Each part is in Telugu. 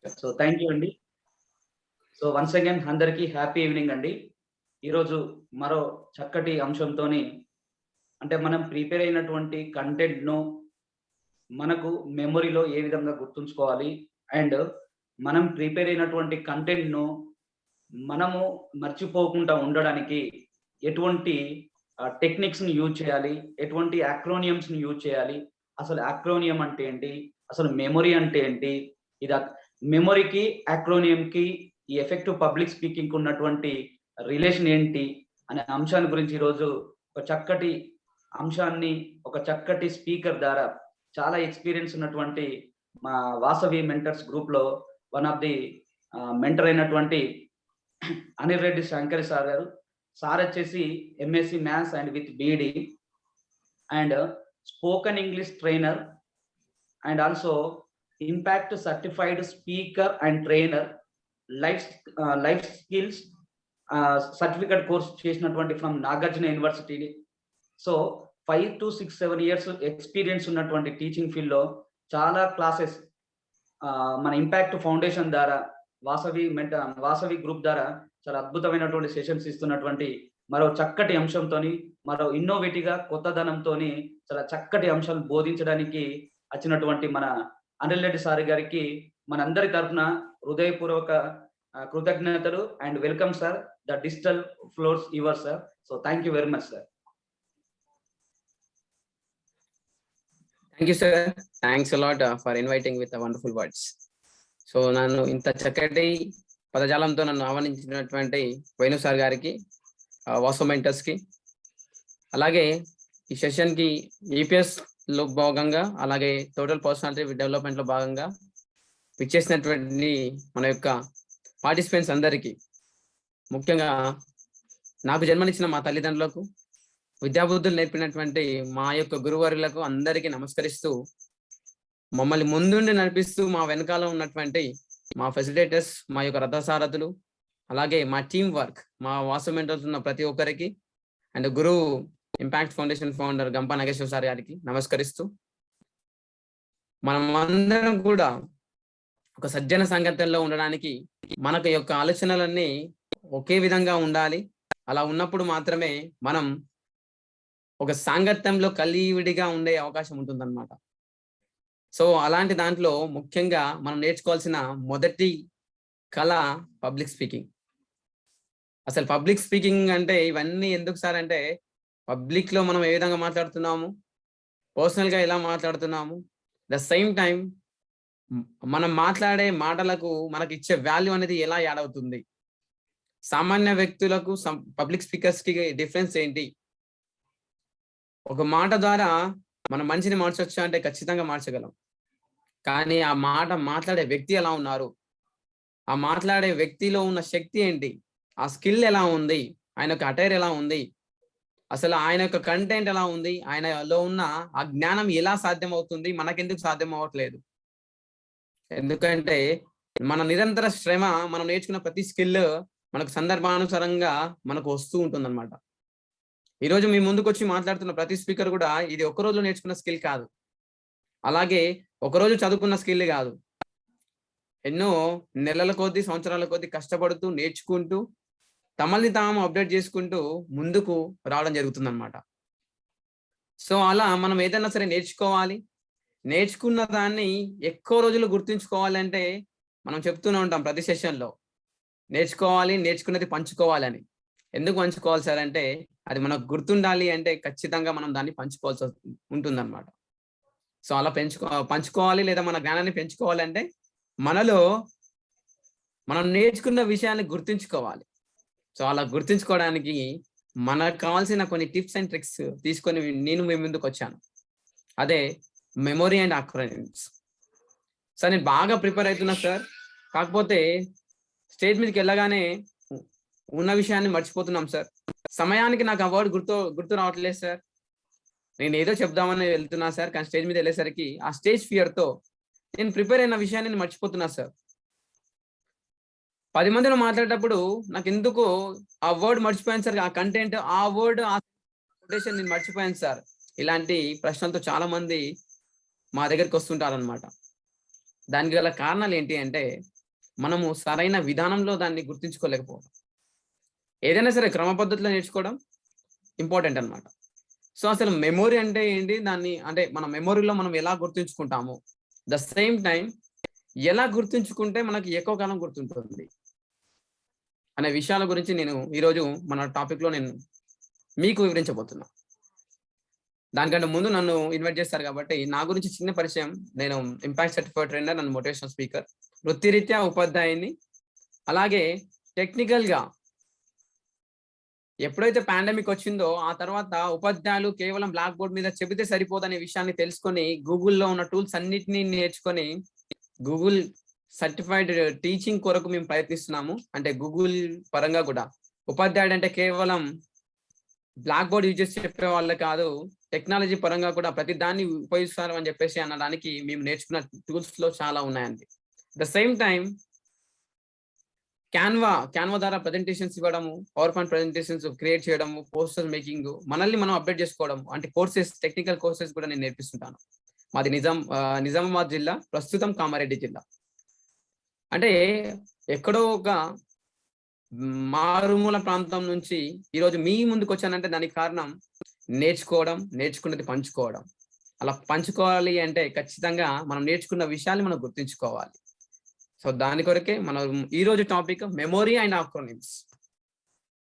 సో థ్యాంక్ యూ అండి. సో వన్స్ అగైన్ అందరికీ హ్యాపీ ఈవినింగ్ అండి. ఈరోజు మరో చక్కటి అంశంతోని అంటే మనం ప్రిపేర్ అయినటువంటి కంటెంట్‌ను మనకు మెమరీలో ఏ విధంగా గుర్తుంచుకోవాలి? అండ్ మనం ప్రిపేర్ అయినటువంటి కంటెంట్‌ను మనము మర్చిపోకుండా ఉండడానికి ఎటువంటి టెక్నిక్స్‌ని యూజ్ చేయాలి? ఎటువంటి యాక్రోనియమ్స్‌ని యూజ్ చేయాలి? అసలు యాక్రోనియం అంటే ఏంటి? అసలు మెమరీ అంటే ఏంటి? ఇది మెమరీకి, యాక్రోనియంకి ఈ ఎఫెక్టివ్ పబ్లిక్ స్పీకింగ్‌కి ఉన్నటువంటి రిలేషన్ ఏంటి? అనే అంశాన్ని గురించి ఈరోజు ఒక చక్కటి అంశాన్ని ఒక చక్కటి స్పీకర్ ద్వారా చాలా ఎక్స్‌పీరియన్స్ ఉన్నటువంటి మా వాసవి మెంటర్స్ గ్రూప్‌లో వన్ ఆఫ్ ది మెంటర్ అయినటువంటి అనిల్ రెడ్డి శంకరి సార్ గారు. సార్ వచ్చేసి MSc maths and with BEd and spoken English trainer and also impact certified speaker and trainer life skills certificate course చేసినటువంటి from Nagarjuna university. So 5 to 6, 7 years experience ఉన్నటువంటి టీచింగ్ ఫీల్డ్‌లో చాలా క్లాసెస్ మన ఇంపాక్ట్ ఫౌండేషన్ ద్వారా వాసవి గ్రూప్ ద్వారా చాలా అద్భుతమైనటువంటి సెషన్స్ ఇస్తున్నటువంటి మరో చక్కటి అంశంతోని, మరో ఇన్నోవేటివ్‌గా కొత్తదనంతోని చాలా చక్కటి అంశాలు బోధించడానికి వచ్చినటువంటి మన అనిల్ రెడ్డి సార్ గారికి మనందరి తరఫున హృదయపూర్వక కృతజ్ఞతలు and welcome sir. The digital floors yours sir. So thank you very much sir. Thank you, sir. Thanks a lot for inviting with the wonderful words. So నన్ను ఇంత చక్కటి పదజాలంతో నన్ను ఆహ్వానించినటువంటి వేణు సార్ గారికి, వాసో మెంటర్స్కి, అలాగే ఈ సెషన్కి ఈపీఎస్లో భాగంగా అలాగే టోటల్ పర్సనాలిటీ డెవలప్మెంట్లో భాగంగా విచ్చేసినటువంటి మన యొక్క పార్టిసిపెంట్స్ అందరికీ, ముఖ్యంగా నాకు జన్మనిచ్చిన మా తల్లిదండ్రులకు, విద్యాబుద్ధులు నేర్పినటువంటి మా యొక్క గురువర్యులకు అందరికీ నమస్కరిస్తూ, మమ్మల్ని ముందుండి నడిపిస్తూ మా వెనకాల ఉన్నటువంటి మా ఫెసిలిటేటర్స్, మా యొక్క రథసారథులు, అలాగే మా టీం వర్క్, మా వాసో మెంటర్స్ ఉన్న ప్రతి ఒక్కరికి అండ్ గురువు impact foundation founder Gampa Nageswara sir గారికి నమస్కరిస్తూ, మనం అందరం కూడా ఒక సజ్జన సంగతంలో ఉండడానికి మనకు యొక్క ఆలోచనలన్నీ ఒకే విధంగా ఉండాలి. అలా ఉన్నప్పుడు మాత్రమే మనం ఒక సాంగత్యంలో కలివిడిగా ఉండే అవకాశం ఉంటుందన్నమాట. సో అలాంటి దాంట్లో ముఖ్యంగా మనం నేర్చుకోవాల్సిన మొదటి కళ పబ్లిక్ స్పీకింగ్. అసలు పబ్లిక్ స్పీకింగ్ అంటే ఇవన్నీ ఎందుకు సార్ అంటే, పబ్లిక్లో మనం ఏ విధంగా మాట్లాడుతున్నాము, పర్సనల్గా ఎలా మాట్లాడుతున్నాము, ద సేమ్ టైం మనం మాట్లాడే మాటలకు మనకి ఇచ్చే వాల్యూ అనేది ఎలా యాడ్ అవుతుంది, సామాన్య వ్యక్తులకు పబ్లిక్ స్పీకర్స్కి డిఫరెన్స్ ఏంటి, ఒక మాట ద్వారా మనం మనిషిని మార్చొచ్చా అంటే ఖచ్చితంగా మార్చగలం. కానీ ఆ మాట మాట్లాడే వ్యక్తి ఎలా ఉన్నారు, ఆ మాట్లాడే వ్యక్తిలో ఉన్న శక్తి ఏంటి, ఆ స్కిల్ ఎలా ఉంది, ఆయన యొక్క అటైర్ ఎలా ఉంది, అసలు ఆయన యొక్క కంటెంట్ ఎలా ఉంది, ఆయనలో ఉన్న ఆ జ్ఞానం ఎలా సాధ్యం అవుతుంది, మనకెందుకు సాధ్యం అవ్వట్లేదు. ఎందుకంటే మన నిరంతర శ్రమ, మనం నేర్చుకున్న ప్రతి స్కిల్ మనకు సందర్భానుసారంగా మనకు వస్తూ ఉంటుందన్నమాట. ఈరోజు మీ ముందుకు వచ్చి మాట్లాడుతున్న ప్రతి స్పీకర్ కూడా ఇది ఒక రోజులో నేర్చుకున్న స్కిల్ కాదు, అలాగే ఒకరోజు చదువుకున్న స్కిల్ కాదు, ఎన్నో నెలల కొద్దీ, సంవత్సరాల కొద్దీ కష్టపడుతూ నేర్చుకుంటూ తమల్ని తాము అప్డేట్ చేసుకుంటూ ముందుకు రావడం జరుగుతుందన్నమాట. సో అలా మనం ఏదైనా సరే నేర్చుకోవాలి, నేర్చుకున్న దాన్ని ఎక్కువ రోజులు గుర్తుంచుకోవాలంటే మనం చెప్తూనే ఉంటాం ప్రతి సెషన్లో, నేర్చుకోవాలి, నేర్చుకున్నది పంచుకోవాలని. ఎందుకు పంచుకోవాలి సార్ అంటే, అది మనకు గుర్తుండాలి అంటే ఖచ్చితంగా మనం దాన్ని పంచుకోవాల్సి ఉంటుందన్నమాట. సో అలా పంచుకోవాలి లేదా మన జ్ఞానాన్ని పెంచుకోవాలంటే మనలో మనం నేర్చుకున్న విషయాన్ని గుర్తుంచుకోవాలి. సో అలా గుర్తుంచుకోవడానికి మనకు కావాల్సిన కొన్ని టిప్స్ అండ్ ట్రిక్స్ తీసుకొని నేను మీ ముందుకు వచ్చాను. అదే మెమొరీ అండ్ అక్రోనిమ్స్. సార్ నేను బాగా ప్రిపేర్ అవుతున్నా సార్, కాకపోతే స్టేజ్ మీదకి వెళ్ళగానే ఉన్న విషయాన్ని మర్చిపోతున్నాం సార్. సమయానికి నాకు ఆ వర్డ్ గుర్తు రావట్లేదు సార్. నేను ఏదో చెప్దామని వెళ్తున్నా సార్, కానీ స్టేజ్ మీద వెళ్ళేసరికి ఆ స్టేజ్ ఫియర్తో నేను ప్రిపేర్ అయిన విషయాన్ని నేను మర్చిపోతున్నా సార్. 10 మందిలో మాట్లాడేటప్పుడు నాకు ఎందుకు ఆ వర్డ్ మర్చిపోయాను సార్, ఆ కంటెంట్, ఆ వర్డ్, ఆ కొటేషన్ నేను మర్చిపోయాను సార్. ఇలాంటి ప్రశ్నలతో చాలా మంది మా దగ్గరికి వస్తుంటారనమాట. దానికి గల కారణాలు ఏంటి అంటే, మనము సరైన విధానంలో దాన్ని గుర్తుంచుకోలేకపోవడం. ఏదైనా సరే క్రమ పద్ధతిలో నేర్చుకోవడం ఇంపార్టెంట్ అన్నమాట. సో అసలు మెమొరీ అంటే ఏంటి, దాన్ని అంటే మన మెమొరీలో మనం ఎలా గుర్తుంచుకుంటాము, ద సేమ్ టైం ఎలా గుర్తుంచుకుంటే మనకి ఎక్కువ కాలం గుర్తుంటుంది అనే విషయాల గురించి నేను ఈరోజు మన టాపిక్ లో నేను మీకు వివరించబోతున్నా. దానికంటే ముందు నన్ను ఇన్వైట్ చేస్తారు కాబట్టి నా గురించి చిన్న పరిచయం. నేను impact certified trainer and motivational speaker, వృత్తిరీత్యా ఉపాధ్యాయుని. అలాగే టెక్నికల్ గా ఎప్పుడైతే పాండమిక్ వచ్చిందో ఆ తర్వాత ఉపాధ్యాయులు కేవలం బ్లాక్ బోర్డ్ మీద చెబితే సరిపోదనే విషయాన్ని తెలుసుకొని గూగుల్లో ఉన్న టూల్స్ అన్నిటినీ నేర్చుకొని గూగుల్ సర్టిఫైడ్ టీచింగ్ కొరకు మేము ప్రయత్నిస్తున్నాము. అంటే గూగుల్ పరంగా కూడా ఉపాధ్యాయుడు అంటే కేవలం బ్లాక్ బోర్డ్ యూజ్ చేసి చెప్పే వాళ్ళే కాదు, టెక్నాలజీ పరంగా కూడా ప్రతి దాన్ని ఉపయోగిస్తారు అని చెప్పేసి అనడానికి మేము నేర్చుకున్న టూల్స్ లో చాలా ఉన్నాయండి. ద సేమ్ టైం క్యాన్వా ద్వారా ప్రజెంటేషన్స్ ఇవ్వడము, పవర్ పాయింట్ ప్రజెంటేషన్స్ క్రియేట్ చేయడము, పోస్టర్ మేకింగ్, మనల్ని మనం అప్డేట్ చేసుకోవడం, అంటే కోర్సెస్, టెక్నికల్ కోర్సెస్ కూడా నేను నేర్పిస్తుంటాను. మాది నిజామాబాద్ జిల్లా, ప్రస్తుతం కామారెడ్డి జిల్లా. అంటే ఎక్కడో ఒక మారుమూల ప్రాంతం నుంచి ఈరోజు మీ ముందుకు వచ్చానంటే దానికి కారణం నేర్చుకోవడం, నేర్చుకున్నది పంచుకోవడం. అలా పంచుకోవాలి అంటే ఖచ్చితంగా మనం నేర్చుకున్న విషయాన్ని మనం గుర్తుంచుకోవాలి. సో దాని కొరకే మనం ఈరోజు టాపిక్ మెమొరీ అండ్ ఆక్రోనిమ్స్.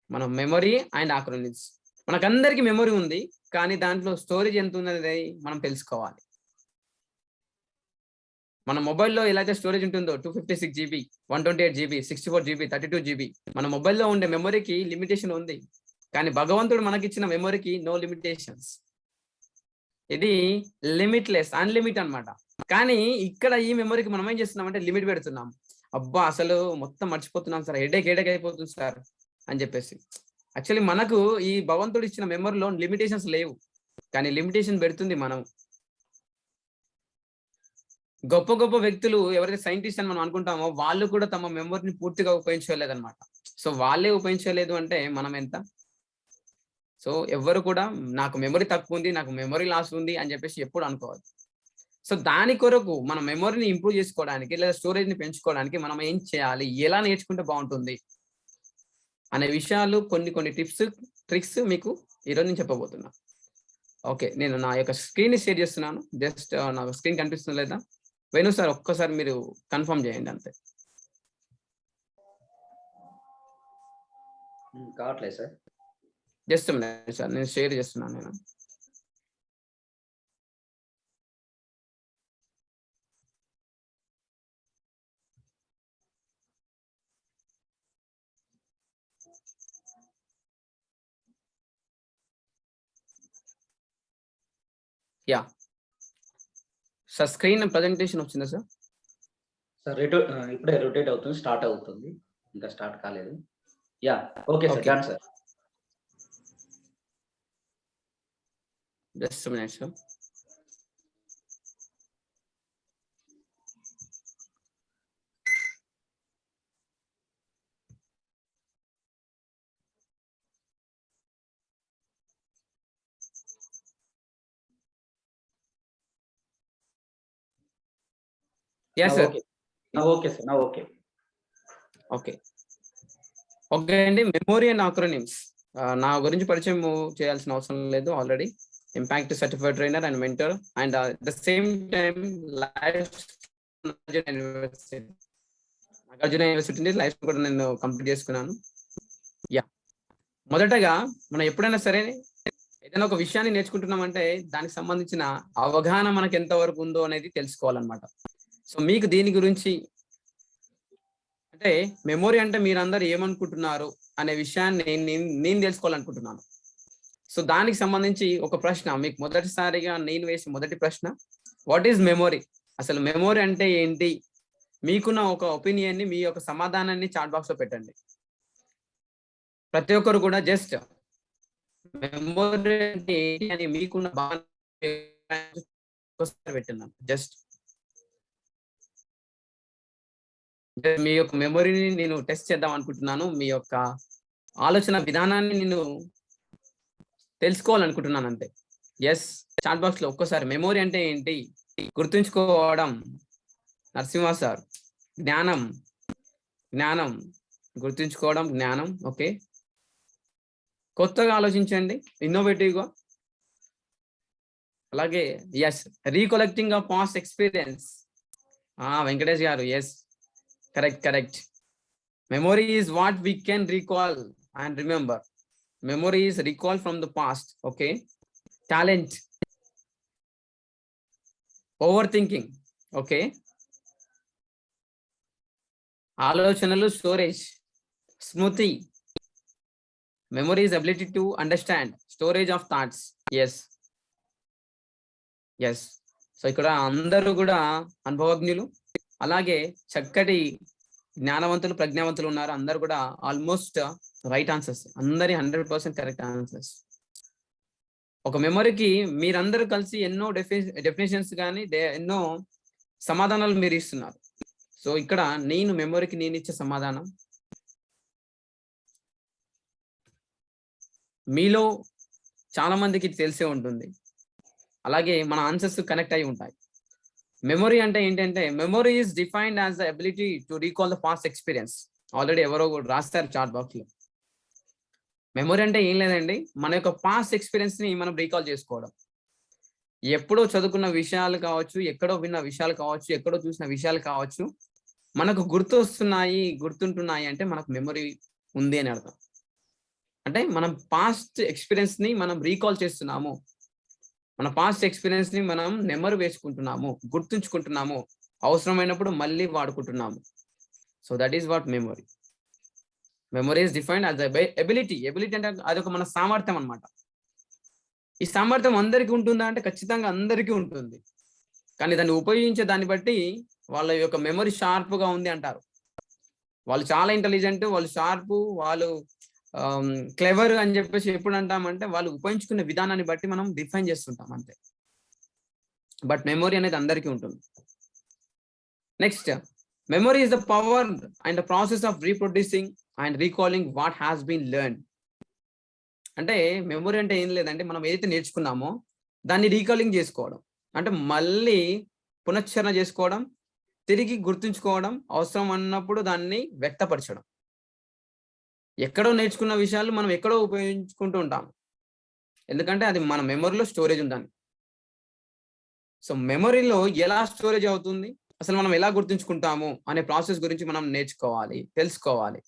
మనం మెమొరీ అండ్ ఆక్రోనిమ్స్, మనకందరికీ మెమొరీ ఉంది, కానీ దాంట్లో స్టోరేజ్ ఎంత ఉన్నది మనం తెలుసుకోవాలి. మన మొబైల్లో ఎలా అయితే స్టోరేజ్ ఉంటుందో 256 GB, 128 GB, 64 GB, 32 GB, మన మొబైల్లో ఉండే మెమొరీకి లిమిటేషన్ ఉంది. కానీ భగవంతుడు మనకిచ్చిన మెమొరీకి నో లిమిటేషన్స్. ఇది లిమిట్లెస్, అన్లిమిట్ అన్నమాట. కానీ ఇక్కడ ఈ మెమొరీకి మనం ఏం చేస్తున్నాం అంటే లిమిట్ పెడుతున్నాం. అబ్బా అసలు మొత్తం మర్చిపోతున్నాం సార్, హెడేక్ అయిపోతుంది సార్ అని చెప్పేసి. యాక్చువల్లీ మనకు ఈ భగవంతుడు ఇచ్చిన మెమొరీలో లిమిటేషన్స్ లేవు, కానీ లిమిటేషన్ పెడుతుంది మనం. గొప్ప గొప్ప వ్యక్తులు ఎవరైతే సైంటిస్ట్ అని మనం అనుకుంటామో వాళ్ళు కూడా తమ మెమొరీని పూర్తిగా ఉపయోగించలేదన్నమాట. సో వాళ్ళే ఉపయోగించలేదు అంటే మనం ఎంత? సో ఎవరు కూడా నాకు మెమొరీ తక్కువ ఉంది, నాకు మెమొరీ లాస్ ఉంది అని చెప్పేసి ఎప్పుడు అనుకోవద్దు. సో దాని కొరకు మన మెమొరీని ఇంప్రూవ్ చేసుకోవడానికి లేదా స్టోరేజ్ని పెంచుకోవడానికి మనం ఏం చేయాలి, ఎలా నేర్చుకుంటే బాగుంటుంది అనే విషయాలు కొన్ని టిప్స్, ట్రిక్స్ మీకు ఈరోజు నేను చెప్పబోతున్నా. ఓకే, నేను నా యొక్క స్క్రీన్ షేర్ చేస్తున్నాను. జస్ట్ నా స్క్రీన్ కనిపిస్తుంది లేదా? వేణు సార్ ఒక్కసారి మీరు కన్ఫర్మ్ చేయండి అంతే. కావట్లేదు సార్. జస్ట్ సార్ నేను షేర్ చేస్తున్నాను నేను. యా సార్, స్క్రీన్ ప్రజెంటేషన్ వచ్చిందా సార్? సార్ ఇప్పుడే రొటేట్ అవుతుంది, స్టార్ట్ అవుతుంది, ఇంకా స్టార్ట్ కాలేదు. Yeah okay sir, done sir. Just minute sir. Yes sir. Okay sir, okay okay okay అండి. మెమొరీ అండ్ ఆక్రోనిమ్స్ నా గురించి పరిచయం చేయాల్సిన అవసరం లేదు. Already impact certified trainer and mentor and the same time Nagarjuna university life కూడా నేను కంప్లీట్ చేసుకున్నాను. యా మొదటగా మనం ఎప్పుడైనా సరే ఏదైనా ఒక విషయాన్ని నేర్చుకుంటున్నామంటే దానికి సంబంధించిన అవగాహన మనకు ఎంత వరకు ఉందో అనేది తెలుసుకోవాలన్నమాట. సో మీకు దీని గురించి అంటే మెమొరీ అంటే మీరందరూ ఏమనుకుంటున్నారు అనే విషయాన్ని నేను తెలుసుకోవాలనుకుంటున్నాను. సో దానికి సంబంధించి ఒక ప్రశ్న మీకు మొదటిసారిగా నేను వేసిన మొదటి ప్రశ్న, వాట్ ఈజ్ మెమొరీ? అసలు మెమొరీ అంటే ఏంటి? మీకున్న ఒక ఒపీనియన్ ని, మీ యొక్క సమాధానాన్ని చాట్ బాక్స్ లో పెట్టండి. ప్రతి ఒక్కరు కూడా జస్ట్ మెమొరీ అంటే ఏంటి అని మీకున్న భావన పెట్టినాను. జస్ట్ మీ యొక్క మెమొరీని నేను టెస్ట్ చేద్దాం అనుకుంటున్నాను. మీ యొక్క ఆలోచన విధానాన్ని నేను తెలుసుకోవాలనుకుంటున్నాను అంతే. ఎస్, చాట్ బాక్స్ లో ఒక్కసారి మెమొరీ అంటే ఏంటి, గుర్తుంచుకోవడం, నరసింహ సార్, జ్ఞానం, జ్ఞానం, గుర్తుంచుకోవడం జ్ఞానం. ఓకే, కొత్తగా ఆలోచించండి, ఇన్నోవేటివ్గా. అలాగే yes, recollecting of past experience. Venkatesh గారు, yes, correct. Memory is what we can recall and remember. Memory is recall from the past. Okay, talent, over thinking. Okay, ఆలోచనలు స్టోరేజ్, స్మృతి. Memory is ability to understand, storage of thoughts. Yes. So ఇక్కడ అందరూ కూడా అనుభవజ్ఞులు, అలాగే చక్కటి జ్ఞానవంతులు, ప్రజ్ఞావంతులు ఉన్నారు. అందరు కూడా ఆల్మోస్ట్ రైట్ ఆన్సర్స్, అందరి 100% కరెక్ట్ ఆన్సర్స్. ఒక మెమొరీకి మీరందరూ కలిసి ఎన్నో డెఫినేషన్స్ కానీ ఎన్నో సమాధానాలు మీరు ఇస్తున్నారు. సో ఇక్కడ మెమొరీకి నేను ఇచ్చే సమాధానం, మీలో చాలా మందికి తెలిసే ఉంటుంది, అలాగే మన ఆన్సర్స్ కనెక్ట్ అయి ఉంటాయి. మెమొరీ అంటే ఏంటంటే, memory is defined as the ability to recall the past experience. Already ఎవరో రాస్తారు చాట్ బాక్స్ లో. మెమొరీ అంటే ఏం లేదండి, మన యొక్క పాస్ట్ ఎక్స్పీరియన్స్ ని మనం రీకాల్ చేసుకోవడం. ఎప్పుడో చదువుకున్న విషయాలు కావచ్చు, ఎక్కడో విన్న విషయాలు కావచ్చు, ఎక్కడో చూసిన విషయాలు కావచ్చు, మనకు గుర్తుంటున్నాయి అంటే మనకు మెమొరీ ఉంది అని అర్థం. అంటే మనం పాస్ట్ ఎక్స్పీరియన్స్ ని మనం రీకాల్ చేస్తున్నాము, మన పాస్ట్ ఎక్స్పీరియన్స్ ని మనం నెమరు వేసుకుంటున్నాము, గుర్తుంచుకుంటున్నాము, అవసరమైనప్పుడు మళ్ళీ వాడుకుంటున్నాము. So that is what memory. Memory is defined as ability అంటే అదొక మన సామర్థ్యం అన్నమాట. ఈ సామర్థ్యం అందరికీ ఉంటుందా అంటే ఖచ్చితంగా అందరికీ ఉంటుంది, కానీ దాన్ని ఉపయోగించే దాన్ని బట్టి వాళ్ళ యొక్క మెమొరీ షార్ప్ గా ఉంది అంటారు. వాళ్ళు చాలా ఇంటెలిజెంట్, వాళ్ళు షార్ప్, వాళ్ళు క్లెవర్ అని చెప్పేసి ఎప్పుడు అంటామంటే వాళ్ళు ఉపయోగించుకునే విధానాన్ని బట్టి మనం డిఫైన్ చేస్తుంటాం అంతే. బట్ మెమొరీ అనేది అందరికీ ఉంటుంది. Next, memory is the power and the process of reproducing and recalling what has been learn. అంటే మెమొరీ అంటే ఏం లేదంటే, మనం ఏదైతే నేర్చుకున్నామో దాన్ని రీకాలింగ్ చేసుకోవడం, అంటే మళ్ళీ పునశ్చరణ చేసుకోవడం, తిరిగి గుర్తుంచుకోవడం, అవసరం అన్నప్పుడు దాన్ని వ్యక్తపరచడం. ఎక్కడో నేర్చుకున్న విషయాలు మనం ఎక్కడో ఉపయోగించుకుంటూ ఉంటాం, ఎందుకంటే అది మన మెమొరీలో స్టోరేజ్ ఉందని. సో మెమొరీలో ఎలా స్టోరేజ్ అవుతుంది, అసలు మనం ఎలా గుర్తుంచుకుంటాము అనే ప్రాసెస్ గురించి మనం నేర్చుకోవాలి, తెలుసుకోవాలి.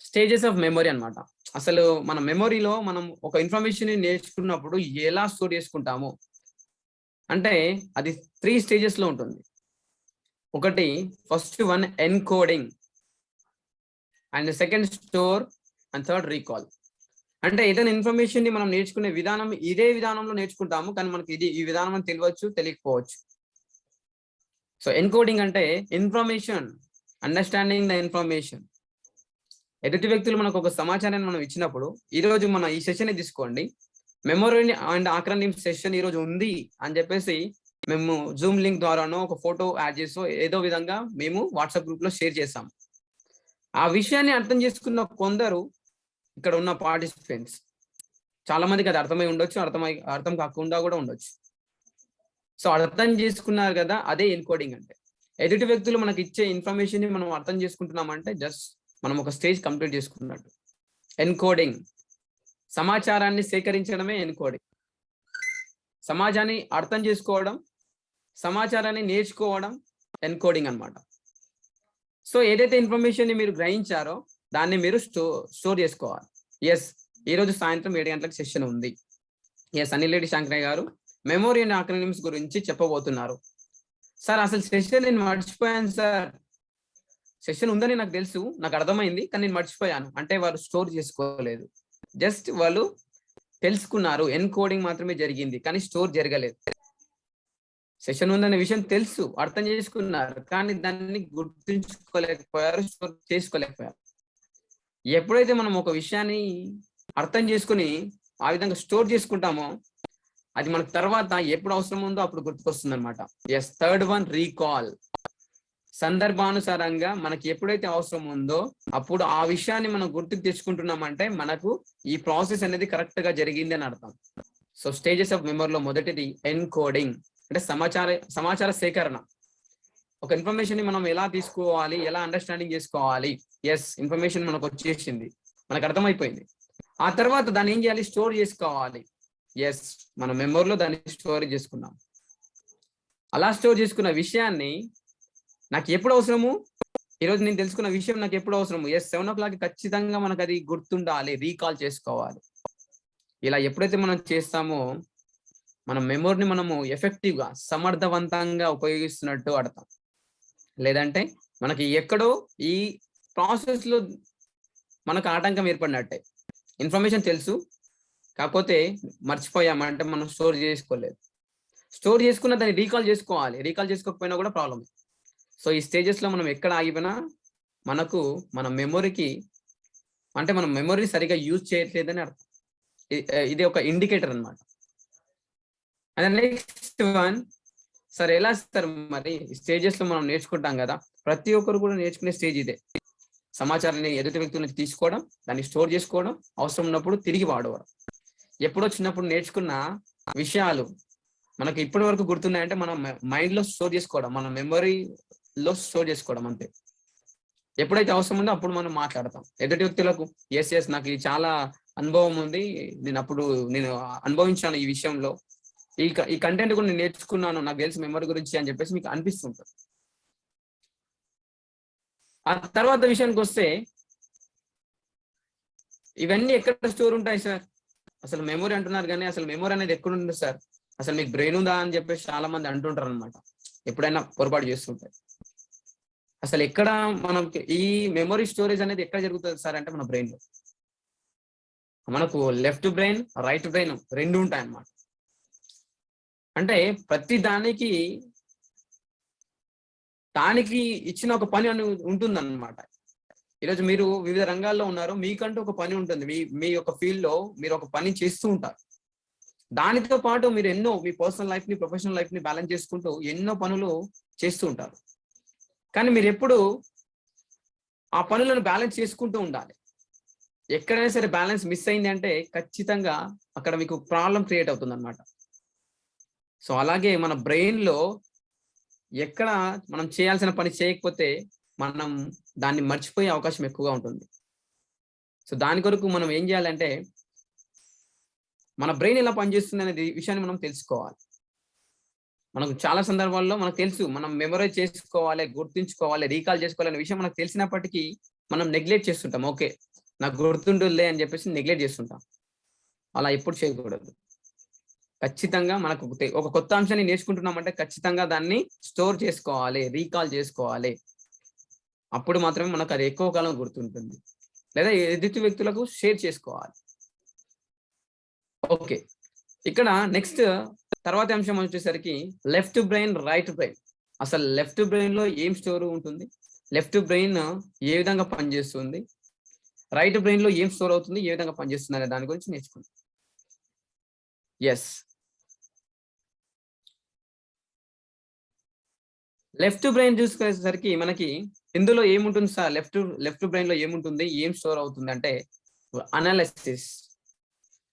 స్టేజెస్ ఆఫ్ మెమొరీ అన్నమాట. అసలు మన మెమొరీలో మనం ఒక ఇన్ఫర్మేషన్ నేర్చుకున్నప్పుడు ఎలా స్టోర్ చేసుకుంటాము అంటే అది 3 stages లో ఉంటుంది. ఒకటి, first one encoding, and second store, and third recall. అంటే ఏదైనా ఇన్ఫర్మేషన్ ని మనం నేర్చుకునే విధానం ఇదే విధానంలో నేర్చుకుంటాము, కానీ మనకి ఈ విధానం అని తెలియవచ్చు, తెలియకపోవచ్చు. సో ఎన్కోడింగ్ అంటే ఇన్ఫర్మేషన్, అండర్స్టాండింగ్ ద ఇన్ఫర్మేషన్. ఎదుటి వ్యక్తులు మనకు ఒక సమాచారాన్ని మనం ఇచ్చినప్పుడు, ఈరోజు మన ఈ సెషన్ తీసుకోండి, మెమొరీ అండ్ ఆక్రోనిమ్ సెషన్ ఈరోజు ఉంది అని చెప్పేసి మేము జూమ్ లింక్ ద్వారానో ఒక ఫోటో యాడ్ చేసో ఏదో విధంగా మేము వాట్సాప్ గ్రూప్ లో షేర్ చేస్తాం. ఆ విషయాన్ని అర్థం చేసుకున్న కొందరు ఇక్కడ ఉన్న పార్టిసిపెంట్స్, చాలా మందికి అది అర్థమై ఉండొచ్చు, అర్థం కాకుండా కూడా ఉండొచ్చు. సో అర్థం చేసుకున్నారు కదా, అదే ఎన్కోడింగ్ అంటే. ఎదుటి వ్యక్తులు మనకి ఇచ్చే ఇన్ఫర్మేషన్ ని మనం అర్థం చేసుకుంటున్నామంటే జస్ట్ మనం ఒక స్టేజ్ కంప్లీట్ చేసుకున్నట్టు. ఎన్కోడింగ్, సమాచారాన్ని సేకరించడమే ఎన్కోడింగ్. సమాజాన్ని అర్థం చేసుకోవడం, సమాచారాన్ని నేర్చుకోవడం ఎన్కోడింగ్ అన్నమాట. సో ఏదైతే ఇన్ఫర్మేషన్ ని మీరు గ్రహించారో దాన్ని మీరు స్టోర్ చేసుకోవాలి. ఎస్, ఈరోజు సాయంత్రం 7 గంటలకు సెషన్ ఉంది. ఎస్, అనిల్ శంకరయ్య గారు మెమొరీ అండ్ ఆక్రోనిమ్స్ గురించి చెప్పబోతున్నారు. సార్ అసలు సెషన్ నేను మర్చిపోయాను సార్, సెషన్ ఉందని నాకు తెలుసు, నాకు అర్థమైంది, కానీ నేను మర్చిపోయాను అంటే వారు స్టోర్ చేసుకోలేదు. జస్ట్ వాళ్ళు తెలుసుకున్నారు, ఎన్కోడింగ్ మాత్రమే జరిగింది, కానీ స్టోర్ జరగలేదు. సెషన్ ఉందనే విషయం తెలుసు, అర్థం చేసుకున్నారు, కానీ దాన్ని గుర్తుంచుకోలేకపోయారు, స్టోర్ చేసుకోలేకపోయారు. ఎప్పుడైతే మనం ఒక విషయాన్ని అర్థం చేసుకుని ఆ విధంగా స్టోర్ చేసుకుంటామో అది మనకు తర్వాత ఎప్పుడు అవసరం ఉందో అప్పుడు గుర్తుకొస్తుంది అనమాట. Yes, third one recall. సందర్భానుసారంగా మనకి ఎప్పుడైతే అవసరం ఉందో అప్పుడు ఆ విషయాన్ని మనం గుర్తుకు తెచ్చుకుంటున్నామంటే మనకు ఈ ప్రాసెస్ అనేది కరెక్ట్ గా జరిగింది అని అర్థం. సో స్టేజెస్ ఆఫ్ మెమరీలో మొదటిది ఎన్కోడింగ్. అంటే సమాచార సేకరణ. ఒక ఇన్ఫర్మేషన్ ని మనం ఎలా తీసుకోవాలి, ఎలా అండర్స్టాండింగ్ చేసుకోవాలి. ఎస్, ఇన్ఫర్మేషన్ మనకు వచ్చేసింది, మనకు అర్థమైపోయింది. ఆ తర్వాత దాన్ని ఏం చేయాలి, స్టోర్ చేసుకోవాలి. ఎస్, మన మెమరీలో దాన్ని స్టోర్ చేసుకున్నాం. అలా స్టోర్ చేసుకున్న విషయాన్ని నాకు ఎప్పుడు అవసరము, ఈరోజు నేను తెలుసుకున్న విషయం నాకు ఎప్పుడు అవసరము, 7 o'clock ఖచ్చితంగా మనకు అది గుర్తుండాలి, రీకాల్ చేసుకోవాలి. ఇలా ఎప్పుడైతే మనం చేస్తామో మన మెమొరీని మనము ఎఫెక్టివ్ గా, సమర్థవంతంగా ఉపయోగిస్తున్నట్టు అర్థం. లేదంటే మనకి ఎక్కడో ఈ ప్రాసెస్ లో మనకు ఆటంకం ఏర్పడినట్టే. ఇన్ఫర్మేషన్ తెలుసు, కాకపోతే మర్చిపోయామంటే మనం స్టోర్ చేసుకోలేదు. స్టోర్ చేసుకున్న దాన్ని రీకాల్ చేసుకోవాలి, రీకాల్ చేసుకోకపోయినా కూడా ప్రాబ్లం. సో ఈ స్టేజెస్ లో మనం ఎక్కడ ఆగిపోయినా మనకు మన మెమొరీకి, అంటే మనం మెమొరీ సరిగా యూజ్ చేయట్లేదని అర్థం. ఇది ఒక ఇండికేటర్ అన్నమాట. అండ్ నెక్స్ట్ వన్, సార్ ఎలా సార్ మరి స్టేజెస్ లో మనం నేర్చుకుంటాం కదా, ప్రతి ఒక్కరు కూడా నేర్చుకునే స్టేజ్ ఇదే. సమాచారాన్ని ఎదుటి వ్యక్తుల నుంచి తీసుకోవడం, దాన్ని స్టోర్ చేసుకోవడం, అవసరం ఉన్నప్పుడు తిరిగి వాడవడం. ఎప్పుడో చిన్నప్పుడు నేర్చుకున్న విషయాలు మనకి ఇప్పటి వరకు గుర్తున్నాయంటే మనం మైండ్ లో స్టోర్ చేసుకోవడం, మన మెమరీలో స్టోర్ చేసుకోవడం అంతే. ఎప్పుడైతే అవసరం ఉందో అప్పుడు మనం మాట్లాడతాం ఎదుటి వ్యక్తులకు. ఎస్ నాకు ఇది చాలా అనుభవం ఉంది, నేను అనుభవించాను ఈ విషయంలో, ఈ కంటెంట్ కూడా నేను నేర్చుకున్నాను, నాకు తెలిసి మెమరీ గురించి అని చెప్పేసి మీకు అనిపిస్తుంటుంది. ఆ తర్వాత విషయానికి వస్తే, ఇవన్నీ ఎక్కడ స్టోర్ ఉంటాయి సార్? అసలు మెమరీ అంటున్నారు కానీ అసలు మెమరీ అనేది ఎక్కడ ఉంది సార్? అసలు మీకు బ్రెయిన్ ఉందా అని చెప్పేసి చాలా మంది అంటుంటారు అనమాట, ఎప్పుడైనా పొరపాటు చేస్తుంటారు. అసలు ఎక్కడ మనకి ఈ మెమరీ స్టోరేజ్ అనేది ఎక్కడ జరుగుతుంది సార్ అంటే మన బ్రెయిన్ లో. మనకు లెఫ్ట్ బ్రెయిన్, రైట్ బ్రెయిన్ రెండు ఉంటాయి అన్నమాట. అంటే ప్రతి దానికి ఇచ్చిన ఒక పని అని ఉంటుందన్నమాట. ఈరోజు మీరు వివిధ రంగాల్లో ఉన్నారు, మీకంటూ ఒక పని ఉంటుంది, మీ యొక్క ఫీల్డ్ లో మీరు ఒక పని చేస్తూ ఉంటారు. దానితో పాటు మీరు మీ పర్సనల్ లైఫ్ ని, ప్రొఫెషనల్ లైఫ్ ని బ్యాలెన్స్ చేసుకుంటూ ఎన్నో పనులు చేస్తూ ఉంటారు. కానీ మీరు ఎప్పుడు ఆ పనులను బ్యాలెన్స్ చేసుకుంటూ ఉండాలి. ఎక్కడైనా సరే బ్యాలెన్స్ మిస్ అయింది అంటే ఖచ్చితంగా అక్కడ మీకు ప్రాబ్లం క్రియేట్ అవుతుంది అనమాట. సో అలాగే మన బ్రెయిన్ లో ఎక్కడ మనం చేయాల్సిన పని చేయకపోతే మనం దాన్ని మర్చిపోయే అవకాశం ఎక్కువగా ఉంటుంది. సో దాని కొరకు మనం ఏం చేయాలంటే, మన బ్రెయిన్ ఎలా పనిచేస్తుంది అనేది విషయాన్ని మనం తెలుసుకోవాలి. మనకు చాలా సందర్భాల్లో మనకు తెలుసు, మనం మెమరైజ్ చేసుకోవాలి, గుర్తుంచుకోవాలి, రీకాల్ చేసుకోవాలి అనే విషయం మనకు తెలిసినప్పటికీ మనం నెగ్లెక్ట్ చేస్తుంటాం. ఓకే నాకు గుర్తుంటుందిలే అని చెప్పేసి నెగ్లెక్ట్ చేస్తుంటాం. అలా ఎప్పుడు చేయకూడదు. ఖచ్చితంగా మనకు ఒక కొత్త అంశాన్ని నేర్చుకుంటున్నామంటే ఖచ్చితంగా దాన్ని స్టోర్ చేసుకోవాలి, రీకాల్ చేసుకోవాలి. అప్పుడు మాత్రమే మనకు అది ఎక్కువ కాలం గుర్తుంటుంది, లేదా ఎదుటి వ్యక్తులకు షేర్ చేసుకోవాలి. ఓకే, ఇక్కడ నెక్స్ట్ తర్వాత అంశం వచ్చేసరికి లెఫ్ట్ బ్రెయిన్, రైట్ బ్రెయిన్. అసలు లెఫ్ట్ బ్రెయిన్ లో ఏం స్టోర్ ఉంటుంది, లెఫ్ట్ బ్రెయిన్ ఏ విధంగా పనిచేస్తుంది, రైట్ బ్రెయిన్ లో ఏం స్టోర్ అవుతుంది, ఏ విధంగా పనిచేస్తుంది అనే దాని గురించి నేర్చుకుందాం. ఎస్, లెఫ్ట్ బ్రెయిన్ చూసుకునేసరికి మనకి ఇందులో ఏముంటుంది సార్, లెఫ్ట్ బ్రెయిన్ లో ఏముంటుంది, ఏం స్టోర్ అవుతుంది అంటే అనాలిసిస్.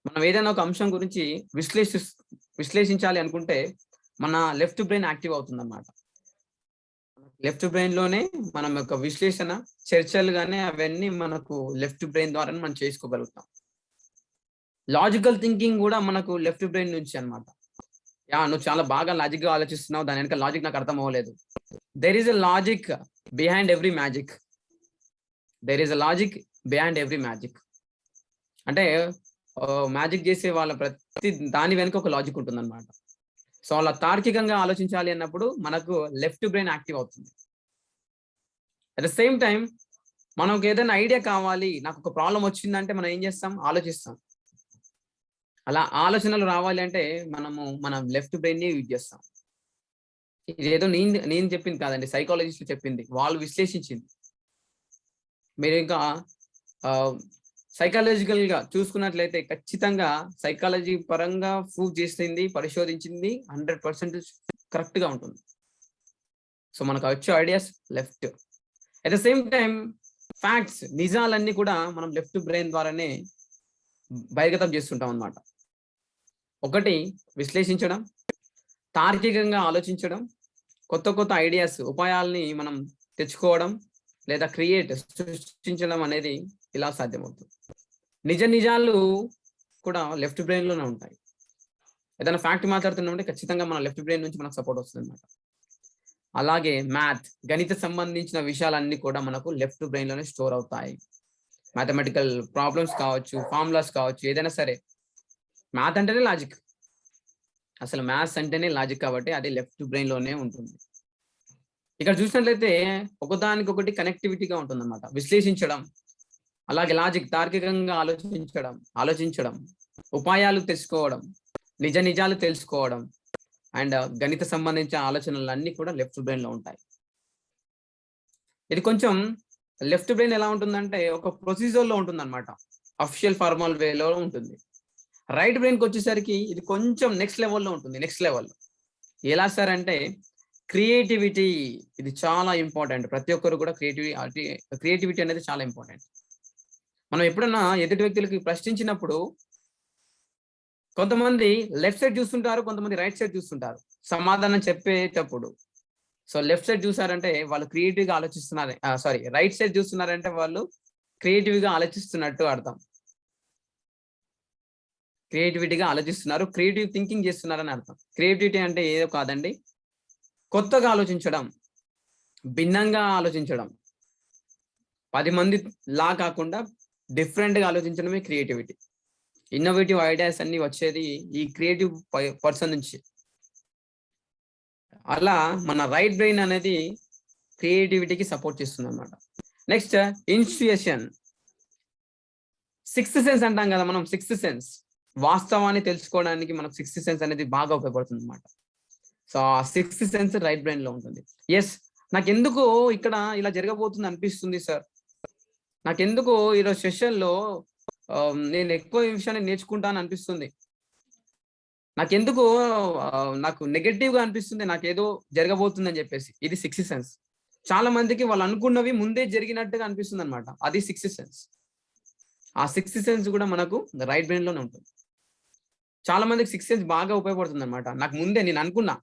మనం ఏదైనా ఒక అంశం గురించి విశ్లేషించాలి అనుకుంటే మన లెఫ్ట్ బ్రెయిన్ యాక్టివ్ అవుతుంది అన్నమాట. లెఫ్ట్ బ్రెయిన్ లోనే మనం యొక్క విశ్లేషణ, చర్చలు కానీ అవన్నీ మనకు లెఫ్ట్ బ్రెయిన్ ద్వారా మనం చేసుకోగలుగుతాం. లాజికల్ థింకింగ్ కూడా మనకు లెఫ్ట్ బ్రెయిన్ నుంచి అన్నమాట. నువ్వు చాలా బాగా లాజిక్ గా ఆలోచిస్తున్నావు, దాని వెనక లాజిక్ నాకు అర్థం అవ్వలేదు. There is a logic behind every magic. అంటే మ్యాజిక్ చేసే వాళ్ళ ప్రతి దాని వెనుక ఒక లాజిక్ ఉంటుంది అనమాట. సో అలా తార్కికంగా ఆలోచించాలి అన్నప్పుడు మనకు లెఫ్ట్ బ్రెయిన్ యాక్టివ్ అవుతుంది. అట్ ద సేమ్ టైం మనకు ఏదైనా ఐడియా కావాలి, నాకు ఒక ప్రాబ్లం వచ్చిందంటే మనం ఏం చేస్తాం, ఆలోచిస్తాం. అలా ఆలోచనలు రావాలి అంటే మనం లెఫ్ట్ బ్రెయిన్ ని యూజ్ చేస్తాం. ఇదేదో నేను చెప్పింది కాదండి, సైకాలజిస్ట్ చెప్పింది, వాళ్ళు విశ్లేషించింది. మీరు ఇంకా సైకాలజికల్ గా చూసుకున్నట్లయితే ఖచ్చితంగా సైకాలజీ పరంగా ప్రూవ్ చేసింది, పరిశోధించింది 100% కరెక్ట్ గా ఉంటుంది. సో మనకు వచ్చే ideas left. At the same time facts, నిజాలన్నీ కూడా మనం లెఫ్ట్ బ్రెయిన్ ద్వారానే బహిర్గతం చేస్తుంటాం అన్నమాట. ఒకటి విశ్లేషించడం, తార్కికంగా ఆలోచించడం, కొత్త కొత్త ఐడియాస్, ఉపాయాల్ని మనం తెచ్చుకోవడం లేదా సృష్టించడం అనేది ఇలా సాధ్యమవుతుంది. నిజాలు కూడా లెఫ్ట్ బ్రెయిన్ లోనే ఉంటాయి. ఏదైనా ఫ్యాక్ట్ మాట్లాడుతున్నామంటే ఖచ్చితంగా మన లెఫ్ట్ బ్రెయిన్ నుంచి మనకు సపోర్ట్ వస్తుంది అనమాట. అలాగే మ్యాథ్, గణిత సంబంధించిన విషయాలన్నీ కూడా మనకు లెఫ్ట్ బ్రెయిన్ లోనే స్టోర్ అవుతాయి. మ్యాథమెటికల్ ప్రాబ్లమ్స్ కావచ్చు, ఫార్ములాస్ కావచ్చు, ఏదైనా సరే. మ్యాథ్ అంటేనే లాజిక్, అసలు మ్యాథ్స్ అంటేనే లాజిక్ కాబట్టి అది లెఫ్ట్ బ్రెయిన్ లోనే ఉంటుంది. ఇక్కడ చూసినట్లయితే ఒకదానికొకటి కనెక్టివిటీగా ఉంటుంది అనమాట. విశ్లేషించడం, అలాగే లాజిక్, తార్కికంగా ఆలోచించడం, ఉపాయాలు తెలుసుకోవడం, నిజాలు తెలుసుకోవడం అండ్ గణిత సంబంధించిన ఆలోచనలు అన్ని కూడా లెఫ్ట్ బ్రెయిన్ లో ఉంటాయి. ఇది కొంచెం లెఫ్ట్ బ్రెయిన్ ఎలా ఉంటుందంటే ఒక ప్రొసీజర్ లో ఉంటుంది అనమాట, అఫిషియల్ ఫార్మల్ వేలో ఉంటుంది. రైట్ బ్రెయిన్ కి వచ్చేసరికి ఇది కొంచెం నెక్స్ట్ లెవెల్లో ఉంటుంది. నెక్స్ట్ లెవెల్ ఎలా సార్ అంటే క్రియేటివిటీ, ఇది చాలా ఇంపార్టెంట్. ప్రతి ఒక్కరు కూడా క్రియేటివిటీ అనేది చాలా ఇంపార్టెంట్. మనం ఎప్పుడన్నా ఎదుటి వ్యక్తులకి ప్రశ్నించినప్పుడు కొంతమంది లెఫ్ట్ సైడ్ చూస్తుంటారు, కొంతమంది రైట్ సైడ్ చూస్తుంటారు సమాధానం చెప్పేటప్పుడు. సో లెఫ్ట్ సైడ్ చూసారంటే వాళ్ళు క్రియేటివ్ గా ఆలోచిస్తున్నారు, రైట్ సైడ్ చూస్తున్నారంటే వాళ్ళు క్రియేటివ్ గా ఆలోచిస్తున్నట్టు అర్థం. క్రియేటివిటీగా ఆలోచిస్తున్నారు, క్రియేటివ్ థింకింగ్ చేస్తున్నారని అర్థం. క్రియేటివిటీ అంటే ఏదో కాదండి, కొత్తగా ఆలోచించడం, భిన్నంగా ఆలోచించడం, 10 మంది లా కాకుండా డిఫరెంట్ గా ఆలోచించడమే క్రియేటివిటీ. ఇన్నోవేటివ్ ఐడియాస్ అన్ని వచ్చేది ఈ క్రియేటివ్ పర్సన్ నుంచి. అలా మన రైట్ బ్రెయిన్ అనేది క్రియేటివిటీకి సపోర్ట్ చేస్తుంది అనమాట. నెక్స్ట్ ఇన్స్ట్యూషన్, సిక్స్త్ సెన్స్ అంటాం కదా మనం. సిక్స్త్ సెన్స్, వాస్తవాన్ని తెలుసుకోవడానికి మనకు సిక్స్త్ సెన్స్ అనేది బాగా ఉపయోగపడుతుంది అనమాట. సో ఆ సిక్స్త్ సెన్స్ రైట్ బ్రెయిన్ లో ఉంటుంది. ఎస్, నాకెందుకు ఇక్కడ ఇలా జరగబోతుంది అనిపిస్తుంది సార్, నాకెందుకు ఈరోజు సెషన్ లో నేను ఎక్కువ విషయాన్ని నేర్చుకుంటాను అనిపిస్తుంది, నాకెందుకు నాకు నెగటివ్ గా అనిపిస్తుంది, నాకేదో జరగబోతుంది అని చెప్పేసి. ఇది సిక్స్త్ సెన్స్. చాలా మందికి వాళ్ళు అనుకున్నవి ముందే జరిగినట్టుగా అనిపిస్తుంది అనమాట, అది సిక్స్త్ సెన్స్. ఆ సిక్స్త్ సెన్స్ కూడా మనకు రైట్ బ్రెయిన్ లోనే ఉంటుంది. చాలా మందికి సిక్స్త్ సెన్స్ బాగా ఉపయోగపడుతుంది అనమాట. నాకు ముందే నేను అనుకున్నా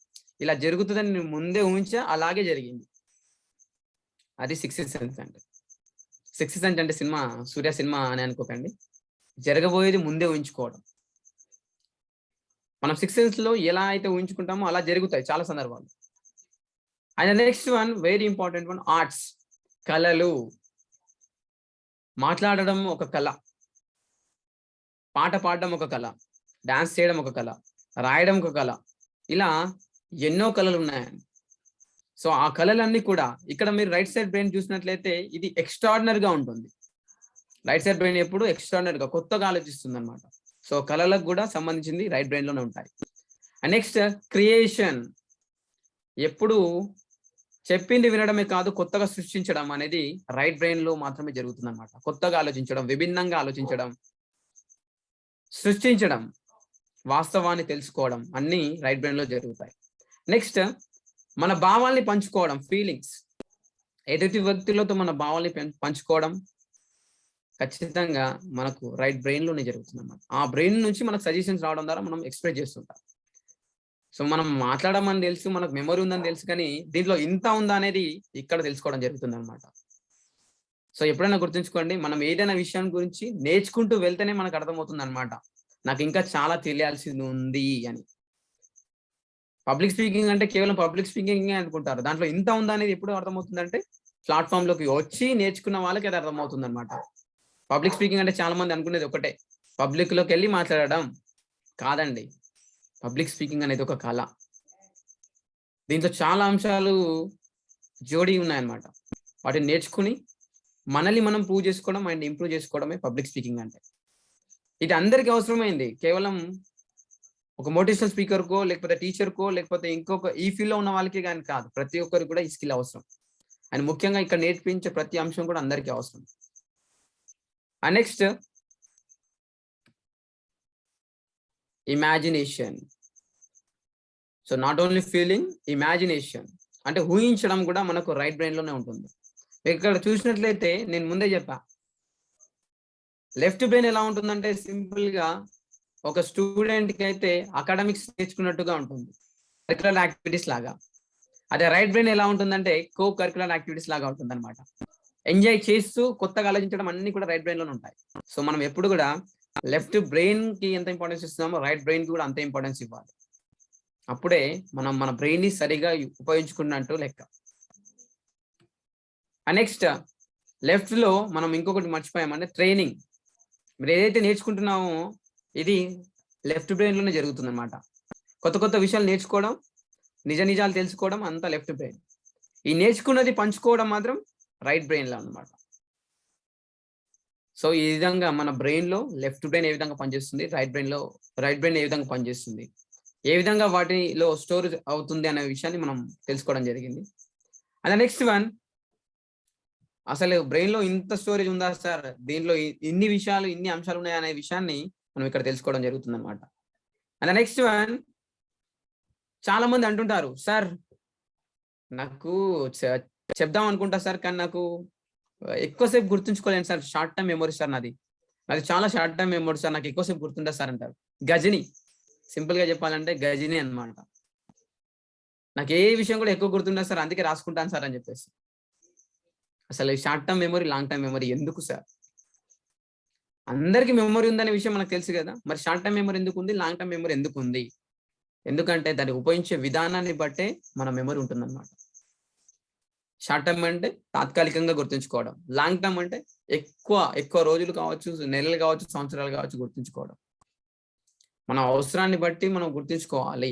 ఇలా జరుగుతుందని, నేను ముందే ఊహించా, అలాగే జరిగింది. అది సిక్స్త్ సెన్స్ అంటే. సిక్స్త్ సెన్స్ అంటే సినిమా, సూర్య సినిమా అని అనుకోకండి, జరగబోయేది ముందే ఊహించుకోవడం. మనం సిక్స్త్ సెన్స్ లో ఎలా అయితే ఊహించుకుంటామో అలా జరుగుతాయి చాలా సందర్భాలు. And next one, very important one, arts, కళలు. మాట్లాడడం ఒక కళ, పాట పాడడం ఒక కళ, డాన్స్ చేయడం ఒక కళ, రాయడం ఒక కళ, ఇలా ఎన్నో కళలు ఉన్నాయండి. సో ఆ కళలన్నీ కూడా ఇక్కడ మీరు రైట్ సైడ్ బ్రెయిన్ చూసినట్లయితే ఇది ఎక్స్ట్రాడినరీ గా ఉంటుంది. రైట్ సైడ్ బ్రెయిన్ ఎప్పుడు ఎక్స్ట్రాడినరీ గా, కొత్తగా ఆలోచిస్తుంది అనమాట. సో కళలకు కూడా సంబంధించింది రైట్ బ్రెయిన్ లోనే ఉంటాయి. నెక్స్ట్ క్రియేషన్, ఎప్పుడు చెప్పింది వినడమే కాదు, కొత్తగా సృష్టించడం అనేది రైట్ బ్రెయిన్ లో మాత్రమే జరుగుతుంది అనమాట. కొత్తగా ఆలోచించడం, విభిన్నంగా ఆలోచించడం, సృష్టించడం, వాస్తవాన్ని తెలుసుకోవడం అన్ని రైట్ బ్రెయిన్ లో జరుగుతాయి. నెక్స్ట్ మన భావాల్ని పంచుకోవడం, ఫీలింగ్స్, ఎదుటి వ్యక్తులతో మన భావాల్ని పంచుకోవడం ఖచ్చితంగా మనకు రైట్ బ్రెయిన్ లోనే జరుగుతుంది అన్నమాట. ఆ బ్రెయిన్ నుంచి మనకు సజెషన్స్ రావడం ద్వారా మనం ఎక్స్ప్రెస్ చేస్తుంటాం. సో మనం మాట్లాడమని తెలుసు, మనకు మెమరీ ఉందని తెలుసు, కానీ దీంట్లో ఇంత ఉందా అనేది ఇక్కడ తెలుసుకోవడం జరుగుతుంది అనమాట. సో ఎప్పుడైనా గుర్తుంచుకోండి, మనం ఏదైనా విషయం గురించి నేర్చుకుంటూ వెళ్తేనే మనకు అర్థమవుతుంది అనమాట, నాకు ఇంకా చాలా తెలియాల్సింది ఉంది అని. పబ్లిక్ స్పీకింగ్ అంటే కేవలం పబ్లిక్ స్పీకింగ్ అనుకుంటారు, దాంట్లో ఇంత ఉందా అనేది ఎప్పుడు అర్థమవుతుందంటే ప్లాట్ఫామ్ లోకి వచ్చి నేర్చుకున్న వాళ్ళకి అది అర్థమవుతుంది అనమాట. పబ్లిక్ స్పీకింగ్ అంటే చాలా మంది అనుకునేది ఒకటే, పబ్లిక్ లోకి వెళ్ళి మాట్లాడడం. కాదండి, పబ్లిక్ స్పీకింగ్ అనేది ఒక కళ. దీంట్లో చాలా అంశాలు జోడి ఉన్నాయన్నమాట. వాటిని నేర్చుకుని మనల్ని మనం ప్రూవ్ చేసుకోవడం అండ్ ఇంప్రూవ్ చేసుకోవడమే పబ్లిక్ స్పీకింగ్ అంటే. ఇది అందరికీ అవసరమైంది, కేవలం ఒక మోటివేషనల్ స్పీకర్ కో, లేకపోతే టీచర్ కో, లేకపోతే ఇంకొక ఈ ఫీల్డ్ లో ఉన్న వాళ్ళకి కానీ కాదు, ప్రతి ఒక్కరికి కూడా ఈ స్కిల్ అవసరం. అండ్ ముఖ్యంగా ఇక్కడ నేర్పించే ప్రతి అంశం కూడా అందరికీ అవసరం. And next imagination. So not only feeling, imagination అంటే ఊహించడం కూడా మనకు రైట్ బ్రెయిన్ లోనే ఉంటుంది. ఇక్కడ చూసినట్లయితే నేను ముందే చెప్పా, లెఫ్ట్ బ్రెయిన్ ఎలా ఉంటుందంటే సింపుల్ గా ఒక స్టూడెంట్ కి అయితే అకాడమిక్స్ నేర్చుకున్నట్టుగా ఉంటుంది. కరికులర్ యాక్టివిటీస్ లాగా. అదే రైట్ బ్రెయిన్ ఎలా ఉంటుందంటే కో కరికులర్ యాక్టివిటీస్ లాగా ఉంటుంది అనమాట. ఎంజాయ్ చేస్తూ కొత్తగా ఆలోచించడం అన్ని కూడా రైట్ బ్రెయిన్ లోనే ఉంటాయి. సో మనం ఎప్పుడు కూడా లెఫ్ట్ బ్రెయిన్ కి ఎంత ఇంపార్టెన్స్ ఇస్తున్నామో రైట్ బ్రెయిన్ కి కూడా అంతే ఇంపార్టెన్స్ ఇవ్వాలి. అప్పుడే మనం మన బ్రెయిన్ ని సరిగా ఉపయోగించుకున్నట్టు లెక్క. నెక్స్ట్ లెఫ్ట్ లో మనం ఇంకొకటి మర్చిపోయామంటే ట్రైనింగ్. మీరు ఏదైతే నేర్చుకుంటున్నామో ఇది లెఫ్ట్ బ్రెయిన్ లోనే జరుగుతుంది అనమాట. కొత్త కొత్త విషయాలు నేర్చుకోవడం, నిజాలు తెలుసుకోవడం అంతా లెఫ్ట్ బ్రెయిన్. ఈ నేర్చుకున్నది పంచుకోవడం మాత్రం రైట్ బ్రెయిన్ లో అనమాట. సో ఈ విధంగా మన బ్రెయిన్ లో లెఫ్ట్ బ్రెయిన్ ఏ విధంగా పనిచేస్తుంది, రైట్ బ్రెయిన్ ఏ విధంగా పనిచేస్తుంది, ఏ విధంగా వాటిలో స్టోరేజ్ అవుతుంది అనే విషయాన్ని మనం తెలుసుకోవడం జరిగింది. అండ్ నెక్స్ట్ వన్, అసలు బ్రెయిన్ లో ఇంత స్టోరేజ్ ఉందా సార్, దీనిలో ఇన్ని విషయాలు ఇన్ని అంశాలు ఉన్నాయి అనే విషయాన్ని మనం ఇక్కడ తెలుసుకోవడం జరుగుతుంది అనమాట. అండ్ నెక్స్ట్ వన్, చాలా మంది అంటుంటారు సార్ నాకు చెప్దాం అనుకుంటా సార్, కానీ నాకు ఎక్కువసేపు గుర్తుంచుకోలేను sir, short term memory sir నాది చాలా షార్ట్ టర్మ్ మెమొరీ సార్, నాకు ఎక్కువసేపు గుర్తుండదు సార్ అంటారు. గజని, సింపుల్ గా చెప్పాలంటే గజని అన్నమాట. నాకు ఏ విషయం కూడా ఎక్కువ గుర్తుండదు సార్, అందుకే రాసుకుంటాను సార్ అని చెప్పేసి. అసలు short term memory long term memory ఎందుకు సార్? అందరికి మెమొరీ ఉందనే విషయం మనకు తెలుసు కదా, మరి షార్ట్ టర్మ్ మెమొరీ ఎందుకు ఉంది, లాంగ్ టర్మ్ మెమొరీ ఎందుకు ఉంది? ఎందుకంటే దాన్ని ఉపయోగించే విధానాన్ని బట్టే మన మెమొరీ ఉంటుందన్నమాట. షార్ట్ టర్మ్ అంటే తాత్కాలికంగా గుర్తుంచుకోవడం, లాంగ్ టర్మ్ అంటే ఎక్కువ రోజులు కావచ్చు, నెలలు కావచ్చు, సంవత్సరాలు కావచ్చు గుర్తుంచుకోవడం. మన అవసరాన్ని బట్టి మనం గుర్తుంచుకోవాలి.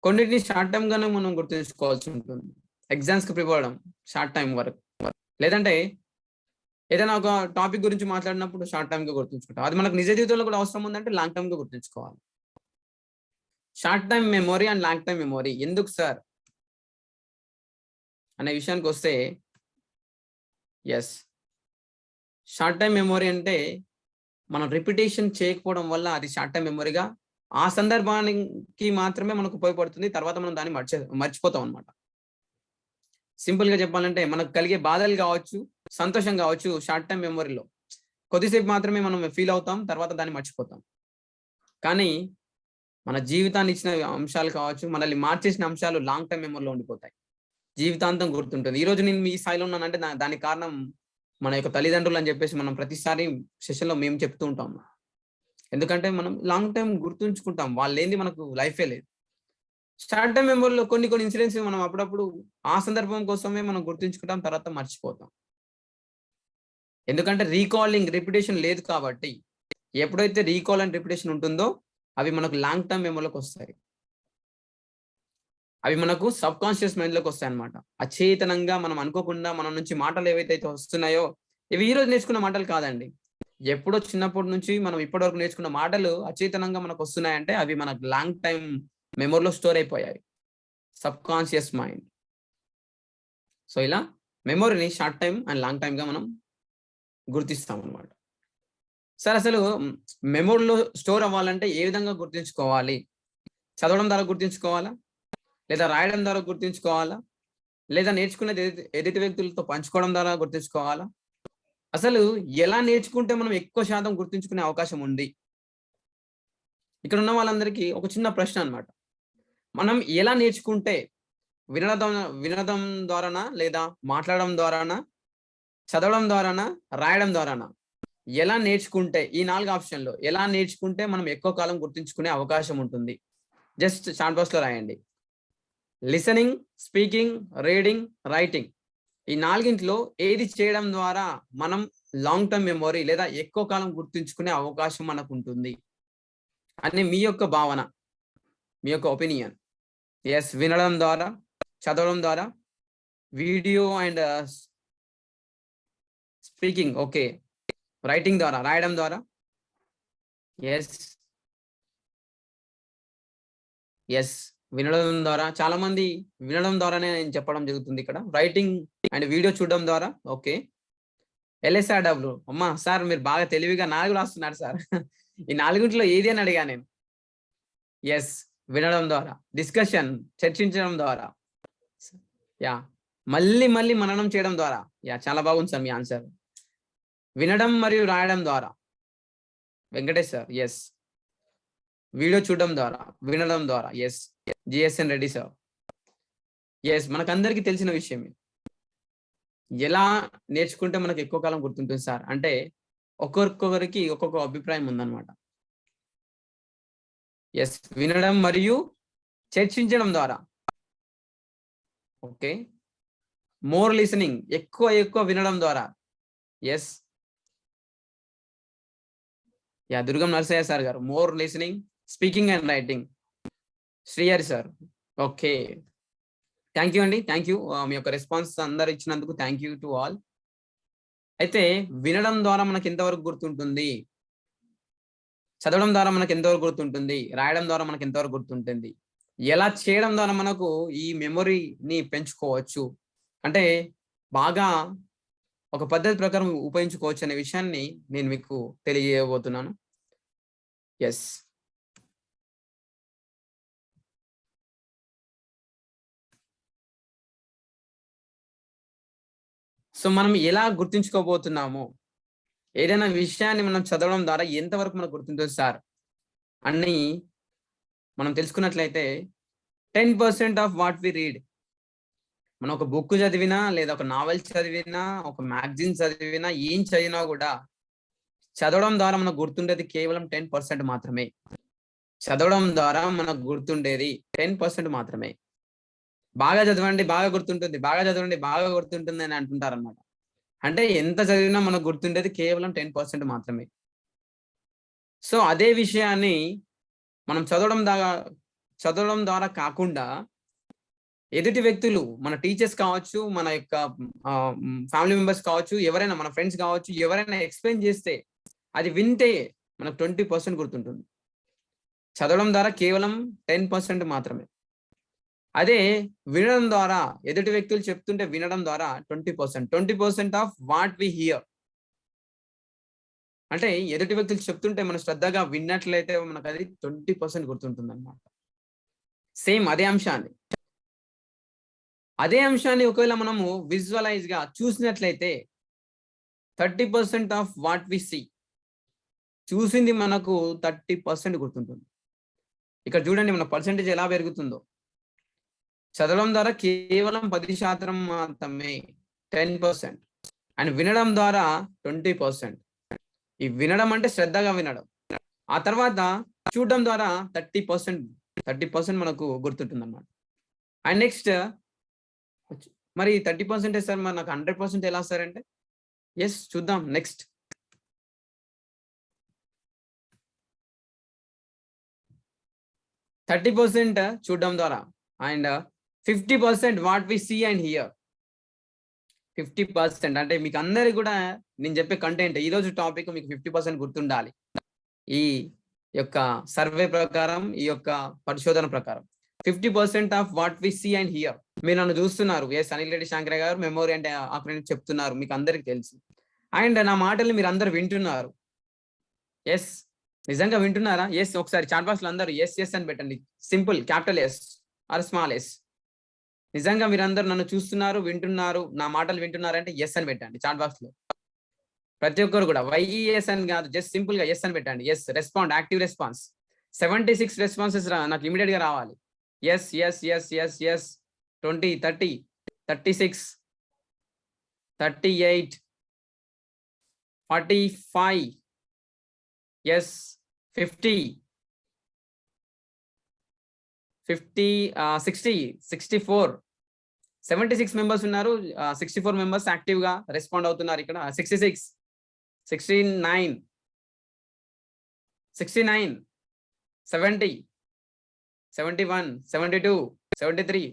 కొన్నిటిని షార్ట్ టర్మ్ గానే మనం గుర్తుంచుకోవాల్సి ఉంటుంది. ఎగ్జామ్స్ కి ప్రిపేర్ అవ్వడం షార్ట్ టైం వరకు, లేదంటే ఏదైనా ఒక టాపిక్ గురించి మాట్లాడినప్పుడు షార్ట్ టర్మ్ గా గుర్తుంచుకుంటాం. అది మనకు నిజ జీవితంలో కూడా అవసరం ఉందంటే లాంగ్ టర్మ్ గా గుర్తుంచుకోవాలి. Short time memory and long time memory ఎందుకు సార్ అనే విషయానికి వస్తే, ఎస్, షార్ట్ టైం మెమొరీ అంటే మనం రిపిటేషన్ చేయకపోవడం వల్ల అది షార్ట్ టైం మెమొరీగా ఆ సందర్భానికి మాత్రమే మనకు ఉపయోగపడుతుంది. తర్వాత మనం దాన్ని మర్చిపోతాం అనమాట. సింపుల్ గా చెప్పాలంటే మనకు కలిగే బాధలు కావచ్చు, సంతోషం కావచ్చు, షార్ట్ టైం మెమొరీలో కొద్దిసేపు మాత్రమే మనం ఫీల్ అవుతాం, తర్వాత దాన్ని మర్చిపోతాం. కానీ మన జీవితాన్ని ఇచ్చిన అంశాలు కావచ్చు, మనల్ని మార్చేసిన అంశాలు లాంగ్ టైం మెమొరీలో ఉండిపోతాయి, జీవితాంతం గుర్తుంటుంది. ఈ రోజు నేను మీ స్థాయిలో ఉన్నానంటే దానికి కారణం మన యొక్క తల్లిదండ్రులు అని చెప్పేసి మనం ప్రతిసారి సెషన్లో మేము చెప్తూ ఉంటాం. ఎందుకంటే మనం లాంగ్ టైం గుర్తుంచుకుంటాం, వాళ్ళు లేనిది మనకు లైఫే లేదు. షార్ట్ టైం మెమొరీలో కొన్ని ఇన్సిడెంట్స్ మనం అప్పుడప్పుడు ఆ సందర్భం కోసమే మనం గుర్తుంచుకుంటాం, తర్వాత మర్చిపోతాం. ఎందుకంటే రిపిటేషన్ లేదు కాబట్టి. ఎప్పుడైతే రీకాల్ అండ్ రిపిటేషన్ ఉంటుందో అవి మనకు లాంగ్ టర్మ్ మెమొరీలోకి వస్తాయి. అవి మనకు సబ్ కాన్షియస్ మైండ్ లోకి వస్తాయి అనమాట. అచేతనంగా మనం అనుకోకుండా మన నుంచి మాటలు ఏవైతే వస్తున్నాయో, ఇవి ఈ రోజు నేర్చుకున్న మాటలు కాదండి. ఎప్పుడో చిన్నప్పటి నుంచి మనం ఇప్పటి వరకు నేర్చుకున్న మాటలు అచేతనంగా మనకు వస్తున్నాయంటే అవి మనకు లాంగ్ టైం మెమొరీలో స్టోర్ అయిపోయాయి, సబ్ కాన్షియస్ మైండ్. సో ఇలా మెమొరీని short time and long time గా మనం గుర్తిస్తాం అనమాట. సార్ అసలు మెమొరీలో స్టోర్ అవ్వాలంటే ఏ విధంగా గుర్తుంచుకోవాలి? చదవడం ద్వారా గుర్తుంచుకోవాలా, లేదా రాయడం ద్వారా గుర్తుంచుకోవాలా, లేదా నేర్చుకున్నది ఎదుటి వ్యక్తులతో పంచుకోవడం ద్వారా గుర్తుంచుకోవాలా? అసలు ఎలా నేర్చుకుంటే మనం ఎక్కువ శాతం గుర్తుంచుకునే అవకాశం ఉంది? ఇక్కడ ఉన్న వాళ్ళందరికీ ఒక చిన్న ప్రశ్న అన్నమాట. మనం ఎలా నేర్చుకుంటే వినడం ద్వారానా, లేదా మాట్లాడడం ద్వారానా, చదవడం ద్వారానా, రాయడం ద్వారానా, ఎలా నేర్చుకుంటే ఈ 4 ఆప్షన్లో ఎలా నేర్చుకుంటే మనం ఎక్కువ కాలం గుర్తుంచుకునే అవకాశం ఉంటుంది? జస్ట్ చాట్ బాక్స్ లో రాయండి. లిసనింగ్, స్పీకింగ్, రీడింగ్, రైటింగ్, ఈ 4ంటిలో ఏది చేయడం ద్వారా మనం లాంగ్ టర్మ్ మెమొరీ లేదా ఎక్కువ కాలం గుర్తుంచుకునే అవకాశం మనకు ఉంటుంది అని మీ యొక్క భావన, మీ యొక్క ఒపీనియన్. ఎస్, వినడం ద్వారా, చదవడం ద్వారా, video and speaking, okay, writing ద్వారా, రాయడం ద్వారా. ఎస్, వినడం ద్వారా. చాలా మంది వినడం ద్వారానే నేను చెప్పడం జరుగుతుంది ఇక్కడ. రైటింగ్ అండ్ వీడియో చూడడం ద్వారా. ఓకే, LSRW, అమ్మా సార్ మీరు బాగా తెలివిగా 4 రాస్తున్నారు సార్. ఈ 4ంటిలో ఏది అని అడిగా నేను. ఎస్, వినడం ద్వారా, డిస్కషన్, చర్చించడం ద్వారా, యా, మళ్ళీ మననం చేయడం ద్వారా. యా, చాలా బాగుంది సార్ మీ ఆన్సర్. వినడం మరియు రాయడం ద్వారా, వెంకటేష్ సార్. ఎస్, వీడియో చూడడం ద్వారా, వినడం ద్వారా. Yes, GSN Reddy sir. Yes, మనకందరికీ తెలిసిన విషయమే. ఎలా నేర్చుకుంటే మనకు ఎక్కువ కాలం గుర్తుంటుంది సార్ అంటే ఒక్కొక్కరికి ఒక్కొక్క అభిప్రాయం ఉందన్నమాట. ఎస్, వినడం మరియు చర్చించడం ద్వారా. ఓకే, మోర్ లిసనింగ్, ఎక్కువ వినడం ద్వారా. ఎస్, యా, దుర్గం నరసయ్య సార్ గారు, more listening, speaking and writing. Srihari sir, okay, thank you అండి, థ్యాంక్ యూ. మీ యొక్క రెస్పాన్స్ అందరు ఇచ్చినందుకు థ్యాంక్ యూ టు ఆల్. అయితే వినడం ద్వారా మనకి ఎంతవరకు గుర్తుంటుంది, చదవడం ద్వారా మనకు ఎంతవరకు గుర్తుంటుంది, రాయడం ద్వారా మనకు ఎంతవరకు గుర్తుంటుంది, ఎలా చేయడం ద్వారా మనకు ఈ మెమొరీని పెంచుకోవచ్చు, అంటే బాగా ఒక పద్ధతి ప్రకారం ఉపయోగించుకోవచ్చు అనే విషయాన్ని నేను మీకు తెలియజేయబోతున్నాను. ఎస్, సో మనం ఎలా గుర్తుంచుకోబోతున్నాము, ఏదైనా విషయాన్ని మనం చదవడం ద్వారా ఎంతవరకు మనకు గుర్తుంటుంది సార్ అని మనం తెలుసుకున్నట్లయితే 10% ఆఫ్ వాట్ వి రీడ్, మనం ఒక బుక్ చదివినా లేదా ఒక నావెల్ చదివినా ఒక మ్యాగజైన్ చదివినా ఏం చదివినా కూడా చదవడం ద్వారా మనకు గుర్తుండేది కేవలం 10% మాత్రమే. చదవడం ద్వారా మనకు గుర్తుండేది 10% మాత్రమే. బాగా చదవండి బాగా గుర్తుంటుంది, బాగా చదవండి బాగా గుర్తుంటుంది అని అంటుంటారు అనమాట. అంటే ఎంత చదివినా మనకు గుర్తుండేది కేవలం 10% మాత్రమే. సో అదే విషయాన్ని మనం చదవడం ద్వారా కాకుండా ఎదుటి వ్యక్తులు, మన టీచర్స్ కావచ్చు, మన యొక్క ఫ్యామిలీ మెంబర్స్ కావచ్చు, ఎవరైనా మన ఫ్రెండ్స్ కావచ్చు, ఎవరైనా ఎక్స్ప్లెయిన్ చేస్తే అది వింటే మనకు 20% గుర్తుంటుంది. చదవడం ద్వారా కేవలం 10% మాత్రమే. అదే వినడం ద్వారా, ఎదుటి వ్యక్తులు చెప్తుంటే వినడం ద్వారా 20% ఆఫ్ వాట్ వి హియర్. అంటే ఎదుటి వ్యక్తులు చెప్తుంటే మనం శ్రద్ధగా విన్నట్లయితే మనకు అది 20% గుర్తుంటుంది అన్నమాట. సేమ్ అదే అంశాన్ని ఒకవేళ మనము విజువలైజ్ గా చూసినట్లయితే 30% ఆఫ్ వాట్ వి సీ, చూసింది మనకు 30% గుర్తుంటుంది. ఇక్కడ చూడండి మన పర్సెంటేజ్ ఎలా పెరుగుతుందో. చదవడం ద్వారా కేవలం 10% మాత్రమే, 10%, అండ్ వినడం ద్వారా 20%. ఈ వినడం అంటే శ్రద్ధగా వినడం. ఆ తర్వాత చూడడం ద్వారా 30% మనకు గుర్తుంటుంది అన్నమాట. అండ్ నెక్స్ట్ మరి 30% సార్, మరి నాకు 100% ఎలా సార్ అంటే, ఎస్ చూద్దాం. నెక్స్ట్ 30% చూడడం ద్వారా and 50% what we see and hear. 50% అంటే మీకు అందరికి కూడా నేను చెప్పే కంటెంట్, ఈరోజు టాపిక్ మీకు 50% గుర్తుండాలి. ఈ యొక్క సర్వే ప్రకారం, ఈ యొక్క పరిశోధన ప్రకారం 50% of what we see and hear. మీరు నన్ను చూస్తున్నారు, ఎస్ అనిల్ రెడ్డి శంకర్ గారు మెమొరీ అంటే అక్కడ చెప్తున్నారు, మీకు అందరికి తెలుసు. అండ్ నా మాటలు మీరు అందరు వింటున్నారు. ఎస్, నిజంగా వింటున్నారా? ఎస్, ఒకసారి చాట్ బాక్స్ లో అందరూ ఎస్ ఎస్ అని పెట్టండి. Simple, capital S or small S. నిజంగా మీరందరూ నన్ను చూస్తున్నారు, వింటున్నారు, నా మాటలు వింటున్నారంటే ఎస్ అని పెట్టండి చాట్ బాక్స్ లో. ప్రతి ఒక్కరు కూడా వైఈఎస్ అని కాదు, జస్ట్ సింపుల్ గా ఎస్ అని పెట్టండి. S, respond, active response. 76 responses నాకు ఇమీడియట్ గా రావాలి. S yes yes yes S. 20, 30, 36, 38, 45, S 50, 60, 64, 76 members ఉన్నారు. 64 మెంబర్స్ యాక్టివ్ గా రెస్పాండ్ అవుతున్నారు. ఇక్కడ 66, 69, 69, 70, 71, 72, 73,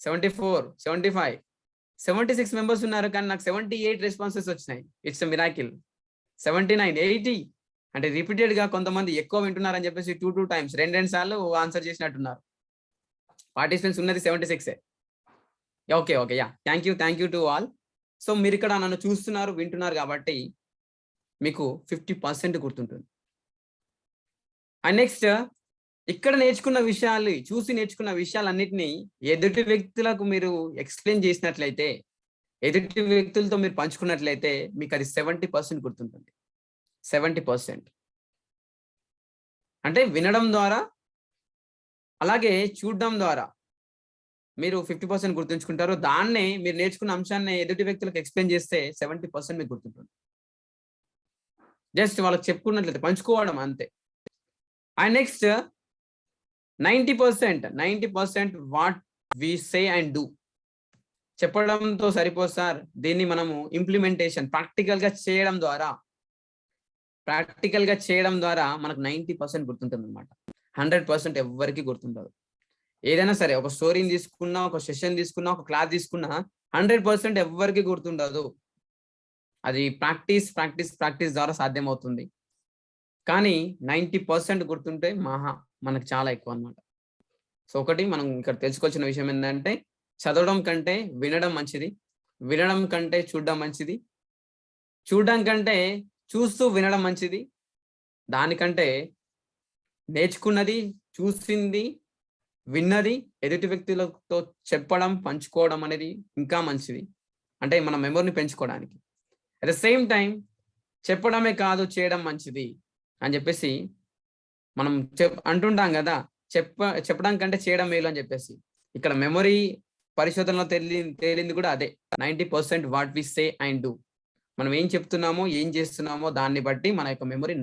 74, 75, 76 మెంబర్స్ ఉన్నారు. కానీ నాకు 78 రెస్పాన్సెస్ వచ్చినాయి. It's miracle. 79, 80 అంటే రిపీటెడ్ గా కొంతమంది ఎక్కువ వింటున్నారని చెప్పేసి 2 టైమ్స్, 2 సార్లు ఆన్సర్ చేసినట్టున్నారు. పార్టిసిపెంట్స్ ఉన్నది 76. Okay okay, yeah, thank you to all. So మీరు ఇక్కడ నన్ను చూస్తున్నారు, వింటున్నారు కాబట్టి మీకు 50% గుర్తుంటుంది. అండ్ నెక్స్ట్ ఇక్కడ నేర్చుకున్న విషయాలు, చూసి నేర్చుకున్న విషయాలన్నిటినీ ఎదుటి వ్యక్తులకు మీరు ఎక్స్ప్లెయిన్ చేసినట్లయితే, ఎదుటి వ్యక్తులతో మీరు పంచుకున్నట్లయితే మీకు అది 70% గుర్తుంటుంది. 70% అంటే వినడం ద్వారా అలాగే చూడడం ద్వారా మీరు 50% గుర్తుంచుకుంటారు. దాన్నే మీరు నేర్చుకున్న అంశాన్ని ఎదుటి వ్యక్తులకు ఎక్స్‌ప్లెయిన్ చేస్తే 70% మీకు గుర్తుంటుంది. జస్ట్ వాళ్ళకి చెప్పుకున్నట్లయితే పంచుకోవడం అంతే. And next 90% what we say and do. చెప్పడంతో సరిపోదు సార్. దీన్ని మనము ఇంప్లిమెంటేషన్ ప్రాక్టికల్‌గా చేయడం ద్వారా మనకు 90% గుర్తుంటుందన్నమాట. 100% ఎవ్వరికీ గుర్తుండదు. ఏదైనా సరే ఒక స్టోరీని తీసుకున్నా, ఒక సెషన్ తీసుకున్నా, ఒక క్లాస్ తీసుకున్నా 100% ఎవ్వరికీ గుర్తుండదు. అది ప్రాక్టీస్ ద్వారా సాధ్యమవుతుంది. కానీ 90% గుర్తుంటే మనకు చాలా ఎక్కువ అన్నమాట. సో ఒకటి మనం ఇక్కడ తెలుసుకోవాల్సిన విషయం ఏంటంటే చదవడం కంటే వినడం మంచిది. వినడం కంటే చూడడం మంచిది. చూడడం కంటే చూస్తూ వినడం మంచిది. దానికంటే నేర్చుకున్నది, చూసింది, విన్నది ఎదుటి వ్యక్తులతో చెప్పడం, పంచుకోవడం అనేది ఇంకా మంచిది. అంటే మన మెమొరీని పెంచుకోవడానికి. అట్ ద సేమ్ టైం చెప్పడమే కాదు చేయడం మంచిది అని చెప్పేసి మనం అంటుంటాం కదా, చెప్పడం కంటే చేయడం మేలు అని చెప్పేసి. ఇక్కడ మెమొరీ పరిశోధనలో తేలింది కూడా అదే. 90% what we say and do. మనం ఏం చెప్తున్నామో, ఏం చేస్తున్నామో దాన్ని బట్టి మన యొక్క మెమొరీ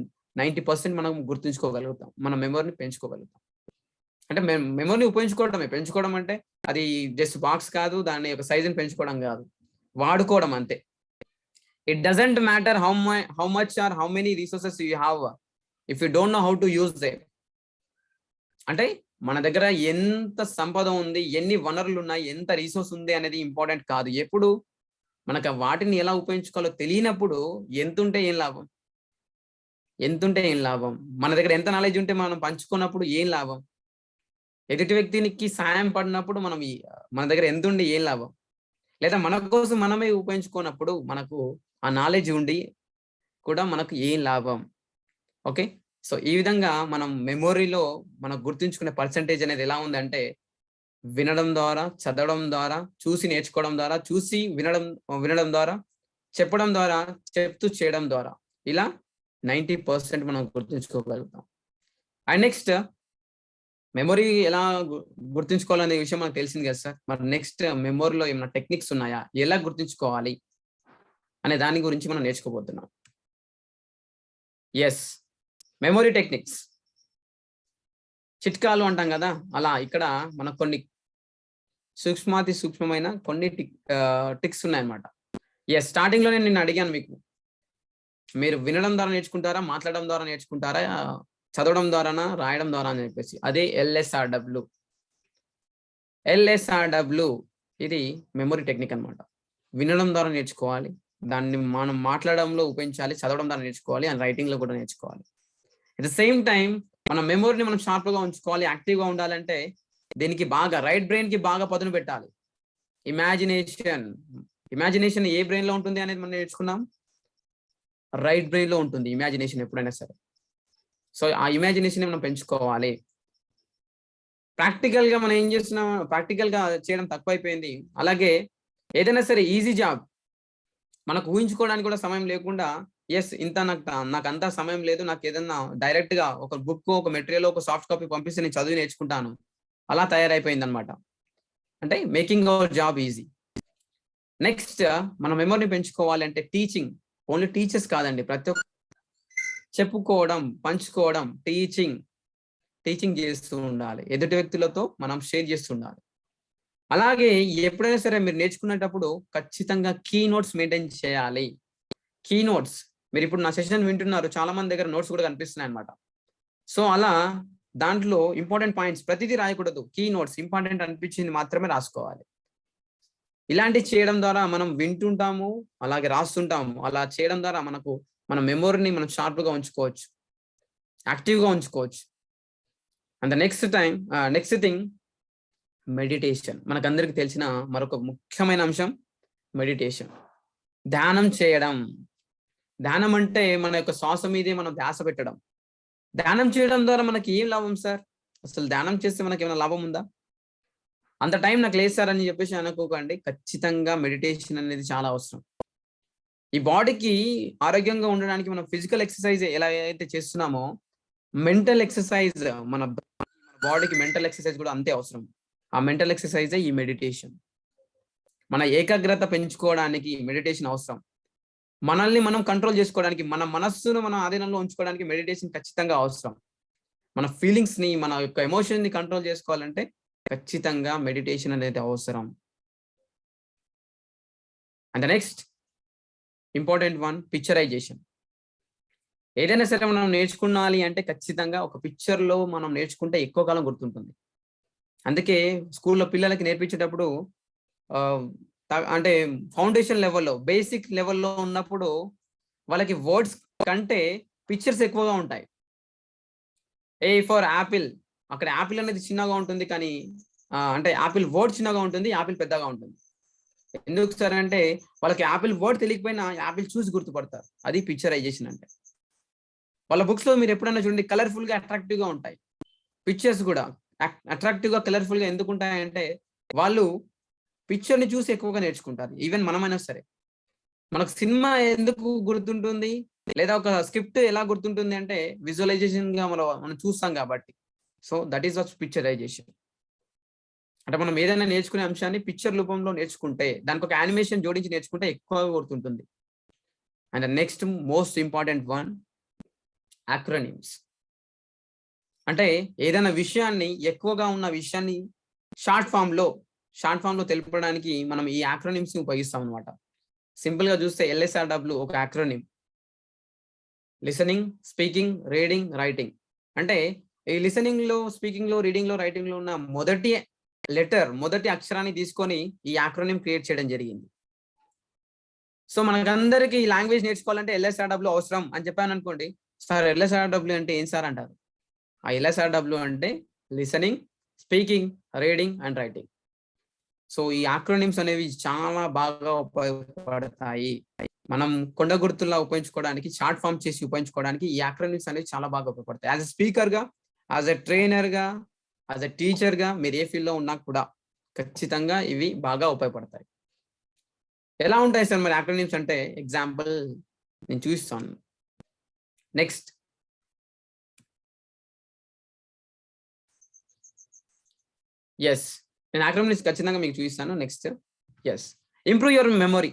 90% మనం గుర్తుంచుకోగలుగుతాం. మన మెమొరీని పెంచుకోగలుగుతాం. అంటే మెమొరీని పెంచుకోవడం అంటే అది జస్ట్ బాక్స్ కాదు, దాని యొక్క సైజుని పెంచుకోవడం కాదు, వాడుకోవడం అంతే. It doesn't matter how much or how many resources you have if you don't know how to use them. అంటే మన దగ్గర ఎంత సంపద ఉంది, ఎన్ని వనరులు ఉన్నాయి, ఎంత రిసోర్స్ ఉంది అనేది ఇంపార్టెంట్ కాదు. ఎప్పుడు మనకు వాటిని ఎలా ఉపయోగించుకోవాలో తెలియనప్పుడు ఎంతుంటే ఏం లాభం. మన దగ్గర ఎంత నాలెడ్జ్ ఉంటే మనం పంచుకున్నప్పుడు ఏం లాభం. ఎదుటి వ్యక్తికి సాయం పడినప్పుడు మన దగ్గర ఎంత ఉండి ఏం లాభం. లేదా మన కోసం మనమే ఉపయోగించుకున్నప్పుడు మనకు ఆ నాలెడ్జ్ ఉండి కూడా మనకు ఏం లాభం. ఓకే, సో ఈ విధంగా మనం మెమొరీలో మనకు గుర్తుంచుకునే పర్సంటేజ్ అనేది ఎలా ఉందంటే వినడం ద్వారా, చదవడం ద్వారా, చూసి నేర్చుకోవడం ద్వారా, చూసి వినడం ద్వారా, చెప్పడం ద్వారా, చెప్తూ చేయడం ద్వారా ఇలా 90% మనం గుర్తుంచుకోగలుగుతాం. అండ్ నెక్స్ట్ మెమొరీ ఎలా గుర్తుంచుకోవాలనే విషయం మనకు తెలిసింది కదా సార్. మరి నెక్స్ట్ మెమొరీలో ఏమైనా టెక్నిక్స్ ఉన్నాయా, ఎలా గుర్తుంచుకోవాలి అనే దాని గురించి మనం నేర్చుకోబోతున్నాం. ఎస్, మెమొరీ టెక్నిక్స్, చిట్కాలు అంటాం కదా, అలా ఇక్కడ మనకు కొన్ని సూక్ష్మమైన కొన్ని టిక్స్ ఉన్నాయన్నమాట. ఎస్, స్టార్టింగ్ లోనే నేను అడిగాను మీకు, మీరు వినడం ద్వారా నేర్చుకుంటారా, మాట్లాడడం ద్వారా నేర్చుకుంటారా, చదవడం ద్వారానా, రాయడం ద్వారా అని చెప్పేసి. అదే LSRW ఇది మెమొరీ టెక్నిక్ అన్నమాట. వినడం ద్వారా నేర్చుకోవాలి, దాన్ని మనం మాట్లాడడంలో ఉపయోగించాలి, చదవడం ద్వారా నేర్చుకోవాలి, అండ్ రైటింగ్ లో కూడా నేర్చుకోవాలి. అట్ ద సేమ్ టైం మన మెమొరీని మనం షార్ప్ గా ఉంచుకోవాలి, యాక్టివ్ గా ఉండాలంటే దీనికి రైట్ బ్రెయిన్ కి బాగా పదును పెట్టాలి. ఇమాజినేషన్ ఏ బ్రెయిన్ లో ఉంటుంది అనేది మనం నేర్చుకున్నాం. రైట్ బ్రెయిన్ లో ఉంటుంది ఇమాజినేషన్ ఎప్పుడైనా సరే. సో ఆ ఇమాజినేషన్ మనం పెంచుకోవాలి. ప్రాక్టికల్ గా మనం ఏం చేస్తున్నాం, ప్రాక్టికల్ గా చేయడం తక్కువైపోయింది. అలాగే ఏదైనా సరే ఈజీ జాబ్ మనకు ఊహించుకోవడానికి కూడా సమయం లేకుండా, ఎస్ ఇంత నాకు అంతా సమయం లేదు, నాకు ఏదన్నా డైరెక్ట్ గా ఒక బుక్, ఒక మెటీరియల్, ఒక సాఫ్ట్ కాపీ పంపిస్తే నేను చదివి నేర్చుకుంటాను, అలా తయారైపోయింది అనమాట. అంటే making our job easy. Next మన మెమొరీని పెంచుకోవాలి అంటే టీచింగ్. ఓన్లీ టీచర్స్ కాదండి, ప్రతి ఒక్క చెప్పుకోవడం, పంచుకోవడం, టీచింగ్ చేస్తూ ఉండాలి. ఎదుటి వ్యక్తులతో మనం షేర్ చేస్తూ ఉండాలి. అలాగే ఎప్పుడైనా సరే మీరు నేర్చుకునేటప్పుడు ఖచ్చితంగా కీ నోట్స్ మెయింటైన్ చేయాలి. కీ నోట్స్, మీరు ఇప్పుడు నా సెషన్ వింటున్నారు, చాలా మంది దగ్గర నోట్స్ కూడా కనిపిస్తున్నాయి అనమాట. సో అలా దాంట్లో ఇంపార్టెంట్ పాయింట్స్ ప్రతిదీ రాయకూడదు, కీ నోట్స్ ఇంపార్టెంట్ అనిపించింది మాత్రమే రాసుకోవాలి. ఇలాంటి చేయడం ద్వారా మనం వింటుంటాము, అలాగే రాస్తుంటాము. అలా చేయడం ద్వారా మన మెమొరీని మనం షార్ప్ గా ఉంచుకోవచ్చు, యాక్టివ్ గా ఉంచుకోవచ్చు. And next thing meditation. మనకందరికి తెలిసిన మరొక ముఖ్యమైన అంశం మెడిటేషన్, ధ్యానం చేయడం. ధ్యానం అంటే మన యొక్క శ్వాస మీదే మనం ధ్యాస పెట్టడం. ధ్యానం చేయడం ద్వారా మనకి ఏం లాభం సార్? అసలు ధ్యానం చేస్తే మనకి ఏమైనా లాభం ఉందా? అంత టైం నాకు లేదు సార్ అని చెప్పేసి అనుకోకండి. ఖచ్చితంగా మెడిటేషన్ అనేది చాలా అవసరం. ఈ బాడీకి ఆరోగ్యంగా ఉండడానికి మనం ఫిజికల్ ఎక్సర్సైజ్ ఎలా అయితే చేస్తున్నామో, మెంటల్ ఎక్సర్సైజ్ మన బాడీకి మెంటల్ ఎక్సర్సైజ్ కూడా అంతే అవసరం. ఆ మెంటల్ ఎక్సర్సైజ్ ఈ మెడిటేషన్. మన ఏకాగ్రత పెంచుకోవడానికి మెడిటేషన్ అవసరం. మనల్ని మనం కంట్రోల్ చేసుకోవడానికి, మన మనస్సును మనం ఆధీనంలో ఉంచుకోవడానికి మెడిటేషన్ ఖచ్చితంగా అవసరం. మన ఫీలింగ్స్ ని, మన యొక్క ఎమోషన్ ని కంట్రోల్ చేసుకోవాలంటే ఖచ్చితంగా మెడిటేషన్ అనేది అవసరం. And the next important one, picturization. ఏదైనా సరే మనం నేర్చుకున్నాలి అంటే ఖచ్చితంగా ఒక పిక్చర్ లో మనం నేర్చుకుంటే ఎక్కువ కాలం గుర్తుంటుంది. అందుకే స్కూల్లో పిల్లలకి నేర్పించేటప్పుడు అంటే ఫౌండేషన్ లెవెల్లో, బేసిక్ లెవెల్లో ఉన్నప్పుడు వాళ్ళకి వర్డ్స్ కంటే పిక్చర్స్ ఎక్కువగా ఉంటాయి. ఏ ఫర్ యాపిల్, అక్కడ యాపిల్ అనేది చిన్నగా ఉంటుంది, కానీ అంటే యాపిల్ వర్డ్ చిన్నగా ఉంటుంది, యాపిల్ పెద్దగా ఉంటుంది. ఎందుకు సార్ అంటే వాళ్ళకి యాపిల్ వర్డ్ తెలియకపోయినా యాపిల్ చూసి గుర్తుపడతారు. అది పిక్చరైజేషన్ అంటే. వాళ్ళ బుక్స్ లో మీరు ఎప్పుడైనా చూడండి, కలర్ఫుల్ గా అట్రాక్టివ్ గా ఉంటాయి. పిక్చర్స్ కూడా అట్రాక్టివ్ గా, కలర్ఫుల్ గా ఎందుకు ఉంటాయంటే వాళ్ళు పిక్చర్ ని చూసి ఎక్కువగా నేర్చుకుంటారు. ఈవెన్ మనమైనా సరే, మనకు సినిమా ఎందుకు గుర్తుంటుంది, లేదా ఒక స్క్రిప్ట్ ఎలా గుర్తుంటుంది అంటే విజువలైజేషన్ గా మనం చూస్తాం కాబట్టి. So that is what picturization అంటే. మనం ఏదైనా నేర్చుకునే అంశాన్ని పిక్చర్ రూపంలో నేర్చుకుంటే, దానికి ఒక యానిమేషన్ జోడించి నేర్చుకుంటే ఎక్కువగా గుర్తుంటుంది. And next most important one, acronyms. అంటే ఏదైనా విషయాన్ని, ఎక్కువగా ఉన్న విషయాన్ని షార్ట్ ఫామ్ లో తెలుపడానికి మనం ఈ యాక్రోనిమ్స్ ని ఉపయోగిస్తాం అనమాట. సింపుల్ గా చూస్తే LSRW ఒక acronym. Listening, speaking, reading, writing. అంటే ఈ లిసనింగ్ లో, స్పీకింగ్ లో, రీడింగ్ లో, రైటింగ్ లో ఉన్న మొదటి అక్షరాన్ని తీసుకొని ఈ యాక్రోనిమ్ క్రియేట్ చేయడం జరిగింది. సో మనకందరికి ఈ లాంగ్వేజ్ నేర్చుకోవాలంటే LSRW అవసరం అని చెప్పాను అనుకోండి. సార్ LSRW అంటే ఏం సార్ అంటారు. ఆ LSRW అంటే listening, speaking, reading and writing. So ఈ యాక్రోనిమ్స్ అనేవి చాలా బాగా ఉపయోగపడతాయి. మనం కొండ గుర్తుల్లా ఉపయోగించుకోవడానికి, షార్ట్ ఫామ్ చేసి ఉపయోగించుకోవడానికి ఈ యాక్రోనిమ్స్ అనేవి చాలా బాగా ఉపయోగపడతాయి. యాజ్ ఎ స్పీకర్ గా, యాజ్ ఎ ట్రైనర్ గా, యాజ్ ఎ టీచర్ గా, మీరు ఏ ఫీల్డ్ లో ఉన్నా కూడా ఖచ్చితంగా ఇవి బాగా ఉపయోగపడతాయి. ఎలా ఉంటాయి సార్ మరి యాక్రోనిమ్స్ అంటే? ఎగ్జాంపుల్ నేను చూపిస్తాను. నెక్స్ట్, ఎస్, నేను యాక్రోనిమ్స్ ఖచ్చితంగా మీకు చూపిస్తాను. Next, yes, improve your memory.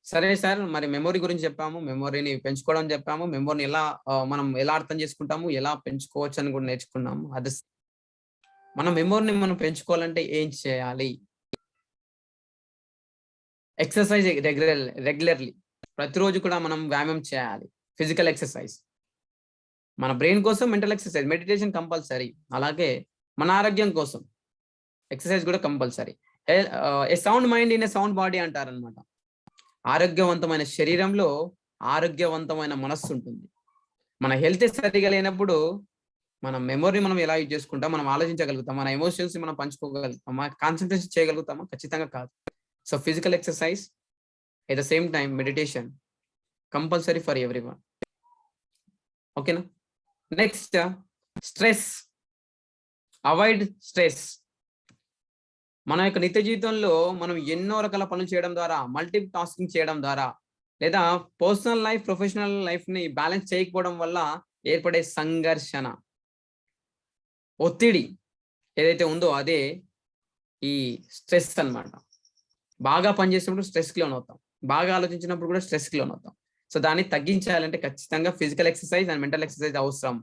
సరే సార్, మరి మెమొరీ గురించి చెప్పాము, మెమొరీని పెంచుకోవడం చెప్పాము, మెమొరీని ఎలా మనం ఎలా అర్థం చేసుకుంటాము, ఎలా పెంచుకోవచ్చు అని కూడా నేర్చుకున్నాము. అది మన మెమొరీని మనం పెంచుకోవాలంటే ఏం చేయాలి? ఎక్సర్సైజ్ రెగ్యులర్లీ, ప్రతిరోజు కూడా మనం వ్యాయామం చేయాలి. ఫిజికల్ ఎక్సర్సైజ్ మన బ్రెయిన్ కోసం, మెంటల్ ఎక్సర్సైజ్, మెడిటేషన్ కంపల్సరీ. అలాగే మన ఆరోగ్యం కోసం ఎక్సర్సైజ్ కూడా compulsory. A sound mind in a sound body అంటారనమాట. ఆరోగ్యవంతమైన శరీరంలో ఆరోగ్యవంతమైన మనస్సు ఉంటుంది. మన హెల్త్ సరిగా లేనప్పుడు మన మెమొరీ మనం ఎలా యూజ్ చేసుకుంటాం, మనం ఆలోచించగలుగుతాం, మన ఎమోషన్స్ మనం పంచుకోగలుగుతామా, కాన్సన్ట్రేషన్ చేయగలుగుతామా? ఖచ్చితంగా కాదు. So physical exercise at the same time meditation compulsory for everyone. ఓకేనా? Next, stress. Avoid stress. మన యొక్క నిత్య జీవితంలో మనం ఎన్నో రకాల పనులు చేయడం ద్వారా, మల్టీ టాస్కింగ్ చేయడం ద్వారా, లేదా పర్సనల్ లైఫ్, ప్రొఫెషనల్ లైఫ్ ని బ్యాలెన్స్ చేయకపోవడం వల్ల ఏర్పడే సంఘర్షణ, ఒత్తిడి ఏదైతే ఉందో అదే ఈ స్ట్రెస్ అన్నమాట. బాగా పనిచేసినప్పుడు స్ట్రెస్ కి లోన్ అవుతాం, బాగా ఆలోచించినప్పుడు కూడా స్ట్రెస్ కి లోన్ అవుతాం. సో దాన్ని తగ్గించాలంటే ఖచ్చితంగా physical exercise and mental exercise అవసరం.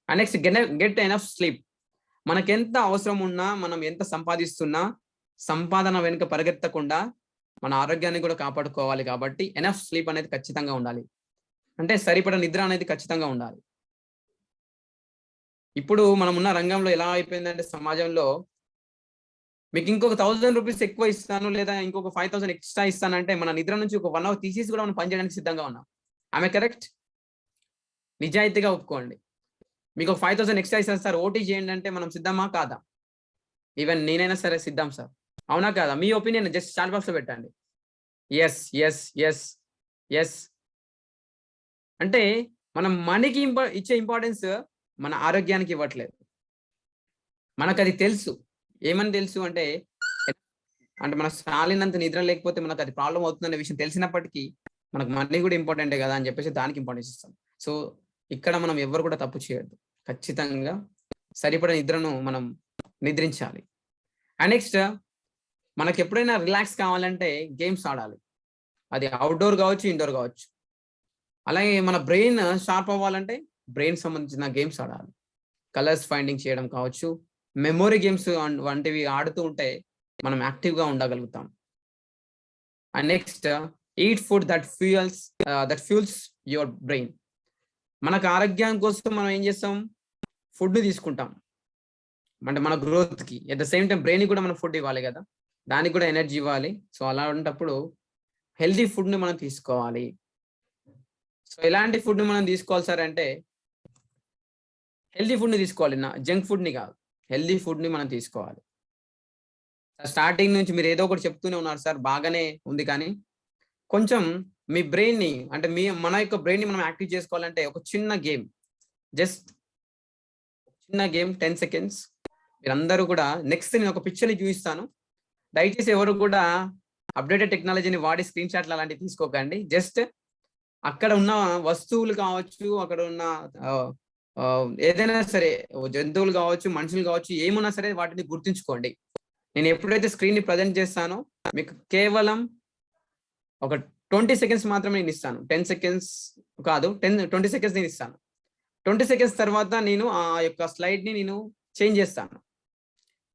And next, get enough sleep. మనకెంత అవసరం ఉన్నా, మనం ఎంత సంపాదిస్తున్నా, సంపాదన వెనుక పరిగెత్తకుండా మన ఆరోగ్యాన్ని కూడా కాపాడుకోవాలి. కాబట్టి ఎనఫ్ స్లీప్ అనేది ఖచ్చితంగా ఉండాలి. అంటే సరిపడా నిద్ర అనేది ఖచ్చితంగా ఉండాలి. ఇప్పుడు మనం ఉన్న రంగంలో ఎలా అయిపోయిందంటే, సమాజంలో మీకు ఇంకొక 1000 రూపీస్ ఎక్కువ ఇస్తాను, లేదా ఇంకొక 5000 ఎక్స్ట్రా ఇస్తానంటే మన నిద్ర నుంచి ఒక 1 అవర్ తీసేసి కూడా మనం పనిచేయడానికి సిద్ధంగా ఉన్నాం. ఆమె కరెక్ట్? నిజాయితీగా ఒప్పుకోండి. మీకు 5000 ఎక్స్ట్రా ఇస్తారు సార్, ఓటీ చేయండి అంటే మనం సిద్ధమా కాదా? ఈవెన్ నేనైనా సరే సిద్ధం సార్. అవునా కాదా? మీ ఒపీనియన్ జస్ట్ చాట్ బాక్స్ లో పెట్టండి. Yes, yes, yes, yes. అంటే మనం మనీకి ఇచ్చే ఇంపార్టెన్స్ మన ఆరోగ్యానికి ఇవ్వట్లేదు. మనకు అది తెలుసు. ఏమని తెలుసు అంటే మన సాలినంత నిద్ర లేకపోతే మనకు అది ప్రాబ్లం అవుతుందనే విషయం తెలిసినప్పటికీ మనకు మనీ కూడా ఇంపార్టెంటే కదా అని చెప్పేసి దానికి ఇంపార్టెన్స్ ఇస్తాం. సో ఇక్కడ మనం ఎవరు కూడా తప్పు చేయొద్దు. ఖచ్చితంగా సరిపడ నిద్రను మనం నిద్రించాలి. అండ్ నెక్స్ట్ మనకి ఎప్పుడైనా రిలాక్స్ కావాలంటే గేమ్స్ ఆడాలి. అది అవుట్డోర్ కావచ్చు, ఇండోర్ కావచ్చు. అలాగే మన బ్రెయిన్ షార్ప్ అవ్వాలంటే బ్రెయిన్ సంబంధించిన గేమ్స్ ఆడాలి. కలర్స్ ఫైండింగ్ చేయడం కావచ్చు, మెమొరీ గేమ్స్ వంటివి ఆడుతూ ఉంటే మనం యాక్టివ్గా ఉండగలుగుతాం. And next eat food that fuels your brain. మనకు ఆరోగ్యం కోసం మనం ఏం చేస్తాం, ఫుడ్ తీసుకుంటాం అంటే మన గ్రోత్కి. At the same time brain కూడా మనం ఫుడ్ ఇవ్వాలి కదా, దానికి కూడా ఎనర్జీ ఇవ్వాలి. సో అలాంటప్పుడు హెల్దీ ఫుడ్ని మనం తీసుకోవాలి. సో ఎలాంటి ఫుడ్ని మనం తీసుకోవాలి సార్ అంటే, హెల్దీ ఫుడ్ని తీసుకోవాలి, జంక్ ఫుడ్ని కాదు, హెల్దీ ఫుడ్ని మనం తీసుకోవాలి. స్టార్టింగ్ నుంచి మీరు ఏదో ఒకటి చెప్తూనే ఉన్నారు సార్, బాగానే ఉంది, కానీ కొంచెం మీ బ్రెయిన్ని అంటే మన యొక్క బ్రెయిన్ని మనం యాక్టివ్ చేసుకోవాలంటే ఒక చిన్న గేమ్, జస్ట్ చిన్న గేమ్ 10 సెకండ్స్. మీరందరూ కూడా నెక్స్ట్ నేను ఒక పిక్చర్ని చూపిస్తాను. దయచేసి ఎవరు కూడా అప్డేటెడ్ టెక్నాలజీని వాడి స్క్రీన్ షాట్లు అలాంటివి తీసుకోకండి. జస్ట్ అక్కడ ఉన్న వస్తువులు కావచ్చు, అక్కడ ఉన్న ఏదైనా సరే జంతువులు కావచ్చు, మనుషులు కావచ్చు, ఏమున్నా సరే వాటిని గుర్తుంచుకోండి. నేను ఎప్పుడైతే స్క్రీన్ని ప్రజెంట్ చేస్తానో మీకు కేవలం ఒక 20 సెకండ్స్ మాత్రమే నేను ఇస్తాను. 10 సెకండ్స్ కాదు, 20 సెకండ్స్ నేను ఇస్తాను. 20 సెకండ్స్ తర్వాత నేను ఆ యొక్క స్లైడ్ని నేను చేంజ్ చేస్తాను.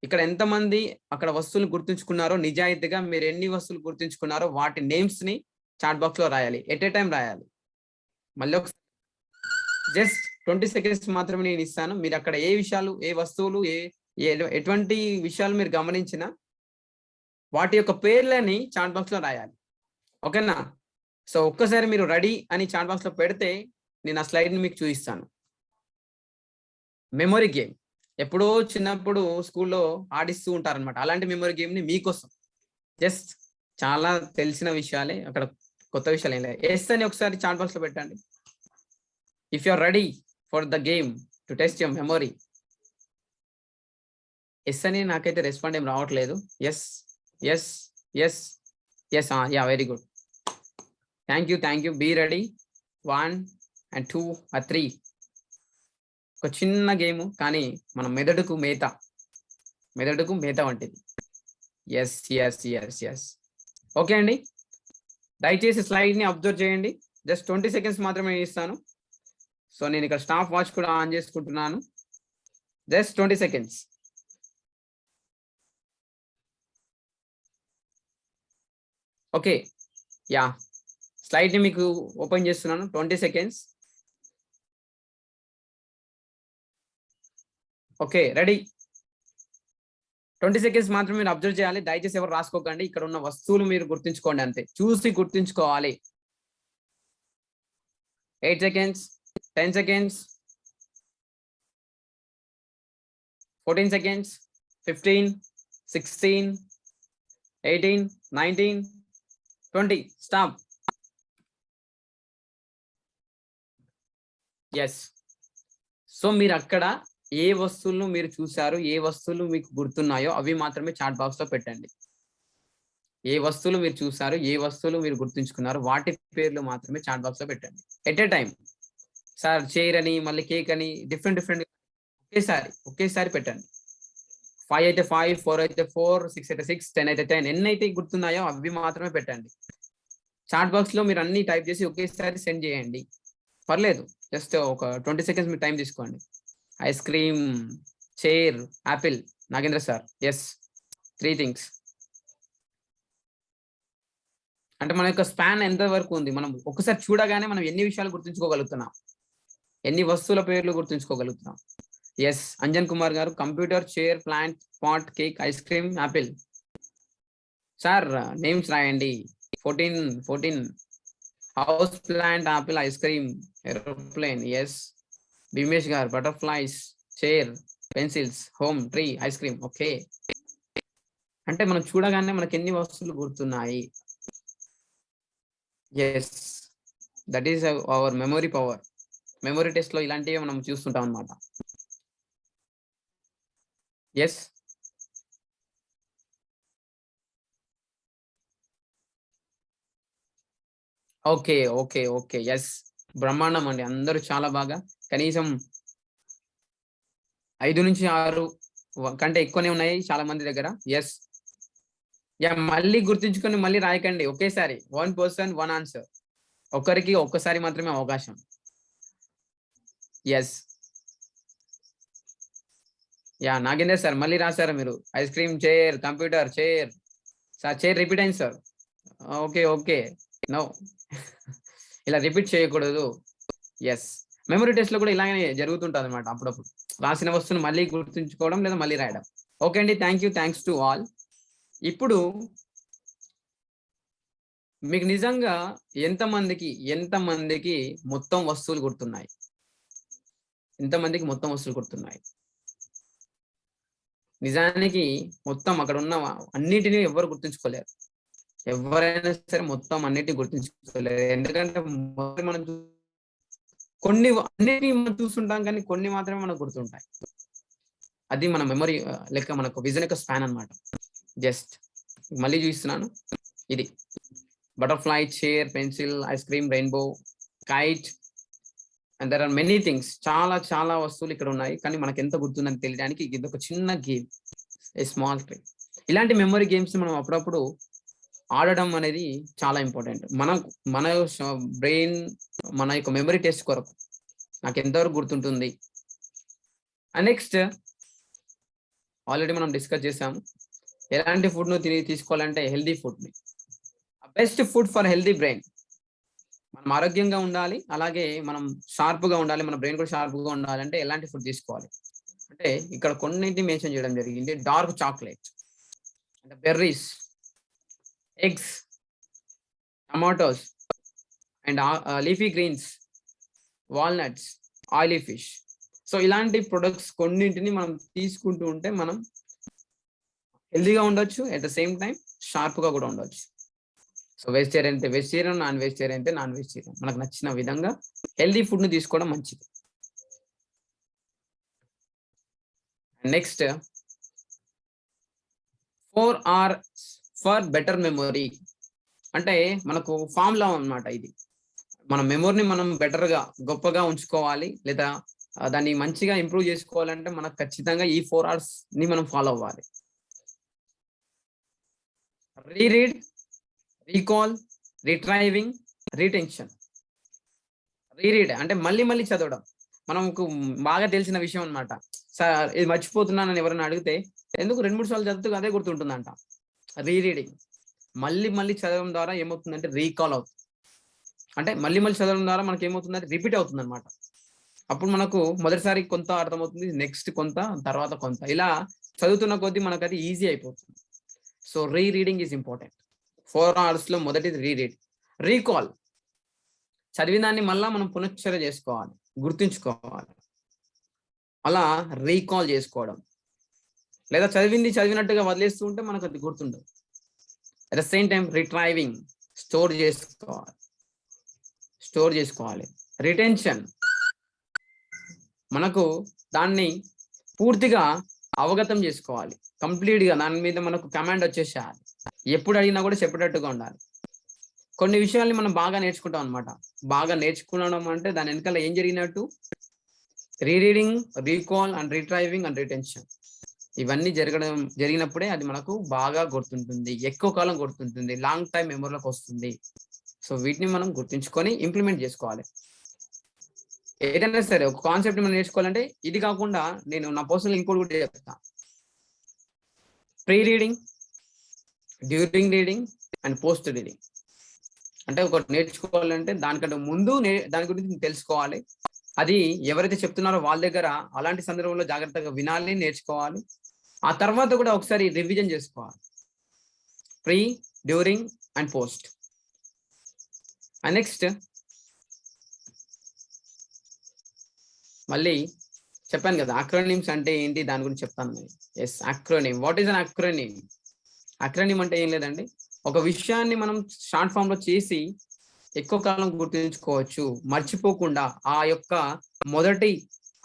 ఇక్కడ ఎంతమంది అక్కడ వస్తువులు గుర్తుంచుకున్నారో, నిజాయితీగా మీరు ఎన్ని వస్తువులు గుర్తుంచుకున్నారో వాటి నేమ్స్ని చాట్ బాక్స్లో రాయాలి. ఎట్ ఏ టైం రాయాలి. మళ్ళీ ఒకసారి జస్ట్ 20 సెకండ్స్ మాత్రమే నేను ఇస్తాను. మీరు అక్కడ ఏ విషయాలు, ఏ వస్తువులు, ఎటువంటి విషయాలు మీరు గమనించినా వాటి యొక్క పేర్లని చాట్ బాక్స్లో రాయాలి. ఓకేనా? సో ఒక్కసారి మీరు రెడీ అని చాట్ బాక్స్లో పెడితే నేను ఆ స్లైడ్ని మీకు చూపిస్తాను. మెమొరీ గేమ్ ఎప్పుడో చిన్నప్పుడు స్కూల్లో ఆడిస్తూ ఉంటారనమాట. అలాంటి మెమొరీ గేమ్ని మీకోసం, జస్ట్ చాలా తెలిసిన విషయాలే, అక్కడ కొత్త విషయాలు ఏం లేదు. ఎస్ అని ఒకసారి చాట్ బాక్స్లో పెట్టండి. If you are ready for the game to test your memory. Yes అని నాకైతే రెస్పాండ్ ఏం రావట్లేదు. Yes yes yes yes, yeah, very good, thank you. Be ready. 1 and 2 and 3. ఒక చిన్న గేమ్, కానీ మన మెదడుకు మేత వంటిది. Yes yes yes yes. Okay అండి, దయచేసి స్లైడ్ని అబ్జర్వ్ చేయండి. జస్ట్ 20 సెకండ్స్ మాత్రమే ఇస్తాను. సో నేను ఇక్కడ స్టాప్ వాచ్ కూడా ఆన్ చేసుకుంటున్నాను. Just 20 seconds. ఓకే, యా, స్లైడ్ని మీకు ఓపెన్ చేస్తున్నాను. 20 సెకండ్స్. Okay, ready. 20 సెకండ్స్ మాత్రం మీరు అబ్జర్వ్ చేయాలి. దయచేసి ఎవరు రాసుకోకండి. ఇక్కడ ఉన్న వస్తువులు మీరు గుర్తుంచుకోండి, అంతే, చూసి గుర్తుంచుకోవాలి. 8 seconds, 10 seconds, 14 seconds, 15, 16, 18, 19, 20. Stop. Yes. So మీరు అక్కడ ఏ వస్తువులను మీరు చూసారు, ఏ వస్తువులు మీకు గుర్తున్నాయో అవి మాత్రమే చాట్ బాక్స్ లో పెట్టండి. ఏ వస్తువులు మీరు చూసారు, ఏ వస్తువులు మీరు గుర్తుంచుకున్నారు, వాటి పేర్లు మాత్రమే చాట్ బాక్స్ లో పెట్టండి. At a time. Sir chair అని, మళ్ళీ కేక్ అని, డిఫరెంట్ ఒకేసారి పెట్టండి. 5 అయితే 5, 4 అయితే 4, 6 అయితే 6, 10 అయితే 10. ఎన్నైతే గుర్తున్నాయో అవి మాత్రమే పెట్టండి. చాట్ బాక్స్ లో మీరు అన్ని టైప్ చేసి ఒకేసారి సెండ్ చేయండి, పర్లేదు. జస్ట్ ఒక 20 సెకండ్స్ మీరు టైం తీసుకోండి. Ice cream, chair, apple. Nagendra sir, yes, 3 things. అంటే మన యొక్క స్పాన్ ఎంత వరకు ఉంది, మనం ఒకసారి చూడగానే మనం ఎన్ని విషయాలు గుర్తుంచుకోగలుగుతున్నాం, ఎన్ని వస్తువుల పేర్లు గుర్తుంచుకోగలుగుతున్నాం. ఎస్, అంజన్ కుమార్ గారు, computer, chair, plant, pot, cake, ice cream, apple. Sir names రాయండి. 14. House plant, apple, ice cream, aeroplane. Yes, Bhimesh గారు, butterflies, chair, pencils, home, tree, ice cream. Okay, అంటే మనం చూడగానే మనకి ఎన్ని వస్తువులు గుర్తున్నాయి. Yes, that is our memory power. Memory test లో ఇలాంటివి మనం చూస్తుంటాం అన్నమాట. Yes, okay. ఎస్, బ్రహ్మాండం అండి, అందరూ చాలా బాగా. కనీసం 5 నుంచి 6 కంటే ఎక్కువనే ఉన్నాయి చాలా మంది దగ్గర. ఎస్. మళ్ళీ గుర్తుంచుకొని మళ్ళీ రాయకండి ఒకేసారి. 1 పర్సన్ 1 ఆన్సర్. ఒకరికి ఒక్కసారి మాత్రమే అవకాశం. ఎస్. నాగేందర్ సార్ మళ్ళీ రాశారా మీరు? Ice cream chair, computer chair. Sir chair repeat అయింది సార్. ఓకే. నో. ఇలా రిపీట్ చేయకూడదు. ఎస్. మెమరీ టెస్ట్ లో కూడా ఇలాగే జరుగుతుంటుంది అనమాట. అప్పుడప్పుడు రాసిన వస్తువును మళ్ళీ గుర్తుంచుకోవడం లేదా మళ్ళీ రాయడం. ఓకే అండి, థ్యాంక్స్ టు ఆల్. ఇప్పుడు మీకు నిజంగా ఎంతమందికి మొత్తం వస్తువులు గుర్తున్నాయి? ఎంతమందికి మొత్తం వస్తువులు గుర్తున్నాయి? నిజానికి మొత్తం అక్కడ ఉన్న అన్నిటినీ ఎవరు గుర్తుంచుకోలేరు. ఎవరైనా సరే మొత్తం అన్నిటిని గుర్తుంచుకోలేరు. ఎందుకంటే మనం కొన్ని అన్నిటిని మనం చూస్తుంటాం, కానీ కొన్ని మాత్రమే మనకు గుర్తుంటాయి. అది మన మెమరీ లెక్క, మనకు విజన్ యొక్క స్పాన్ అన్నమాట. జస్ట్ మళ్ళీ చూస్తున్నాను. ఇది butterfly, chair, pencil, ice cream, rainbow, kite, and there are many things. చాలా వస్తువులు ఇక్కడ ఉన్నాయి, కానీ మనకు ఎంత గుర్తుందని తెలియడానికి ఇది ఒక చిన్న గేమ్, ఏ స్మాల్ ట్రిక్. ఇలాంటి మెమరీ గేమ్స్ మనం అప్పుడప్పుడు ఆడడం అనేది చాలా ఇంపార్టెంట్. మన బ్రెయిన్, మన యొక్క మెమరీ టెస్ట్ కొరకు నాకు ఎంతవరకు గుర్తుంటుంది. అండ్ నెక్స్ట్ ఆల్రెడీ మనం డిస్కస్ చేసాము, ఎలాంటి ఫుడ్ ను తీసుకోవాలంటే హెల్దీ ఫుడ్ ని. Best food for healthy brain. మనం ఆరోగ్యంగా ఉండాలి, అలాగే మనం షార్ప్ గా ఉండాలి, మన బ్రెయిన్ కూడా షార్ప్ గా ఉండాలంటే ఎలాంటి ఫుడ్ తీసుకోవాలి అంటే ఇక్కడ కొన్నింటిని మెన్షన్ చేయడం జరిగింది. డార్క్ చాక్లెట్, అంటే berries, eggs, tomatoes, and leafy greens, walnuts, oily fish. So ఇలాంటి ప్రొడక్ట్స్ కొన్నింటిని మనం తీసుకుంటూ ఉంటే మనం హెల్దీగా ఉండొచ్చు, at the same time sharp గా కూడా ఉండొచ్చు. సో వెజిటేరియన్ అయితే వెజిటేరియన్, నాన్ వెజిటేరియన్ అయితే నాన్ వెజిటేరియన్, మనకు నచ్చిన విధంగా హెల్దీ ఫుడ్ ని తీసుకోవడం మంచిది. Next 4R for better memory. అంటే మనకు ఫార్ములా అన్నమాట ఇది. మన మెమొరీని మనం బెటర్ గా, గొప్పగా ఉంచుకోవాలి, లేదా దాన్ని మంచిగా ఇంప్రూవ్ చేసుకోవాలంటే మనకు ఖచ్చితంగా ఈ 4Rs ని మనం ఫాలో అవ్వాలి. Reread, recall, retrieving, retention. Reread అంటే మళ్ళీ చదవడం. మనకు బాగా తెలిసిన విషయం అన్నమాట. సార్ ఇది మర్చిపోతున్నానని ఎవరైనా అడిగితే ఎందుకు 2-3 సార్లు చదువుతూ అదే గుర్తుంటుందంట. రీరీడింగ్, మళ్ళీ చదవడం ద్వారా ఏమవుతుందంటే రీకాల్ అవుతుంది. అంటే మళ్ళీ చదవడం ద్వారా మనకి ఏమవుతుందంటే రిపీట్ అవుతుంది అనమాట. అప్పుడు మనకు మొదటిసారి కొంత అర్థమవుతుంది, నెక్స్ట్ కొంత, తర్వాత కొంత, ఇలా చదువుతున్న కొద్దీ మనకు అది ఈజీ అయిపోతుంది. So రీరీడింగ్ is important. 4Rs లో మొదటిది రీరీడ్. రీకాల్, చదివినాన్ని మళ్ళా మనం పునశ్చరణ చేసుకోవాలి, గుర్తుంచుకోవాలి. అలా రీకాల్ చేసుకోవడం, లేదా చదివినట్టుగా వదిలేస్తూ ఉంటే మనకు అది గుర్తుండదు. At the same time retrieving, store చేసుకోవాలి. రిటెన్షన్, మనకు దాన్ని పూర్తిగా అవగతం చేసుకోవాలి, కంప్లీట్ గా దాని మీద మనకు కమాండ్ వచ్చేసేయాలి. ఎప్పుడు అడిగినా కూడా చెప్పేటట్టుగా ఉండాలి. కొన్ని విషయాల్ని మనం బాగా నేర్చుకుంటాం అనమాట. బాగా నేర్చుకునడం అంటే దాని వెనకాల ఏం జరిగినట్టు, రీరీడింగ్, రీకాల్, అండ్ రిట్రైవింగ్, అండ్ రిటెన్షన్. ఇవన్నీ జరిగినప్పుడే అది మనకు బాగా గుర్తుంటుంది, ఎక్కువ కాలం గుర్తుంటుంది, లాంగ్ టైం మెమరీలోకి వస్తుంది. సో వీటిని మనం గుర్తుంచుకొని ఇంప్లిమెంట్ చేసుకోవాలి. ఏదైనా సరే ఒక కాన్సెప్ట్ మనం నేర్చుకోవాలంటే ఇది కాకుండా నేను నా పర్సనల్ ఇంకోటి కూడా చెప్తా. Pre reading, during reading, and post reading. అంటే ఒకటి నేర్చుకోవాలంటే దానికంటే ముందు దాని గురించి తెలుసుకోవాలి. అది ఎవరైతే చెప్తున్నారో వాళ్ళ దగ్గర అలాంటి సందర్భంలో జాగ్రత్తగా వినాలి, నేర్చుకోవాలి. ఆ తర్వాత కూడా ఒకసారి రివిజన్ చేసుకోవాలి. Pre, during, and post. And next మళ్ళీ చెప్పాను కదా అక్రోనిమ్స్ అంటే ఏంటి, దాని గురించి చెప్తాను. Yes, acronym. What is an acronym? Acronym అంటే ఏం లేదండి, ఒక విషయాన్ని మనం షార్ట్ ఫామ్ లో చేసి ఎక్కువ కాలం గుర్తుంచుకోవచ్చు, మర్చిపోకుండా ఆ యొక్క మొదటి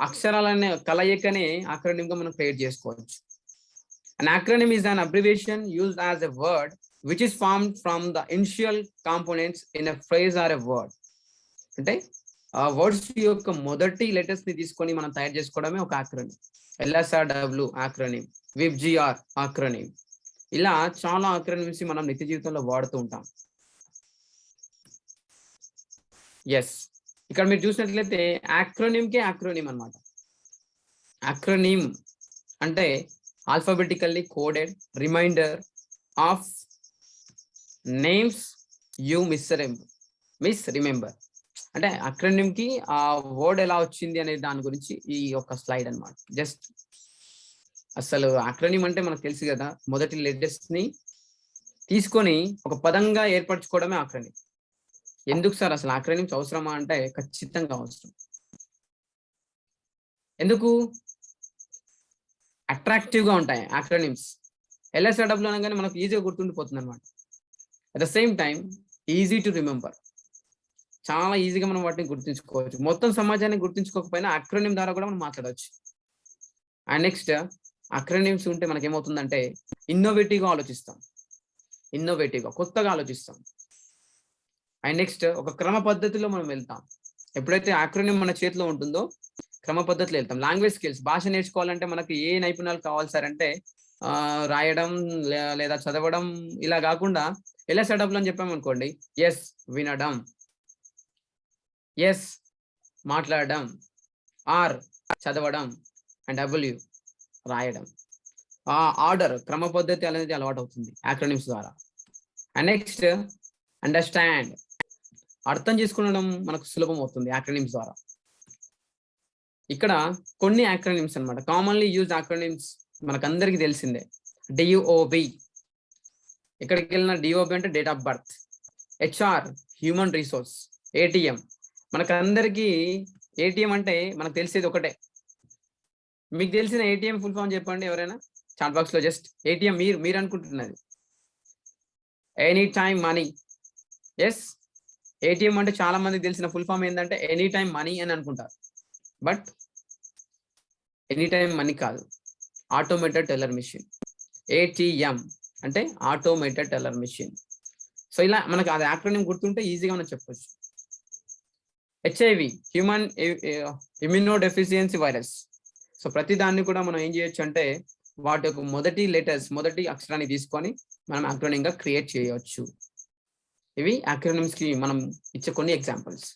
అక్షరాలనే కలయికనే అక్రోనిమ్ గా మనం క్రియేట్ చేసుకోవచ్చు. An acronym is an abbreviation used as a word which is formed from the initial components in a phrase or a word. అంటే ఆ వర్డ్స్ యొక్క మొదటి లెటర్స్ ని తీసుకొని మనం తయారు చేసుకోవడమే ఒక ఆక్రోనిం. LSRW ఆక్రోనిం, VIBGYOR ఆక్రోనిం. ఇలా చాలా ఆక్రోనిమ్స్ మనం నిత్య జీవితంలో వాడుతూ ఉంటాం. ఎస్, ఇక్కడ మీరు చూసినట్లయితే ఆక్రోనింకే ఆక్రోనిం అన్నమాట. ఆక్రోనిం అంటే alphabetically coded reminder of names you miss remember. అంటే అక్రోనిం కి ఆ వర్డ్ ఎలా వచ్చింది అనే దాని గురించి ఈ యొక్క స్లైడ్ అన్నమాట. జస్ట్ అసలు అక్రోనిం అంటే మనకు తెలుసు కదా, మొదటి లెటర్స్ ని తీసుకొని ఒక పదంగా ఏర్పరచుకోవడమే అక్రోనిం. ఎందుకు సార్ అసలు అక్రోనిమ్స్ అవసరమా అంటే ఖచ్చితంగా అవసరం. ఎందుకు? అట్రాక్టివ్ గా ఉంటాయి అక్రోనిమ్స్. LSRW అనగానే మనకు ఈజీగా గుర్తుండిపోతుంది అనమాట. At the same time easy to remember. చాలా ఈజీగా మనం వాటిని గుర్తుంచుకోవచ్చు. మొత్తం సమాజాన్ని గుర్తుంచుకోకపోయినా అక్రోనిం ద్వారా కూడా మనం మాట్లాడవచ్చు. అండ్ నెక్స్ట్ అక్రోనిమ్స్ ఉంటే మనకి ఏమవుతుందంటే ఇన్నోవేటివ్గా ఆలోచిస్తాం, కొత్తగా ఆలోచిస్తాం. అండ్ నెక్స్ట్ ఒక క్రమ పద్ధతిలో మనం వెళ్తాం. ఎప్పుడైతే అక్రోనిం మన చేతిలో ఉంటుందో క్రమ పద్ధతిలో వెళ్తాం. లాంగ్వేజ్ స్కిల్స్, భాష నేర్చుకోవాలంటే మనకి ఏ నైపుణ్యాలు కావాలి సార్ అంటే రాయడం లేదా చదవడం ఇలా కాకుండా LSRW అని చెప్పామనుకోండి, ఎస్ వినడం, ఎస్ మాట్లాడడం, ఆర్ చదవడం, అండ్ W రాయడం. ఆ ఆర్డర్ క్రమ పద్ధతి అనేది అలవాటు అవుతుంది అక్రోనిమ్స్ ద్వారా. అండ్ నెక్స్ట్ అండర్స్టాండ్, అర్థం చేసుకునడం మనకు సులభం అవుతుంది అక్రోనిమ్స్ ద్వారా. ఇక్కడ కొన్ని అక్రోనిమ్స్ అన్నమాట, కామన్లీ యూజ్ అక్రోనిమ్స్ మనకందరికీ తెలిసిందే. DOB, ఎక్కడికి వెళ్ళిన DOB అంటే date of birth. HR human resource. ATM మనకందరికీ ATM అంటే మనకు తెలిసేది ఒకటే. మీకు తెలిసిన ATM ఫుల్ ఫామ్ చెప్పండి ఎవరైనా చాట్ బాక్స్ లో. జస్ట్ ATM మీరు అనుకుంటున్నది any time money. Yes, ATM అంటే చాలా మందికి తెలిసిన ఫుల్ ఫామ్ ఏంటంటే ఎనీ టైమ్ మనీ అని అనుకుంటారు. బట్ ఎనీ టైమ్ మనీ కాదు, ఆటోమేటెడ్ టెల్లర్ మిషన్. ATM అంటే ఆటోమేటెడ్ టెల్లర్ మిషన్. సో ఇలా మనకు అది యాక్రోనిం గుర్తుంటే ఈజీగా మనం చెప్పొచ్చు. HIV human immunodeficiency virus. So ప్రతి దాన్ని కూడా మనం ఏం చేయొచ్చు అంటే వాటి యొక్క మొదటి అక్షరాన్ని తీసుకొని మనం అక్రోనిం గా క్రియేట్ చేయవచ్చు. ఇవి అక్రోనిమ్స్ కి మనం ఇచ్చే కొన్ని examples.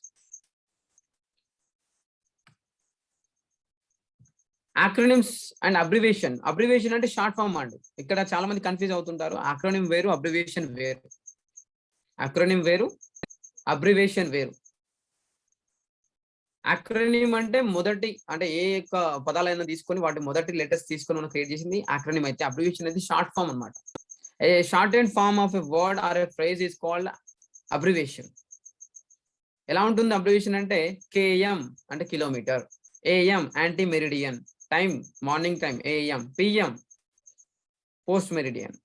Acronyms and abbreviation. Abbreviation అంటే షార్ట్ ఫామ్ అండి. ఇక్కడ చాలా మంది కన్ఫ్యూజ్ అవుతుంటారు. అక్రోనిం వేరు, అబ్రివేషన్ వేరు. అక్రోనిం వేరు, అబ్రివేషన్ వేరు. అక్రోనిం అంటే ఏ యొక్క పదాలైనా తీసుకొని వాటి మొదటి లెటర్స్ తీసుకొని మనం క్రియేట్ చేసింది అక్రోనిం అయితే, అబ్రివేషన్ అనేది షార్ట్ ఫామ్ అన్నమాట. A short and form of a word or a phrase is called abbreviation. ఎలా ఉంటుంది అబ్రివేషన్ అంటే KM అంటే kilometre, AM anti meridian, time morning time AM, PM post meridian.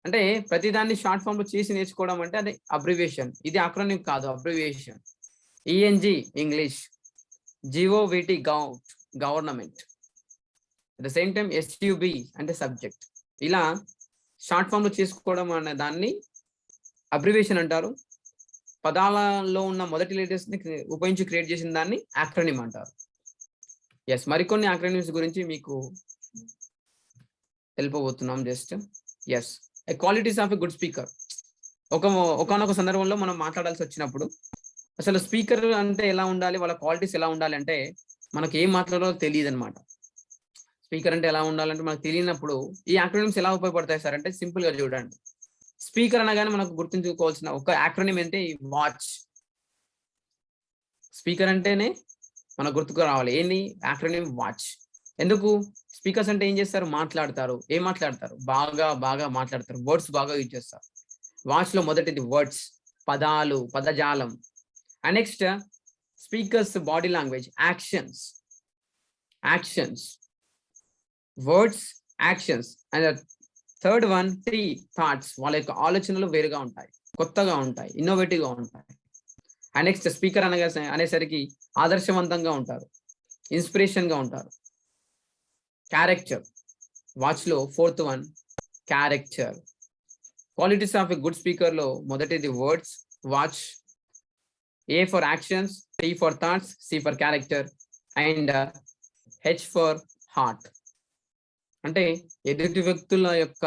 అంటే ప్రతిదాన్ని షార్ట్ ఫామ్ లో చేసి నేర్చుకోవడం అంటే అది అబ్రివేషన్. ఇది అక్రోనిం కాదు, abbreviation. ENG English, GOVT government, at the same time SUB అంటే సబ్జెక్ట్. ఇలా షార్ట్ ఫామ్ లో చేసుకోవడం అనే దాన్ని అబ్రివేషన్ అంటారు. పదాలలో ఉన్న మొదటి లెటర్స్ ని ఉపయోగించి క్రియేట్ చేసిన దాన్ని అక్రోనిం అంటారు. ఎస్, మరికొన్ని అక్రోనిమ్స్ గురించి మీకు తెలుపబోతున్నాం. Just yes, qualities of a good speaker. ఒకనొక సందర్భంలో మనం మాట్లాడాల్సి వచ్చినప్పుడు అసలు స్పీకర్ అంటే ఎలా ఉండాలి, వాళ్ళ క్వాలిటీస్ ఎలా ఉండాలి అంటే మనకి ఏం మాట్లాడాలో తెలియదు అనమాట. స్పీకర్ అంటే ఎలా ఉండాలంటే మనకు తెలియనప్పుడు ఈ అక్రోనిమ్స్ ఎలా ఉపయోగపడతాయి సార్ అంటే సింపుల్ గా చూడండి. స్పీకర్ అనగానే మనకు గుర్తుంచుకోవాల్సిన ఒక అక్రోనిం అంటే వాచ్. స్పీకర్ అంటేనే మనకు గుర్తుకు రావాలి ఏంది, అక్రోనిం వాచ్. ఎందుకు? స్పీకర్స్ అంటే ఏం చేస్తారు, మాట్లాడతారు. ఏం మాట్లాడతారు? బాగా మాట్లాడతారు, వర్డ్స్ బాగా యూజ్ చేస్తారు. వాచ్ లో మొదటిది వర్డ్స్, పదాలు, పదజాలం. And next speakers body language, actions, words, actions. And third one thoughts. వాళ్ళ యొక్క ఆలోచనలు వేరుగా ఉంటాయి, కొత్తగా ఉంటాయి, ఇన్నోవేటివ్ గా ఉంటాయి. అండ్ నెక్స్ట్ స్పీకర్ అనేసరికి ఆదర్శవంతంగా ఉంటారు, ఇన్స్పిరేషన్ గా ఉంటారు. క్యారెక్టర్, వాచ్ లో fourth one character. Qualities of a good speaker లో మొదటిది words, watch, A for actions, T for thoughts, C for character, and H for heart. అంటే ఎదుటి వ్యక్తుల యొక్క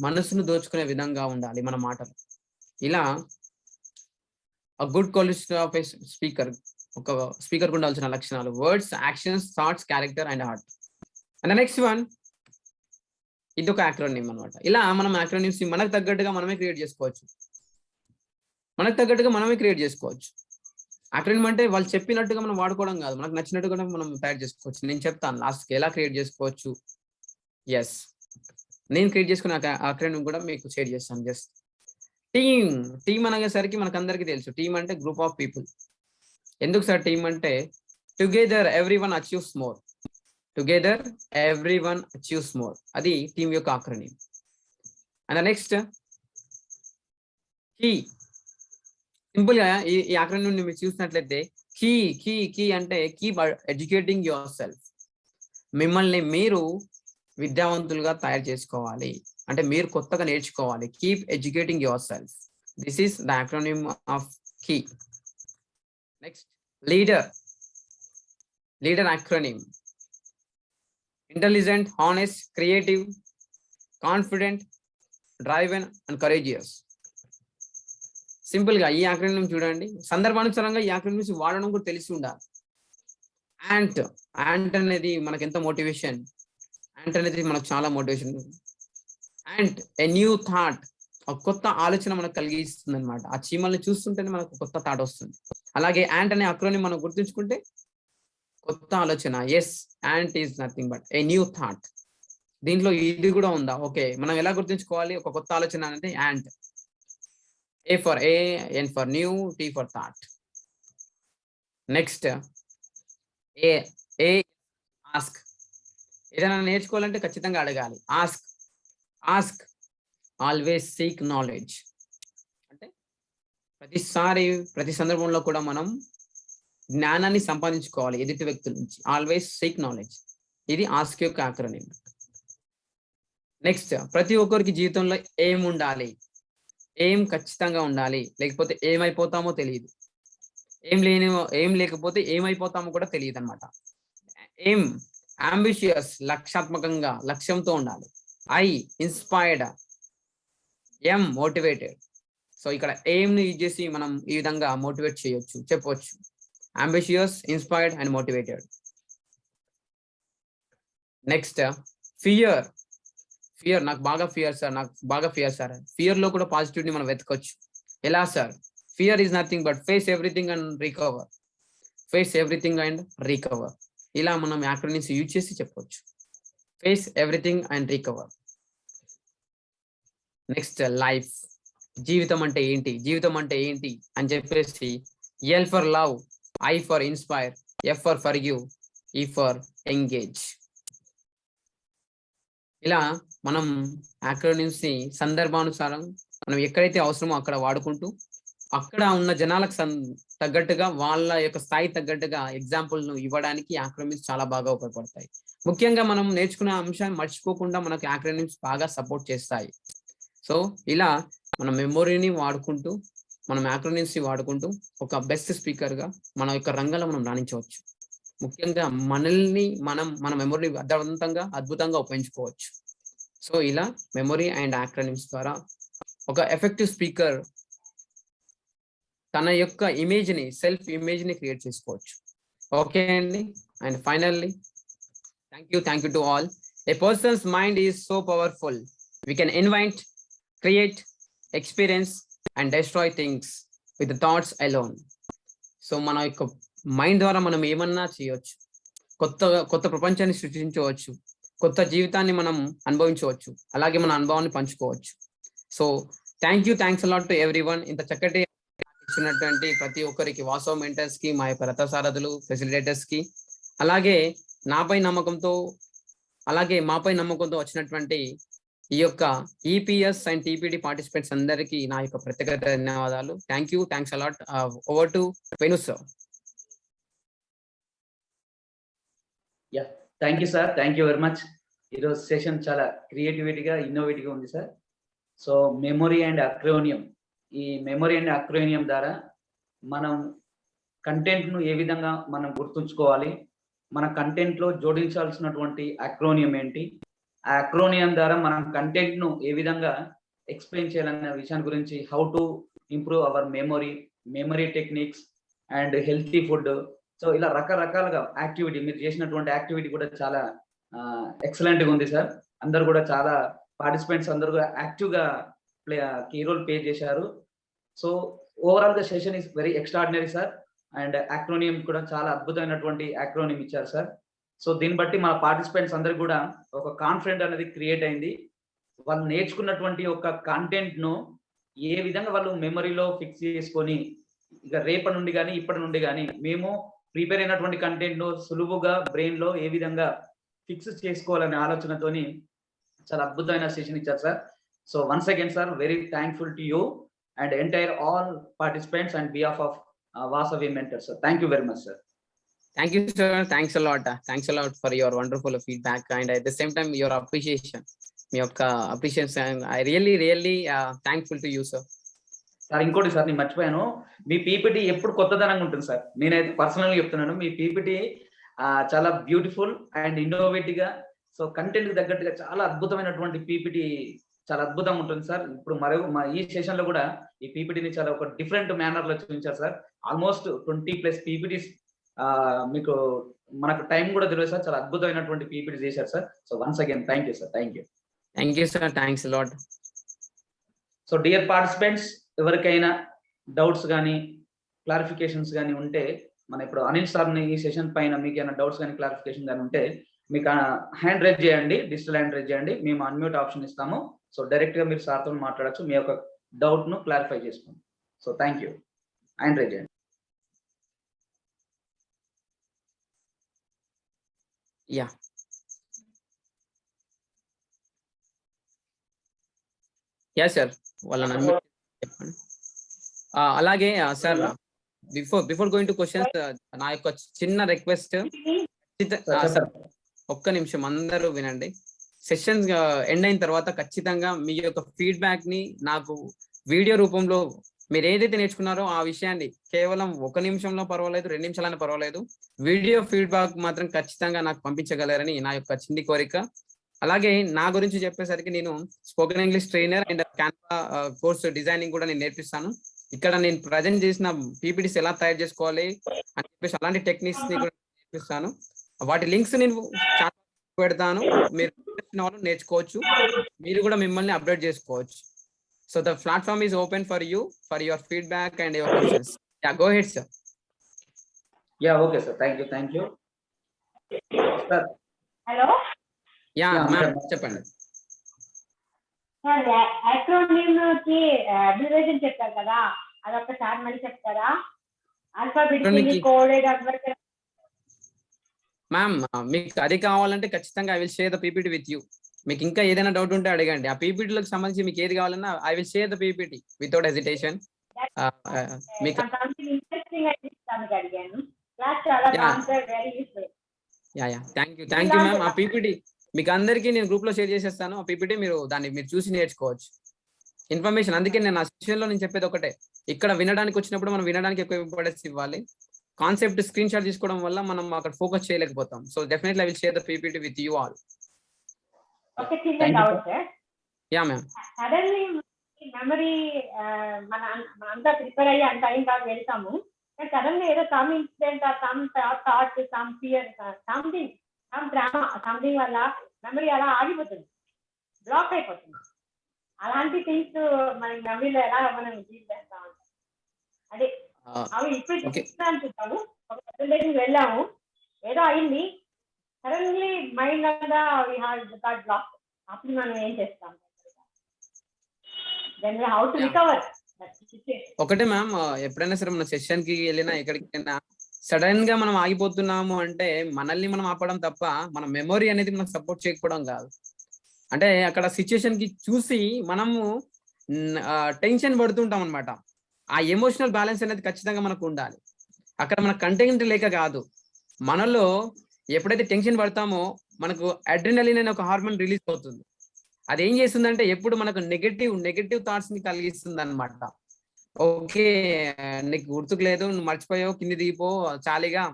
మనసును దోచుకునే విధంగా ఉండాలి మన మాటలు. ఇలా a good quality of a speaker, ఒక స్పీకర్ కు ఉండాల్సిన లక్షణాలు: words, actions, thoughts, character and heart. And next one, ఇది ఒక యాక్రోనిమ్ అనమాట. ఇలా మనం యాక్రోనిమ్స్ మనకు తగ్గట్టుగా మనమే క్రియేట్ చేసుకోవచ్చు. యాక్రోనిమ్ అంటే వాళ్ళు చెప్పినట్టుగా మనం వాడుకోవడం కాదు, మనకు నచ్చినట్టుగా మనం తయారు చేసుకోవచ్చు. నేను చెప్తాను లాస్ట్కి ఎలా క్రియేట్ చేసుకోవచ్చు. ఎస్, నేను క్రియేట్ చేసుకున్న యాక్రోనిమ్ కూడా మీకు షేర్ చేస్తాను. జస్ట్ టీమ్ అనేసరికి మనకు అందరికీ తెలుసు, టీమ్ అంటే గ్రూప్ ఆఫ్ పీపుల్. ఎందుకు సార్ టీమ్ అంటే? Together everyone achieves more. అది టీమ్ యొక్క acronym. And next key. Simple గా ఈ యాక్రోనిమ్ మీరు చూసినట్లయితే కీ అంటే కీప్ ఎడ్యుకేటింగ్ యువర్ సెల్ఫ్. మిమ్మల్ని మీరు విద్యావంతులుగా తయారు చేసుకోవాలి, అంటే మీరు కొత్తగా నేర్చుకోవాలి. Keep educating yourself. This is the acronym of key. Next leader acronym: intelligent, honest, creative, confident, driven and courageous. Simple గా ఈ యాక్రోనిమ్ చూడండి, సందర్భానుసారంగా ఈ యాక్రోనిమ్స్ వాడడం కూడా తెలిసి ఉండాలి. యాంట్ అనేది మనకు ఎంత మోటివేషన్, మనకు చాలా motivation. Ant a new thought, ఒక కొత్త ఆలోచన మనకు కలిగిస్తుంది అనమాట. ఆ చీమల్ని చూస్తుంటేనే మనకు కొత్త థాట్ వస్తుంది. అలాగే యాంట్ అనే యాక్రోనిమ్ మనం గుర్తుంచుకుంటే కొత్త ఆలోచన. Yes, ant is nothing but a new thought. దీంట్లో ఇది కూడా ఉందా? ఓకే, మనం ఎలా గుర్తుంచుకోవాలి ఒక కొత్త ఆలోచన అంటే? Ant. A for A, N for new, T for thought. Next, ask. ఏదైనా నేర్చుకోవాలంటే ఖచ్చితంగా అడగాలి. ఆస్క్. Always seek knowledge. అంటే ప్రతి సందర్భంలో కూడా మనం జ్ఞానాన్ని సంపాదించుకోవాలి ఎదుటి వ్యక్తుల నుంచి. Always seek knowledge. ఇది ఆస్క్ యొక్క యాక్రోనిమ్. నెక్స్ట్, ప్రతి ఒక్కరికి జీవితంలో ఏం ఉండాలి? ఏం ఖచ్చితంగా ఉండాలి, లేకపోతే ఏమైపోతామో తెలియదు. ఏం లేకపోతే ఏమైపోతామో కూడా తెలియదు అనమాట. ఏం అంబిషియస్, లక్ష్యాత్మకంగా, లక్ష్యంతో ఉండాలి. I inspired. M motivated. So ఇక్కడ ఎయిమ్ ని యూజ్ చేసి మనం ఈ విధంగా మోటివేట్ చేయొచ్చు, చెప్పవచ్చు. Ambitious, inspired and motivated. Next fear. నాకు బాగా ఫియర్ సార్. ఫియర్ లో కూడా పాజిటివ్ ని మనం వెతకొచ్చు. ఎలా sir? Fear is nothing but face everything and recover. ఇలా మనం యాక్రోనిమ్స్ యూజ్ చేసి చెప్పవచ్చు. Face everything and recover. Next life. జీవితం అంటే ఏంటి అని చెప్పేసి L for love, I for inspire, F for forgive, ఈ ఫర్ ఎంగేజ్. ఇలా మనం యాక్రోనిమ్స్ ని సందర్భానుసారం మనం ఎక్కడైతే అవసరమో అక్కడ వాడుకుంటూ, అక్కడ ఉన్న జనాలకు తగ్గట్టుగా, వాళ్ళ యొక్క స్థాయి తగ్గట్టుగా ఎగ్జాంపుల్ ను ఇవ్వడానికి యాక్రోనిమ్స్ చాలా బాగా ఉపయోగపడతాయి. ముఖ్యంగా మనం నేర్చుకునే అంశాన్ని మర్చిపోకుండా మనకు యాక్రోనిమ్స్ బాగా సపోర్ట్ చేస్తాయి. సో ఇలా మన మెమొరీని వాడుకుంటూ, మనం యాక్రోనిమ్స్ ని వాడుకుంటూ ఒక బెస్ట్ స్పీకర్ గా మన యొక్క రంగంలో మనం రాణించవచ్చు. ముఖ్యంగా మనల్ని మన మెమొరీని అద్భుతంగా ఉపయోగించుకోవచ్చు. సో ఇలా మెమొరీ అండ్ యాక్రోనిమ్స్ ద్వారా ఒక ఎఫెక్టివ్ స్పీకర్ తన యొక్క సెల్ఫ్ ఇమేజ్ ని క్రియేట్ చేసుకోవచ్చు. ఓకే అండి. And finally thank you to all. A persons mind is so powerful. We can invite, create, experience and destroy things with thoughts alone. So మన యొక్క మైండ్ ద్వారా మనం ఏమన్నా చేయవచ్చు, కొత్త ప్రపంచాన్ని సృష్టించవచ్చు, కొత్త జీవితాన్ని మనం అనుభవించవచ్చు, అలాగే మన అనుభవాన్ని పంచుకోవచ్చు. So thanks a lot to everyone. ఇంత చక్కటి ఇచ్చినటువంటి ప్రతి ఒక్కరికి, వాసవ్ మెంటర్స్ కి, మా యొక్క రథసారథులు, ఫెసిలిటేటర్స్ కి, అలాగే మాపై నమ్మకంతో వచ్చినటువంటి ఈ యొక్క ఈపీఎస్ అండ్ టీపీడీ పార్టిసిపెంట్స్ అందరికీ నా యొక్క ప్రత్యేక ధన్యవాదాలు. Thanks a lot. Over to Venu sir. Thank you sir, thank you very much. ఈరోజు సెషన్ చాలా క్రియేటివిటీగా, ఇన్నోవేటివ్గా ఉంది sir. So memory and acronym, ఈ మెమొరీ అండ్ అక్రోనియం ద్వారా మనం కంటెంట్‌ను ఏ విధంగా మనం గుర్తుంచుకోవాలి, మన కంటెంట్‌లో జోడించాల్సినటువంటి అక్రోనియం ఏంటి, ఆ అక్రోనియం ద్వారా మనం కంటెంట్‌ను ఏ విధంగా ఎక్స్‌ప్లెయిన్ చేయాలన్న విషయాన్ని గురించి, how to improve our memory techniques and healthy food. So, ఇలా రకరకాలుగా యాక్టివిటీ మీరు చేసినటువంటి యాక్టివిటీ కూడా చాలా ఎక్సలెంట్‌గా ఉంది సార్. అందరూ కూడా చాలా పార్టిసిపెంట్స్ అందరూ కూడా యాక్టివ్‌గా కీ రోల్ ప్లే చేశారు. సో, ఓవరాల్‌గా session is very extraordinary sir. And acronym కూడా చాలా అద్భుతమైనటువంటి యాక్రోనియం ఇచ్చారు సార్. సో, దీన్ని బట్టి మా పార్టిసిపెంట్స్ అందరికి కూడా ఒక కాన్ఫిడెంట్ అనేది క్రియేట్ అయింది. వాళ్ళు నేర్చుకున్నటువంటి ఒక కంటెంట్‌ను ఏ విధంగా వాళ్ళు మెమరీలో ఫిక్స్ చేసుకొని, ఇక రేపటి నుండి గాని, ఇప్పటి నుండి గాని మేము ప్రిపేర్ అయినటువంటి కంటెంట్‌ను సులువుగా బ్రెయిన్‌లో ఏ విధంగా ఫిక్స్ చేసుకోవాలనే ఆలోచనతోని చాలా అద్భుతమైన సెషన్ ఇచ్చారు sir. So, once again sir very thankful to you and entire all participants and behalf of Vasavi Mentors sir. Thank you very much sir. Thank you, sir. Thanks a lot. Thanks a lot for your wonderful feedback and at the same time your appreciation. మీ యొక్క appreciation I really thankful to you sir. Sir ఇంకోటి సార్ నేను మర్చిపోయాను. మీ పీపీటీ ఎప్పుడు కొత్తదనంగా ఉంటుంది సార్. నేనైతే పర్సనల్‌గా చెప్తున్నాను. మీ పీపీటీ చాలా బ్యూటిఫుల్ అండ్ ఇన్నోవేటివ్‌గా, సో కంటెంట్‌కి తగ్గట్టుగా చాలా అద్భుతమైనటువంటి పీపీటీ, చాలా అద్భుతంగా ఉంటుంది సార్. ఇప్పుడు ఈ సెషన్‌లో కూడా ఈ పీపీటీని చాలా ఒక డిఫరెంట్ మేనర్‌లో చూపించారు సార్. ఆల్మోస్ట్ 20+ పీపీటీస్ మీకు మనకు టైం కూడా తెలియదు సార్. చాలా అద్భుతమైనటువంటి పీపీటీ చేశారు sir. So once again thank you sir. Thank you. Thank you sir. Thanks lot. So dear participants, ఎవరికైనా డౌట్స్ గానీ, క్లారిఫికేషన్స్ గానీ ఉంటే, మన ఇప్పుడు అనిల్ సార్‌ని ఈ సెషన్ పైన మీకేమైనా డౌట్స్ గానీ, క్లారిఫికేషన్ గానీ ఉంటే మీకు హ్యాండ్ రైజ్ చేయండి. డిజిటల్ హ్యాండ్ రైజ్ చేయండి. మేము అన్‌మ్యూట్ ఆప్షన్ ఇస్తాము. సో డైరెక్ట్‌గా మీరు సార్‌తో మాట్లాడొచ్చు. మీ యొక్క డౌట్‌ను క్లారిఫై చేసుకోండి. So thank you. Hand raise చేయండి. యాహ్! యాహ్! సార్. వాళ్ళని అన్‌మ్యూట్ చెప్పండి. అలాగే sir before going to questions నా యొక్క చిన్న రిక్వెస్ట్ సార్, ఒక్క నిమిషం అందరూ వినండి. సెషన్ ఎండ్ అయిన తర్వాత ఖచ్చితంగా మీ యొక్క ఫీడ్‌బ్యాక్ ని నాకు వీడియో రూపంలో మీరు ఏదైతే నేర్చుకున్నారో ఆ విషయాన్ని కేవలం 1 నిమిషంలో పర్వాలేదు, 2 నిమిషాలైనా పర్వాలేదు, వీడియో ఫీడ్‌బ్యాక్ మాత్రం ఖచ్చితంగా నాకు పంపించగలరని నా యొక్క చిన్ని కోరిక. అలాగే నా గురించి చెప్పేసరికి నేను spoken English trainer and Canva course designing కూడా నేను నేర్పిస్తాను. ఇక్కడ నేను ప్రజెంట్ చేసిన పీపీటీస్ ఎలా తయారు చేసుకోవాలి అని చెప్పేసి అలాంటి టెక్నిక్స్ ని కూడా నేర్పిస్తాను. వాటి లింక్స్ నేను పెడతాను. మీరు వాళ్ళు నేర్చుకోవచ్చు. మీరు కూడా మిమ్మల్ని అప్డేట్ చేసుకోవచ్చు. So the platform is open for you for your feedback and your questions. Yeah, go head sir. Yeah, okay sir. Thank you sir. Hello. Yeah ma'am, చెప్పండి. సార్, యాక్రోనిమ్‌కి అబ్రివియేషన్ చెప్పారు కదా, అదొక్కసారి మళ్ళీ చెప్తారా? Alphabetically coded అడ్వర్క్. మ్యామ్, మీకు అది కావాలంటే ఖచ్చితంగా I will share the PPT with you. మీకు ఇంకా ఏదైనా డౌట్ ఉంటే అడగండి. ఆ పీపీటీలకు సంబంధించి మీకు ఏది కావాలన్నా I will share the PPT without hesitation. మీకు సంథింగ్ ఇంట్రెస్టింగ్ అనిపిస్తుంది అడిగాను. క్లాస్ చాలా బాగుంది sir, very useful. Yeah thank you ma'am. ఆ పీపీటీ మీకు అందరికీ నేను గ్రూప్ లో షేర్ చేసేస్తాను. ఆ పీపీటీ మీరు చూసి నేర్చుకోవచ్చు ఇన్ఫర్మేషన్. అందుకే నేను ఆ సెషన్ లో నేను చెప్పేది ఒకటే, ఇక్కడ వినడానికి వచ్చినప్పుడు మనం వినడానికి ఎక్కువ ఇంపార్టెన్స్ ఇవ్వాలి. కాన్సెప్ట్ స్క్రీన్ షాట్ తీసుకోవడం వల్ల మనం అక్కడ ఫోకస్ చేయలేకపోతాం. So definitely I will share the PPT with you all. Okay, చిన్న doubt sir. Yeah ma'am. Suddenly memory మనంతా ప్రిపేర్ అయ్యి అంత అయిన తర్వాత వెళ్తాము. సడన్లీ ఏదో some incident or some thought, some fear, something, some drama, something వల్ల మెమరీ అలా ఆగిపోతుంది, బ్లాక్ అయిపోతుంది. అలాంటి థింగ్స్ మన మెమరీలో ఎలా మనం డీల్ చేస్తాం? అదే అవి ఇప్పుడు అనుకుంటాము. ఒక ప్రెజెంటేషన్ వెళ్ళాము, ఏదో అయింది, సడన్లీ మైండ్ అంతా వి హావ్ గాట్ బ్లాక్. అప్పుడు మనం ఏం చేస్తాం? Then how to recover that situation? ఒకటే మ్యామ్, ఎప్పుడైనా సరే మన సెషన్ కి వెళ్ళినా ఎక్కడికి వెళ్ళినా సడన్ గా మనం ఆగిపోతున్నాము అంటే మనల్ని మనం ఆపడం తప్ప మన మెమొరీ అనేది మనకు సపోర్ట్ చేయకపోవడం కాదు. అంటే అక్కడ సిచ్యుయేషన్ కి చూసి మనము టెన్షన్ పడుతుంటాం అనమాట. ఆ ఎమోషనల్ బ్యాలెన్స్ అనేది ఖచ్చితంగా మనకు ఉండాలి. అక్కడ మన కంటెంట్ లేక కాదు, మనలో ఎప్పుడైతే టెన్షన్ పడతామో మనకు అడ్రినలిన్ అనే ఒక హార్మోన్ రిలీజ్ అవుతుంది. అది ఏం చేస్తుందంటే ఎప్పుడు మనకు నెగటివ్ థాట్స్ ని కలిగిస్తుంది అనమాట. ఓకే, నీకు గుర్తుకు లేదు, నువ్వు మర్చిపోయావు, కింది దిగిపో చాలీగా,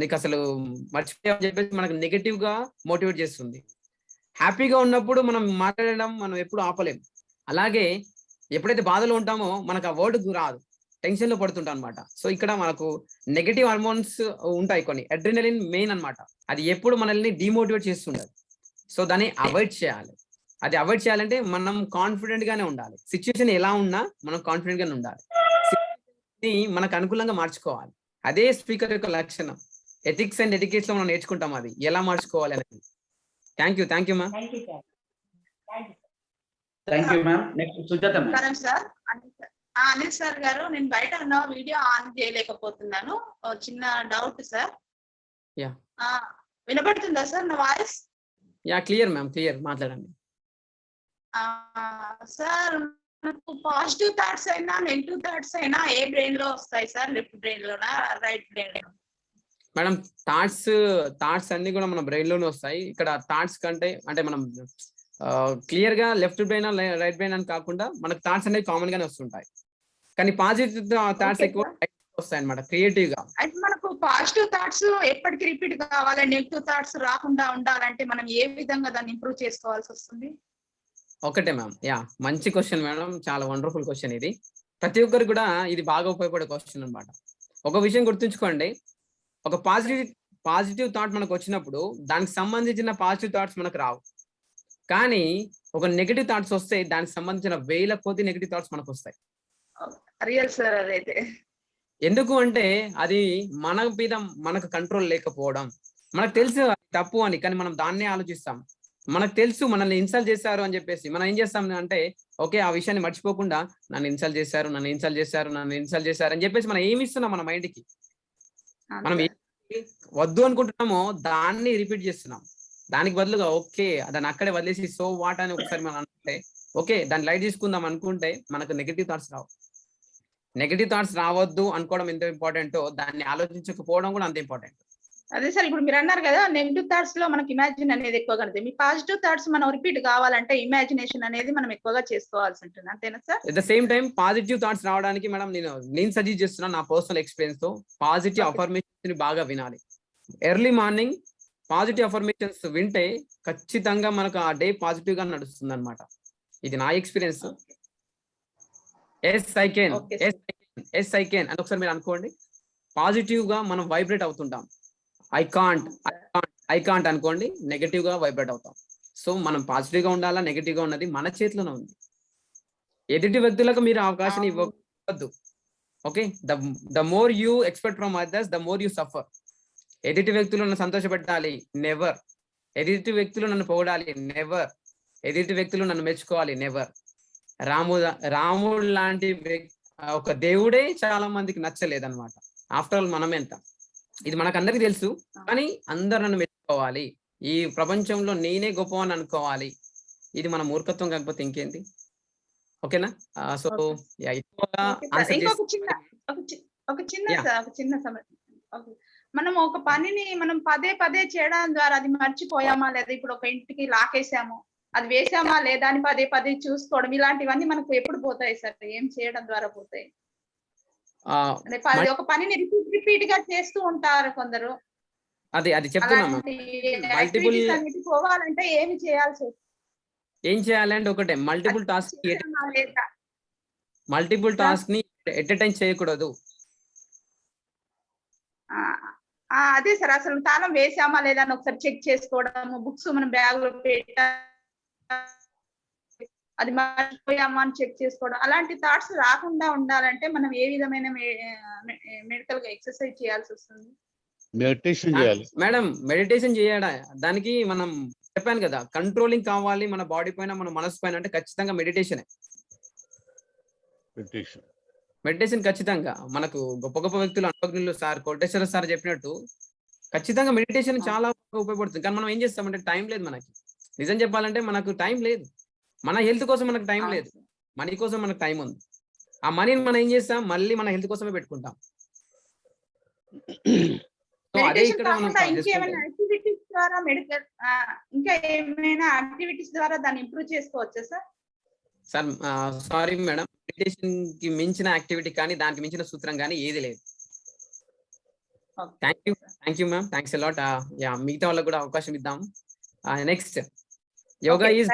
నీకు అసలు మర్చిపోయావు అని చెప్పేసి మనకు నెగటివ్ గా మోటివేట్ చేస్తుంది. హ్యాపీగా ఉన్నప్పుడు మనం మాట్లాడడం మనం ఎప్పుడు ఆపలేం. అలాగే ఎప్పుడైతే బాధలో ఉంటామో మనకు ఆ వర్డ్ రాదు, టెన్షన్ లో పడుతుంటాం అనమాట. సో ఇక్కడ మనకు నెగటివ్ హార్మోన్స్ ఉంటాయి కొన్ని, అడ్రినలిన్ మెయిన్ అన్నమాట. అది ఎప్పుడు మనల్ని డిమోటివేట్ చేస్తుండదు. సో దాన్ని అవాయిడ్ చేయాలి. అది అవాయిడ్ చేయాలంటే మనం కాన్ఫిడెంట్ గానే ఉండాలి. సిచ్యువేషన్ ఎలా ఉన్నా మనం కాన్ఫిడెంట్ గానే ఉండాలి. ని మనకు అనుకూలంగా మార్చుకోవాలి. అదే స్పీకర్ యొక్క లక్షణం. ఎథిక్స్ అండ్ ఎడ్యుకేషన్ లో మనం నేర్చుకుంటాం అది ఎలా మార్చుకోవాలి అనేది. థ్యాంక్ యూ మా. Thank you sir. Thank you. Thank you ma'am. Next Sujatha ma'am. నమస్కారం సార్. అనిల్ సార్ గారు, నేను బయట ఉన్న వీడియో ఆన్ చేయలేకపోతున్నాను. ఓ చిన్న డౌట్ సార్. Yeah. వినపడుతుందా సార్ నా voice? Yeah clear ma'am, clear, మాట్లాడండి. సార్ మనకు పాజిటివ్ థాట్స్ అయినా నెగిటివ్ థాట్స్ అయినా ఏ బ్రెయిన్ లో వస్తాయి సార్? లెఫ్ట్ బ్రెయిన్ లోనా రైట్ బ్రెయిన్ లో? మేడం థాట్స్ అన్ని కూడా మన బ్రెయిన్ లోనే వస్తాయి. ఇక్కడ థాట్స్ కంటే అంటే మనం క్లియర్ గా లెఫ్ట్ బ్రెయిన్ రైట్ బ్రెయిన్ అని కాకుండా మనకు థాట్స్ అనేవి కామన్ గానే వస్తుంటాయి. కానీ పాజిటివ్ థాట్స్ ఎక్కువ వస్తాయి అనమాట, క్రియేటివ్ గా. అయితే మనకు పాజిటివ్ థాట్స్ ఎప్పటికి రిపీట్ కావాలి, నెగిటివ్ థాట్స్ రాకుండా ఉండాలంటే మనం ఏ విధంగా దాన్ని ఇంప్రూవ్ చేసుకోవాల్సి వస్తుంది? ఒకటే మ్యామ్. యా, మంచి క్వశ్చన్ మేడం, చాలా వండర్ఫుల్ క్వశ్చన్ ఇది. ప్రతి ఒక్కరికి కూడా ఇది బాగా ఉపయోగపడే క్వశ్చన్ అనమాట. ఒక విషయం గుర్తుంచుకోండి, ఒక పాజిటివ్ థాట్ మనకు వచ్చినప్పుడు దానికి సంబంధించిన పాజిటివ్ థాట్స్ మనకు రావు. కానీ ఒక నెగిటివ్ థాట్స్ వస్తే దానికి సంబంధించిన వేల కొద్ది నెగిటివ్ థాట్స్ మనకు వస్తాయి. రియల్ సార్ అదైతే. ఎందుకు అంటే అది మన మీద మనకు కంట్రోల్ లేకపోవడం. మనకు తెలుసు తప్పు అని, కానీ మనం దాన్నే ఆలోచిస్తాం. మనకు తెలుసు మనల్ని ఇన్సల్ట్ చేశారు అని చెప్పేసి మనం ఏం చేస్తాం అంటే ఓకే ఆ విషయాన్ని మర్చిపోకుండా నన్ను ఇన్సల్ట్ చేశారు అని చెప్పేసి మనం ఏమి ఇస్తున్నాం మన మైండ్ కి. మనం వద్దు అనుకుంటున్నామో దాన్ని రిపీట్ చేస్తున్నాం. దానికి బదులుగా ఓకే దాన్ని అక్కడే వదిలేసి సో వాట్ అని ఒకసారి మనం అనుకుంటే ఓకే దాన్ని లైట్ తీసుకుందాం అనుకుంటే మనకు నెగిటివ్ థాట్స్ రావు. నెగిటివ్ థాట్స్ రావద్దు అనుకోవడం ఎంత ఇంపార్టెంటో దాన్ని ఆలోచించకపోవడం కూడా అంత ఇంపార్టెంట్. అదే సార్, ఇప్పుడు మీరు అన్నారు కదా నెగిటివ్ థాట్స్ లో మనకి ఇమాజిన్ అనేది ఎక్కువగా ఉంటుంది. మీ పాజిటివ్ థాట్స్ మనం రిపీట్ కావాలంటే ఇమాజినేషన్ అనేది మనం ఎక్కువగా చేసుకోవాల్సి ఉంటుంది, అంతేనా sir? At the same time positive thoughts రావడానికి మేడం నేను సజెస్ట్ చేస్తున్నాను నా పర్సనల్ ఎక్స్పీరియన్స్ తో, పాజిటివ్ అఫర్మేషన్స్ ని బాగా వినాలి. ఎర్లీ మార్నింగ్ పాజిటివ్ అఫర్మేషన్స్ వింటే ఖచ్చితంగా మనకు ఆ డే పాజిటివ్ గా నడుస్తుంది అనమాట. ఇది నా ఎక్స్పీరియన్స్. ఎస్ ఐ కెన్ అని ఒకసారి మీరు అనుకోండి. పాజిటివ్ గా మనం వైబ్రేట్ అవుతుంటాం. ఐ కాంట్ అనుకోండి, నెగటివ్ గా వైబ్రేట్ అవుతాం. సో మనం పాజిటివ్ గా ఉండాలా నెగటివ్ గా ఉన్నది మన చేతిలోనే ఉంది. ఎదుటి వ్యక్తులకు మీరు అవకాశం ఇవ్వవద్దు. Okay, the more you expect from others the more you suffer. ఎదుటి వ్యక్తులు నన్ను సంతోషపెట్టాలి, నెవర్. ఎదుటి వ్యక్తులు నన్ను పొగడాలి, నెవర్. ఎదుటి వ్యక్తులు నన్ను మెచ్చుకోవాలి, నెవర్. రాముడు లాంటి ఒక దేవుడే చాలా మందికి నచ్చలేదన్నమాట. ఆఫ్టర్ ఆల్ మనం ఎంత, ఇది మనకు అందరికి తెలుసు. కానీ అందరు నన్ను మెచ్చుకోవాలి, ఈ ప్రపంచంలో నేనే గొప్ప అని అనుకోవాలి. ఇది మన మూర్ఖత్వం కాకపోతే ఇంకేంటి? ఓకేనా? సో ఒక చిన్న సమస్య. మనం ఒక పనిని మనం పదే పదే చేయడం ద్వారా అది మర్చిపోయామా లేదా, ఇప్పుడు ఒక ఇంటికి లాకేసాము అది వేసామా లేదా అని పదే పదే చూసుకోవడం, ఇలాంటివన్నీ మనకు ఎప్పుడు పోతాయి సార్? ఏం చేయడం ద్వారా పోతాయి? ఒక పనిని రిపీట్ గా చేస్తూ ఉంటారు కొందరు. అది చెప్తున్నా. పోవాలంటే ఏమి చేయాల్సి వస్తుంది? ఏం చేయాలంటే ఒకటే, మల్టిపుల్ టాస్క్ ని ఎట్ ఎ టైం చేయకూడదు. అదే సార్, అసలు తాళం వేసామా లేదా అని ఒకసారి చెక్ చేసుకోవడం, బుక్స్ మనం బ్యాగ్ లో పెట్టా అది మర్చిపోయామా అని చెక్ చేసుకోవడం, అలాంటి థాట్స్ రాకుండా ఉండాలంటే మనం ఏ విధమైన మెడికల్ గా ఎక్సర్సైజ్ చేయాల్సి వస్తుంది? మెడిటేషన్ చేయాలి మేడం. మెడిటేషన్ చేయడా దానికి మనం చెప్పాను కదా, కంట్రోలింగ్ కావాలి మన బాడీ పైన మన మనసు పైన, అంటే ఖచ్చితంగా మెడిటేషన్ ఖచ్చితంగా. మనకు గొప్ప గొప్ప వ్యక్తులు అనుభవజ్ఞులు సార్ కోటేశ్వర సార్ చెప్పినట్టు ఖచ్చితంగా మెడిటేషన్ చాలా ఉపయోగపడుతుంది. కానీ మనం ఏం చేస్తామంటే టైం లేదు మనకి. నిజం చెప్పాలంటే మనకు టైం లేదు. మన హెల్త్ కోసం మనకు టైం లేదు, మనీ కోసం మనకు టైం ఉంది. ఆ మనీని మనం ఏం చేస్తాం, మళ్ళీ మన హెల్త్ కోసమే పెట్టుకుంటాం. అదే ఇక్కడ ఇంకా ఏమైనా యాక్టివిటీస్ ద్వారా దాన్ని ఇంప్రూవ్ చేసుకోవచ్చా sir? Sir sorry madam, meditation కి మించిన యాక్టివిటీ కానీ దానికి మించిన సూత్రం కానీ ఏది లేదు. Thank you ma'am, thanks a lot. Yeah, మిగతా వాళ్ళకి కూడా అవకాశం ఇద్దాం. Next, yoga Okay, is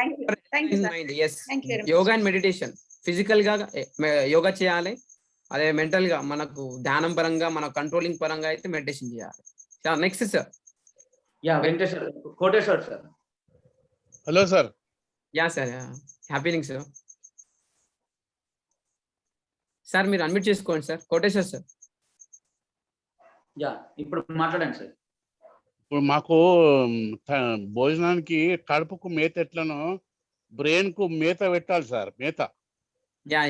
thank you, sir. Mind. Yes, Thank you very much. Yoga and meditation physical గా యోగా చేయాలి, అదే మెంటల్ గా మనకు ధ్యానం పరంగా, మన కంట్రోలింగ్ పరంగా అయితే మెడిటేషన్ చేయాలి. Next sir. Yeah Venkateshwar, Koteshwar sir. Hello sir. Yeah sir, happy evening sir. Sir మీరు అన్మ్యూట్ చేసుకోండి సార్. కోటేశ్వర్ సార్. యా ఇప్పుడు మాట్లాడండి సార్. ఇప్పుడు మాకు భోజనానికి కడుపుకు మేత ఎట్లనో బ్రెయిన్ కు మేత పెట్టాలి సార్. మేత యా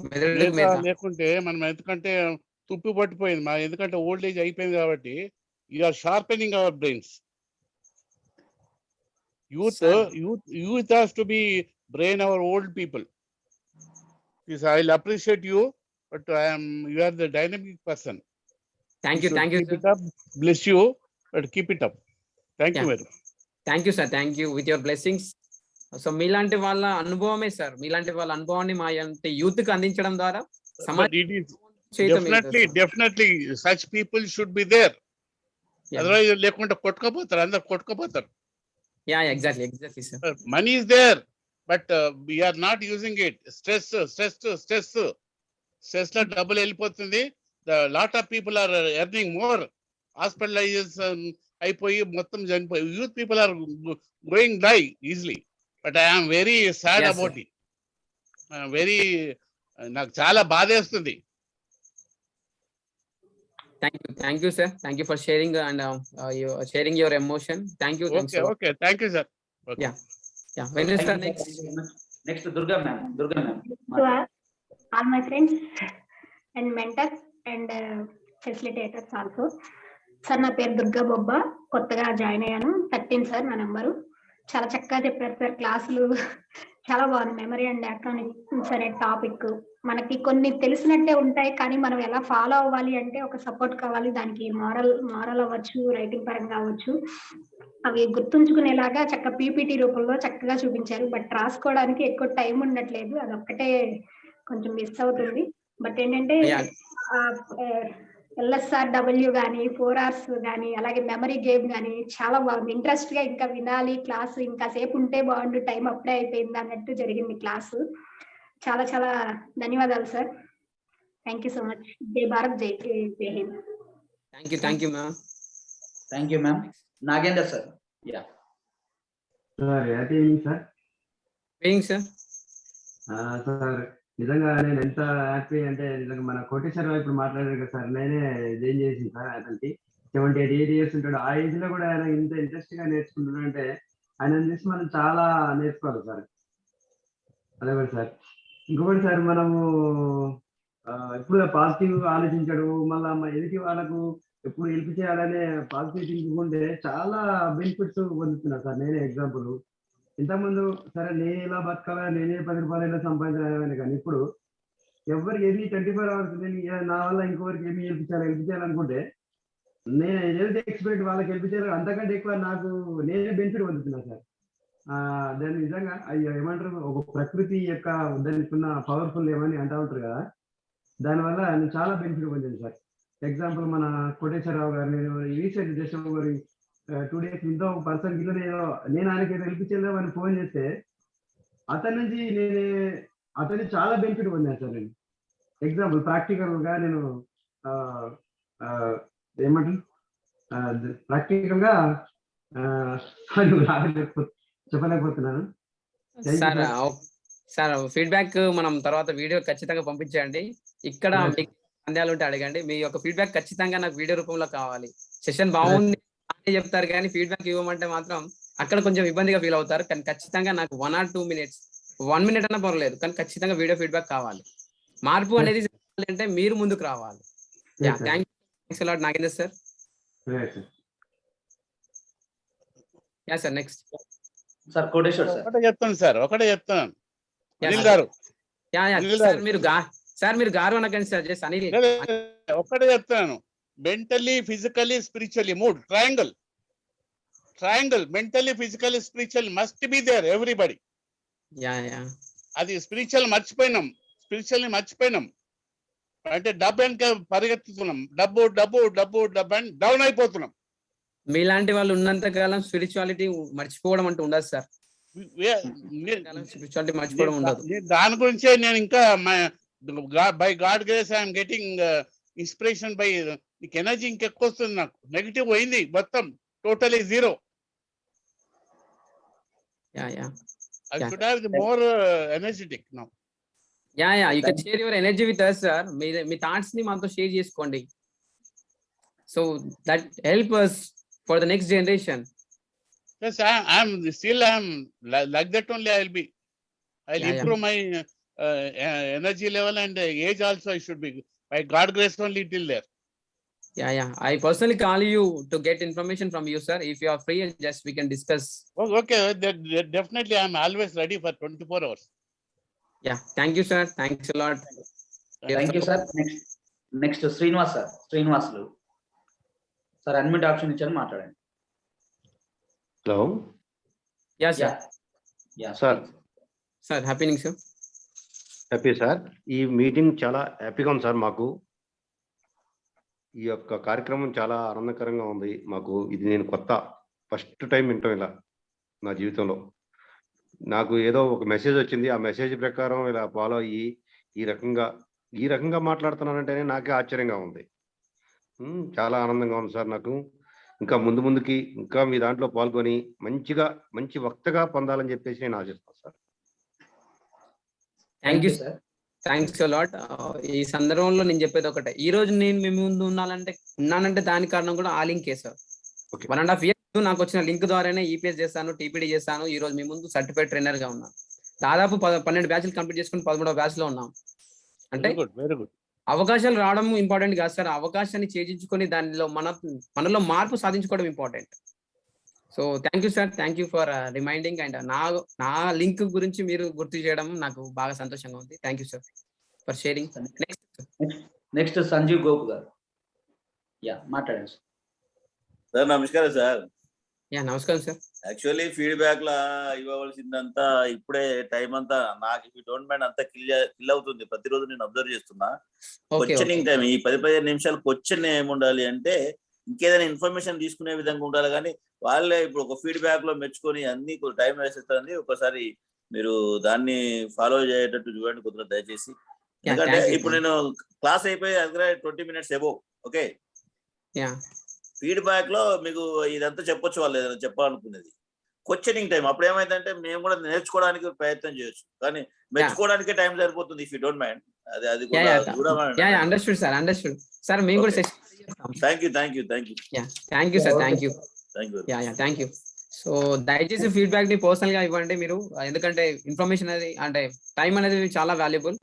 మెదడుకు మేత మేత. లేకుంటే మనం ఎందుకంటే తుప్పు పట్టిపోయింది మా, ఎందుకంటే ఓల్డ్ ఏజ్ అయిపోయింది కాబట్టి you are sharpening our brains. Youth has to be brain our old people. I will appreciate you, but you are the dynamic person. Thank you Keep it up. Bless you, but keep it up. Thank you very much. Thank you sir, thank you with your blessings. So మీలాంటి వాళ్ళ అనుభవమే సార్, మీలాంటి వాళ్ళ అనుభవాన్ని మా యూత్ కి అందించడం ద్వారా But సమాజం it is definitely such people should be there. Otherwise లేకుంటే కొట్టుకపోతారు, అందరు కొట్టుకపోతారు. Yeah exactly sir. Money is there, but we are not using it. Stress లో డబ్బులు వెళ్ళిపోతుంది. The lot of people are earning more. Hospitalization అయిపోయి మొత్తం చనిపోయి youth people are going die easily. But I am very sad Yes, about sir. it. నాకు చాలా బాధేస్తుంది. Thank you sir, thank you for sharing and sharing your emotion. Thank you. Okay, thank you, sir. Yeah Venkatesh sir. Next next Durga ma'am. To all my friends and mentors and facilitators also. Sir నా పేరు దుర్గా బొబ్బ, కొత్తగా జాయిన్ అయ్యాను. 13 సార్ నా నెంబరు. చాలా చక్కగా చెప్పారు సార్ క్లాసులు, చాలా బాగుంది. మెమరీ అండ్ ఎలక్ట్రానిక్స్ అనే టాపిక్ మనకి కొన్ని తెలిసినట్టే ఉంటాయి, కానీ మనం ఎలా ఫాలో అవ్వాలి అంటే ఒక సపోర్ట్ కావాలి. దానికి మారల్ అవ్వచ్చు, రైటింగ్ పరంగా అవ్వచ్చు, అవి గుర్తుంచుకునేలాగా చక్క పీపీటీ రూపంలో చక్కగా చూపించారు. బట్ రాసుకోవడానికి ఎక్కువ టైం ఉండట్లేదు, అదొక్కటే కొంచెం మిస్ అవుతుంది. బట్ ఏంటంటే LSRW కానీ 4 hours కానీ అలాగే మెమరీ గేమ్ కానీ చాలా బాగుంది. ఇంట్రెస్ట్ గా ఇంకా వినాలి క్లాసు, ఇంకా సేపు ఉంటే బాగుండు, టైం అప్పుడే అయిపోయింది అన్నట్టు జరిగింది క్లాసు. చాలా చాలా ధన్యవాదాలు sir. Thank you so much. జై భారత్, జై Hind. Thank you ma'am. Thank you ma'am. Nagender sir. Yeah sir happy evening sir. Paying sir. Sir నిజంగా నేను ఎంత హ్యాపీ అంటే నిజంగా మన కోటేశ్వరరావు ఇప్పుడు మాట్లాడారు కదా సార్, నేనే జాయిన్ చేసింది సార్. అతనికి 78 years ఉంటాడు. ఆ ఏజ్ లో కూడా ఆయన ఇంత ఇంట్రెస్ట్ గా నేర్చుకుంటున్నాడు అంటే ఆయన చూసి మనం చాలా నేర్చుకోవాలి సార్. అదే కూడా సార్. ఇంకొకటి సార్, మనము ఇప్పుడు పాజిటివ్ ఆలోచించడు, మళ్ళీ ఎదుటి వాళ్ళకు ఎప్పుడు హెల్ప్ చేయాలనే పాజిటివ్ థింకింగ్ ఉంటే చాలా బెనిఫిట్స్ పొందుతున్నా సార్. నేనే ఎగ్జాంపుల్. ఇంతకుముందు సరే నేను ఎలా బతకాలా, నేనే 10 రూపాయలు ఎలా సంపాదించాలని, కానీ ఇప్పుడు ఎవరికి ఏది 24 hours నేను నా వల్ల ఇంకొకరికి ఏమి హెల్ప్ చేయాలనుకుంటే నేను ఏదైతే ఎక్స్పెక్ట్ వాళ్ళకి హెల్ప్ చేయాలి అంతకంటే ఎక్కువ నాకు నేనే బెనిఫిట్ పొందుతున్నా సార్. దాన్ని నిజంగా ఏమంటారు, ఒక ప్రకృతి యొక్క దానికి ఉన్న పవర్ఫుల్ ఏమని అంటూ ఉంటారు కదా, దానివల్ల నేను చాలా బెనిఫిట్ పొందింది సార్. ఎగ్జాంపుల్ మన కోటేశ్వరరావు గారు, నేను రీసెంట్ జస్ట్ 2 days ఇంత ఒక పర్సన్ కిలో నేను ఆయనకి హెల్ప్ చేద్దామని ఫోన్ చేస్తే అతని నుంచి అతన్ని చాలా బెనిఫిట్ పొందాను సార్. నేను ఎగ్జాంపుల్ ప్రాక్టికల్ గా నేను ఏమంటారు ప్రాక్టికల్ గా చెప్పలేకపోతున్నాను సార్. ఫీడ్బ్యాక్ మనం తర్వాత వీడియో ఖచ్చితంగా పంపించండి. ఇక్కడ మీకు సందేహాలు ఉంటే అడగండి. మీ యొక్క ఫీడ్బ్యాక్ ఖచ్చితంగా నాకు వీడియో రూపంలో కావాలి. సెషన్ బాగుంది అని చెప్తారు కానీ ఫీడ్బ్యాక్ ఇవ్వమంటే మాత్రం అక్కడ కొంచెం ఇబ్బందిగా ఫీల్ అవుతారు. కానీ ఖచ్చితంగా నాకు 1 or 2 minutes, 1 minute అన్నా పర్లేదు, కానీ ఖచ్చితంగా వీడియో ఫీడ్బ్యాక్ కావాలి. మార్పు అనేది అంటే మీరు ముందుకు రావాలి. Thanks a lot Nagender sir. Yeah sir. Next sir Koteshwar sir. ఒకటే చెప్తాను సార్. మీరు గారు అనకండి సార్, జస్ట్ అనిల్. ఒకటే చెప్తాను, mentally physically spiritually mood triangle mentally physically spiritually must be there, everybody. Yeah అది స్పిరిచువల్ మర్చిపోయినాం, స్పిరిచువల్ని మర్చిపోయినాం. అంటే డబ్బు వెనక పరిగెత్తుతున్నాం, డబ్బు డబ్బు డబ్బు డబ్బు అని డౌన్ అయిపోతున్నాం. మీలాంటి వాళ్ళు ఉన్నంత కాలం స్పిరిచువాలిటీ మర్చిపోవడం అంటూ ఉండదు సార్. స్పిరిచువాలిటీ మర్చిపోవడం ఉండదు. దాని గురించే నేను ఇంకా by God grace I'm getting inspiration by, నీకు ఎనర్జీ ఇంకెక్కువ వస్తుంది. నాకు నెగిటివ్ పోయింది మొత్తం, totally zero. I should have the more energetic now. Yeah you can share your energy with us sir. Me thoughts ని మాతో షేర్ చేసుకోండి. So that help us for the next generation. Yes, I'm still like that only. I'll improve my energy level and age also. I should be by God grace only till there. Yeah. I personally call you to get information from you, sir. If you are free, just we can discuss. Oh, okay, definitely I'm always ready for 24 hours. Yeah, thank you, sir. Thanks a lot. Thank you, sir. Next Srinivas sir. Srinivas lu. Sir, unmute option ఇచ్చాను, మాట్లాడండి. Hello. Yes, sir. Yeah. Sir. Sir, happy new sir. Happy sir. ఈ మీటింగ్ చాలా హ్యాపీగా ఉంది సార్. మాకు ఈ యొక్క కార్యక్రమం చాలా ఆనందకరంగా ఉంది మాకు. ఇది నేను ఫస్ట్ టైం వింటాం ఇలా నా జీవితంలో. నాకు ఏదో ఒక మెసేజ్ వచ్చింది, ఆ మెసేజ్ ప్రకారం ఇలా ఫాలో అయ్యి ఈ రకంగా మాట్లాడుతున్నానంటేనే నాకే ఆశ్చర్యంగా ఉంది. చాలా ఆనందంగా ఉంది సార్ నాకు. ఇంకా ముందుకి ఇంకా మీ దాంట్లో పాల్గొని మంచి వక్తగా పొందాలని చెప్పేసి నేను ఆశిస్తాను sir. Thank you, sir. Thanks a lot. ఈ సందర్భంలో నేను చెప్పేది ఒకటే, ఈ రోజు నేను మీ ముందు ఉన్నానంటే దానికి కారణం కూడా ఆ లింకే సార్. 1.5 years నాకు వచ్చిన లింక్ ద్వారానే ఈపీఎస్ చేస్తాను, టీపీడీ చేస్తాను. ఈ రోజు మీ ముందు సర్టిఫైడ్ ట్రైనర్ గా ఉన్నాను. దాదాపు 12 బ్యాచ్లు కంప్లీట్ చేసుకుని 13వ బ్యాచ్ లో ఉన్నాం. అంటే అవకాశాలు రావడం ఇంపార్టెంట్ కాదు సార్, అవకాశాన్ని చేజించుకొని దానిలో మనలో మార్పు సాధించుకోవడం important. So thank you sir, thank you for reminding. And నా లింక్ గురించి మీరు గుర్తు చేయడం నాకు బాగా సంతోషంగా ఉంది. Thank you sir for sharing. Next Sanjeev Gopu గారు. యా, మాట్లాడండి సార్. నమస్కారం సార్. యా, నమస్కారం సార్. యాక్చువల్లీ ఫీడ్బ్యాక్ లా ఇవ్వవలసిందంతా ఇప్పుడే టైం అంతా నాకు, ఇఫ్ యూ డోంట్ మైండ్, అంతా కిల్ అవుతుంది. ప్రతిరోజు నేను అబ్జర్వ్ చేస్తున్నా. క్వశ్చనింగ్ టైం ఈ 10-15 నిమిషాలు క్వశ్చన్ ఏముండాలి అంటే, ఇంకేదైనా ఇన్ఫర్మేషన్ తీసుకునే విధంగా ఉండాలి. కానీ వాళ్ళే ఇప్పుడు ఒక ఫీడ్బ్యాక్ లో మెచ్చుకొని అన్ని టైం వేసేస్తుంది. ఒకసారి మీరు దాన్ని ఫాలో అయ్యేటట్టు చూడండి కొద్దిగా దయచేసి. ఎందుకంటే ఇప్పుడు నేను క్లాస్ అయిపోయి దగ్గర 20 minutes ఎబో. ఓకే, ఫీడ్బ్యాక్ లో మీకు ఇదంతా చెప్పొచ్చు, వాళ్ళు ఏదైనా చెప్పాలనుకునేది. క్వశ్చనింగ్ టైం అప్పుడు ఏమైందంటే మేము కూడా నేర్చుకోవడానికి ప్రయత్నం చేయొచ్చు, కానీ మెచ్చుకోవడానికే టైం సరిపోతుంది. ఇఫ్ యూ డోంట్ మైండ్, అది కూడా చూడమండి. Understood sir, understood sir. మేము కూడా thank you sir, thank you. So దయచేసి ఫీడ్బ్యాక్ ని పర్సనల్ గా ఇవ్వండి మీరు, ఎందుకంటే ఇన్ఫర్మేషన్ అనేది అంటే టైం అనేది చాలా వాల్యుబుల్.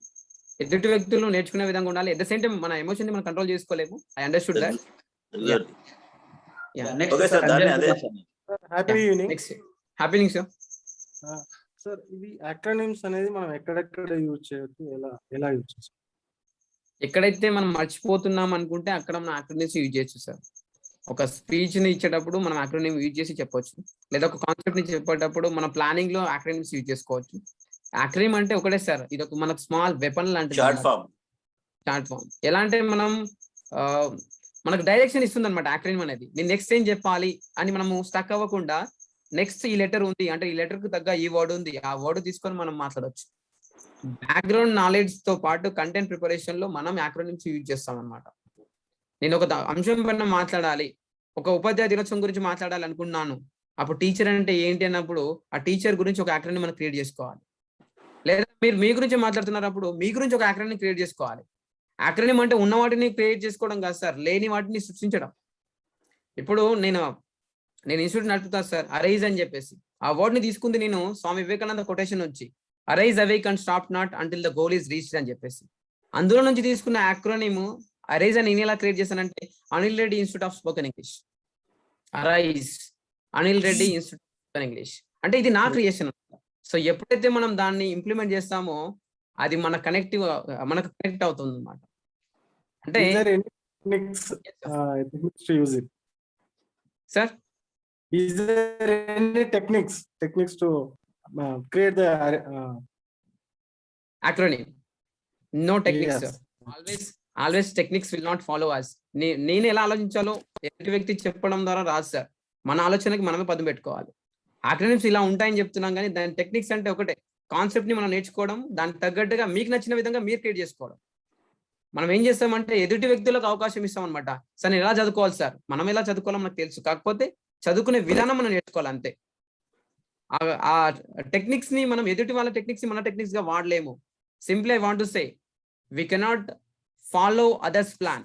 ఎదుటి వ్యక్తులు నేర్చుకునే విధంగా ఉండాలి. ఎట్ ద సేమ్ టైం మన ఎమోషన్ ని మనం కంట్రోల్ చేసుకోలేము. I understood that. Happy evening sir. Sir, ఇది అక్రోనిమ్స్ అనేది మనం ఎక్కడెక్కడ యూజ్ చేయొచ్చు, ఎలా యూజ్ చేయొచ్చు? ఎక్కడైతే మనం మర్చిపోతున్నాం అనుకుంటే అక్కడ మనం అక్రోనిమ్స్ యూజ్ చేయొచ్చు సార్. ఒక స్పీచ్ ని ఇచ్చేటప్పుడు మనం అక్రోనిమ్ యూజ్ చేసి చెప్పొచ్చు, లేదా ఒక కాన్సెప్ట్ ని చెప్పేటప్పుడు మన ప్లానింగ్ లో అక్రోనిమ్స్ యూజ్ చేసుకోవచ్చు. అక్రోనిమ్ అంటే ఒకటే సార్, ఇది ఒక మనకు స్మాల్ వెపన్ లాంటిది. షార్ట్ ఫామ్ ఎలా అంటే మనకు డైరెక్షన్ ఇస్తుంది అనమాట అక్రోనిమ్ అనేది. నేను నెక్స్ట్ ఏం చెప్పాలి అని మనము స్టక్ అవ్వకుండా, నెక్స్ట్ ఈ లెటర్ ఉంది అంటే ఈ లెటర్ కు తగ్గ ఈ వర్డ్ ఉంది, ఆ వర్డ్ తీసుకొని మనం మాట్లాడవచ్చు. బ్యాక్గ్రౌండ్ నాలెడ్జ్ తో పాటు కంటెంట్ ప్రిపరేషన్ లో మనం అక్రోనిమ్స్ యూజ్ చేస్తాం అనమాట. నేను ఒక అంశం పైన మాట్లాడాలి, ఒక ఉపాధ్యాయ దినోత్సవం గురించి మాట్లాడాలి అనుకున్నాను, అప్పుడు టీచర్ అంటే ఏంటి అన్నప్పుడు ఆ టీచర్ గురించి ఒక అక్రోనిమ్ మనం క్రియేట్ చేసుకోవాలి. లేదా మీరు మీ గురించి మాట్లాడుతున్నప్పుడు మీ గురించి ఒక అక్రోనిమ్ క్రియేట్ చేసుకోవాలి. అక్రోనిమ్ అంటే ఉన్న వాటిని క్రియేట్ చేసుకోవడం కాదు సార్, లేని వాటిని సృష్టించడం. ఇప్పుడు నేను ఇన్స్టిట్యూట్ నడుపుతాను సార్, అరైజ్ అని చెప్పేసి. ఆ వర్డ్ ని తీసుకుంది నేను స్వామి వివేకానంద కొటేషన్ వచ్చి, arise awake and stop not until the goal is reached అని చెప్పేసి. అందులో నుంచి తీసుకున్న అక్రోనిమ్ అరైజ్ అని నేను ఎలా క్రియేట్ చేశానంటే, Anil Reddy institute of spoken English. Arise Anil Reddy institute of spoken English అంటే ఇది నా క్రియేషన్. సో ఎప్పుడైతే మనం దాన్ని ఇంప్లిమెంట్ చేస్తామో అది మనకు కనెక్ట్ అవుతుంది అనమాట. అంటే sir, is there any techniques to create the acronym. No techniques, Yes. sir. Always techniques will not follow us. నేను ఎలా ఆలోచించాలో ఎదుటి వ్యక్తి చెప్పడం ద్వారా రాదు సార్. మన ఆలోచనకి మనమే పదును పెట్టుకోవాలి. ఆక్రోనిమ్స్ ఇలా ఉంటాయని చెప్తున్నాం కానీ దాని టెక్నిక్స్ అంటే ఒకటే, కాన్సెప్ట్ ని మనం నేర్చుకోవడం, దానికి తగ్గట్టుగా మీకు నచ్చిన విధంగా మీరు క్రియేట్ చేసుకోవడం. మనం ఏం చేస్తామంటే ఎదుటి వ్యక్తులకు అవకాశం ఇస్తాం అనమాట. సార్ నేను ఎలా చదువుకోవాలి సార్, మనం ఎలా చదువుకోవాలో మనకు తెలుసు, కాకపోతే చదువుకునే విధానం మనం నేర్చుకోవాలి అంతే. ఆ టెక్నిక్స్ ని మనం ఎదుటి వాళ్ళ టెక్నిక్స్ మన టెక్నిక్స్ గా వాడలేము. Simply I want to say we cannot follow others plan,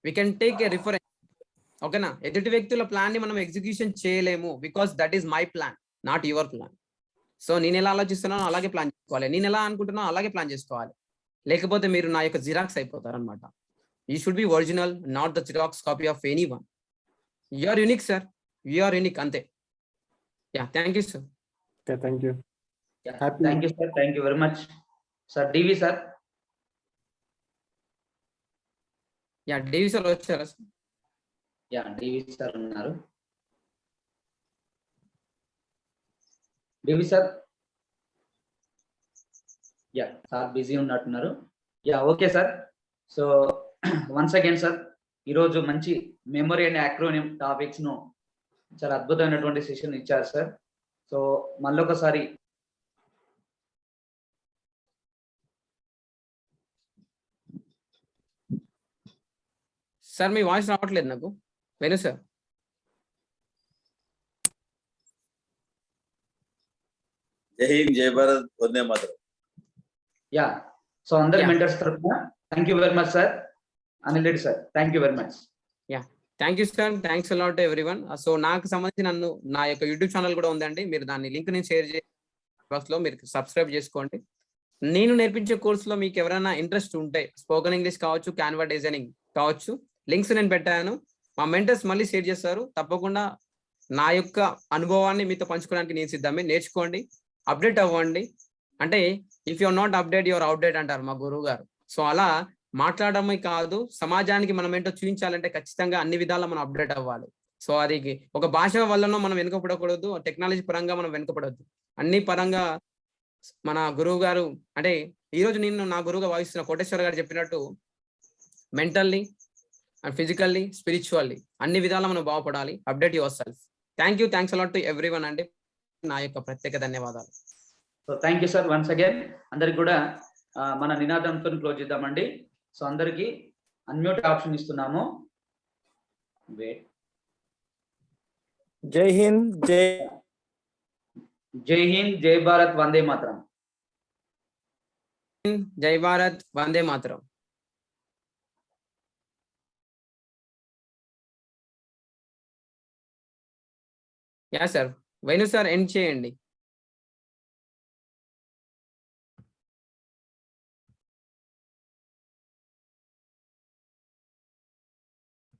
we can take a reference. ఓకేనా, ఎదుటి వ్యక్తుల ప్లాన్ ని మనం ఎగ్జిక్యూషన్ చేయలేము, because that is my plan, not your plan. So నేను ఎలా ఆలోచిస్తున్నానో అలాగే ప్లాన్ చేసుకోవాలి, నేను ఎలా అనుకుంటున్నానో అలాగే ప్లాన్ చేసుకోవాలి, లేకపోతే మీరు నా యొక్క జిరాక్స్ అయిపోతారు అనమాట. You should be original, not the xerox copy of anyone. You are unique sir, you are unique అంతే. Yeah, thank you sir. Okay, thank you. Thank you sir, thank you very much sir. DV sir. Yeah, DV sir వచ్చారా సార్? యా, డివి సార్ ఉన్నారు. DV sir. Yeah, sir busy ఉన్నట్టున్నారు. Yeah, okay sir. So once again sir, ఈరోజు మంచి మెమరీ అండ్ యాక్రోనిమ్ టాపిక్స్ ను చాలా అద్భుతమైనటువంటి సెషన్ ఇచ్చారు సార్. సో మళ్ళొకసారి సార్ మీ వాయిస్ రావట్లేదు నాకు, వేణు సార్. జై హింద్, జై భారత్, వందే మాతరం. యా, సో అందరి మెంటర్స్ తరఫున thank you very much sir. Anil Reddy sir, thank you very much. Yeah, thank you sir, thanks a lot everyone. So నాకు సంబంధించి నా యొక్క యూట్యూబ్ ఛానల్ కూడా ఉందండి, మీరు దాన్ని లింక్ నేను షేర్ బాక్స్ లో మీరు సబ్స్క్రైబ్ చేసుకోండి. నేను నేర్పించే కోర్సులో మీకు ఎవరైనా ఇంట్రెస్ట్ ఉంటే, స్పోకెన్ ఇంగ్లీష్ కావచ్చు, క్యాన్వా డిజైనింగ్ కావచ్చు, లింక్స్ నేను పెట్టాను, మా మెంటర్స్ మళ్ళీ షేర్ చేస్తారు. తప్పకుండా నా యొక్క అనుభవాన్ని మీతో పంచుకోవడానికి నేను సిద్ధమే. నేర్చుకోండి, అప్డేట్ అవ్వండి. అంటే if your not update your outdate అంటారు మా గురువు గారు. సో అలా మాట్లాడమే కాదు, సమాజానికి మనం ఏంటో చూపించాలంటే ఖచ్చితంగా అన్ని విధాలా మనం అప్డేట్ అవ్వాలి. సో అది ఒక భాష వల్లనో మనం వెనుకపడకూడదు, టెక్నాలజీ పరంగా మనం వెనుకపడద్దు. అన్ని పరంగా మన గురువు గారు, అంటే ఈరోజు నేను నా గురువుగా భావిస్తున్న కోటేశ్వర గారు చెప్పినట్టు మెంటల్లీ అండ్ ఫిజికల్లీ, స్పిరిచువల్లీ అన్ని విధాలా మనం బాగుపడాలి. Update your self. Thank you, thanks a lot to everyone అండి. నా యొక్క ప్రత్యేక ధన్యవాదాలు. So thank you sir once again. అందరికి కూడా మన నినాదంతో క్లోజ్ చేద్దామండి. సో అందరికి అన్మ్యూట్ ఆప్షన్ ఇస్తున్నాము. జై హింద్, జై హింద్, జై భారత్, వందే మాతరం. జై Bharat, Vande Mataram. Yeah sir, Venu sir end చేయండి.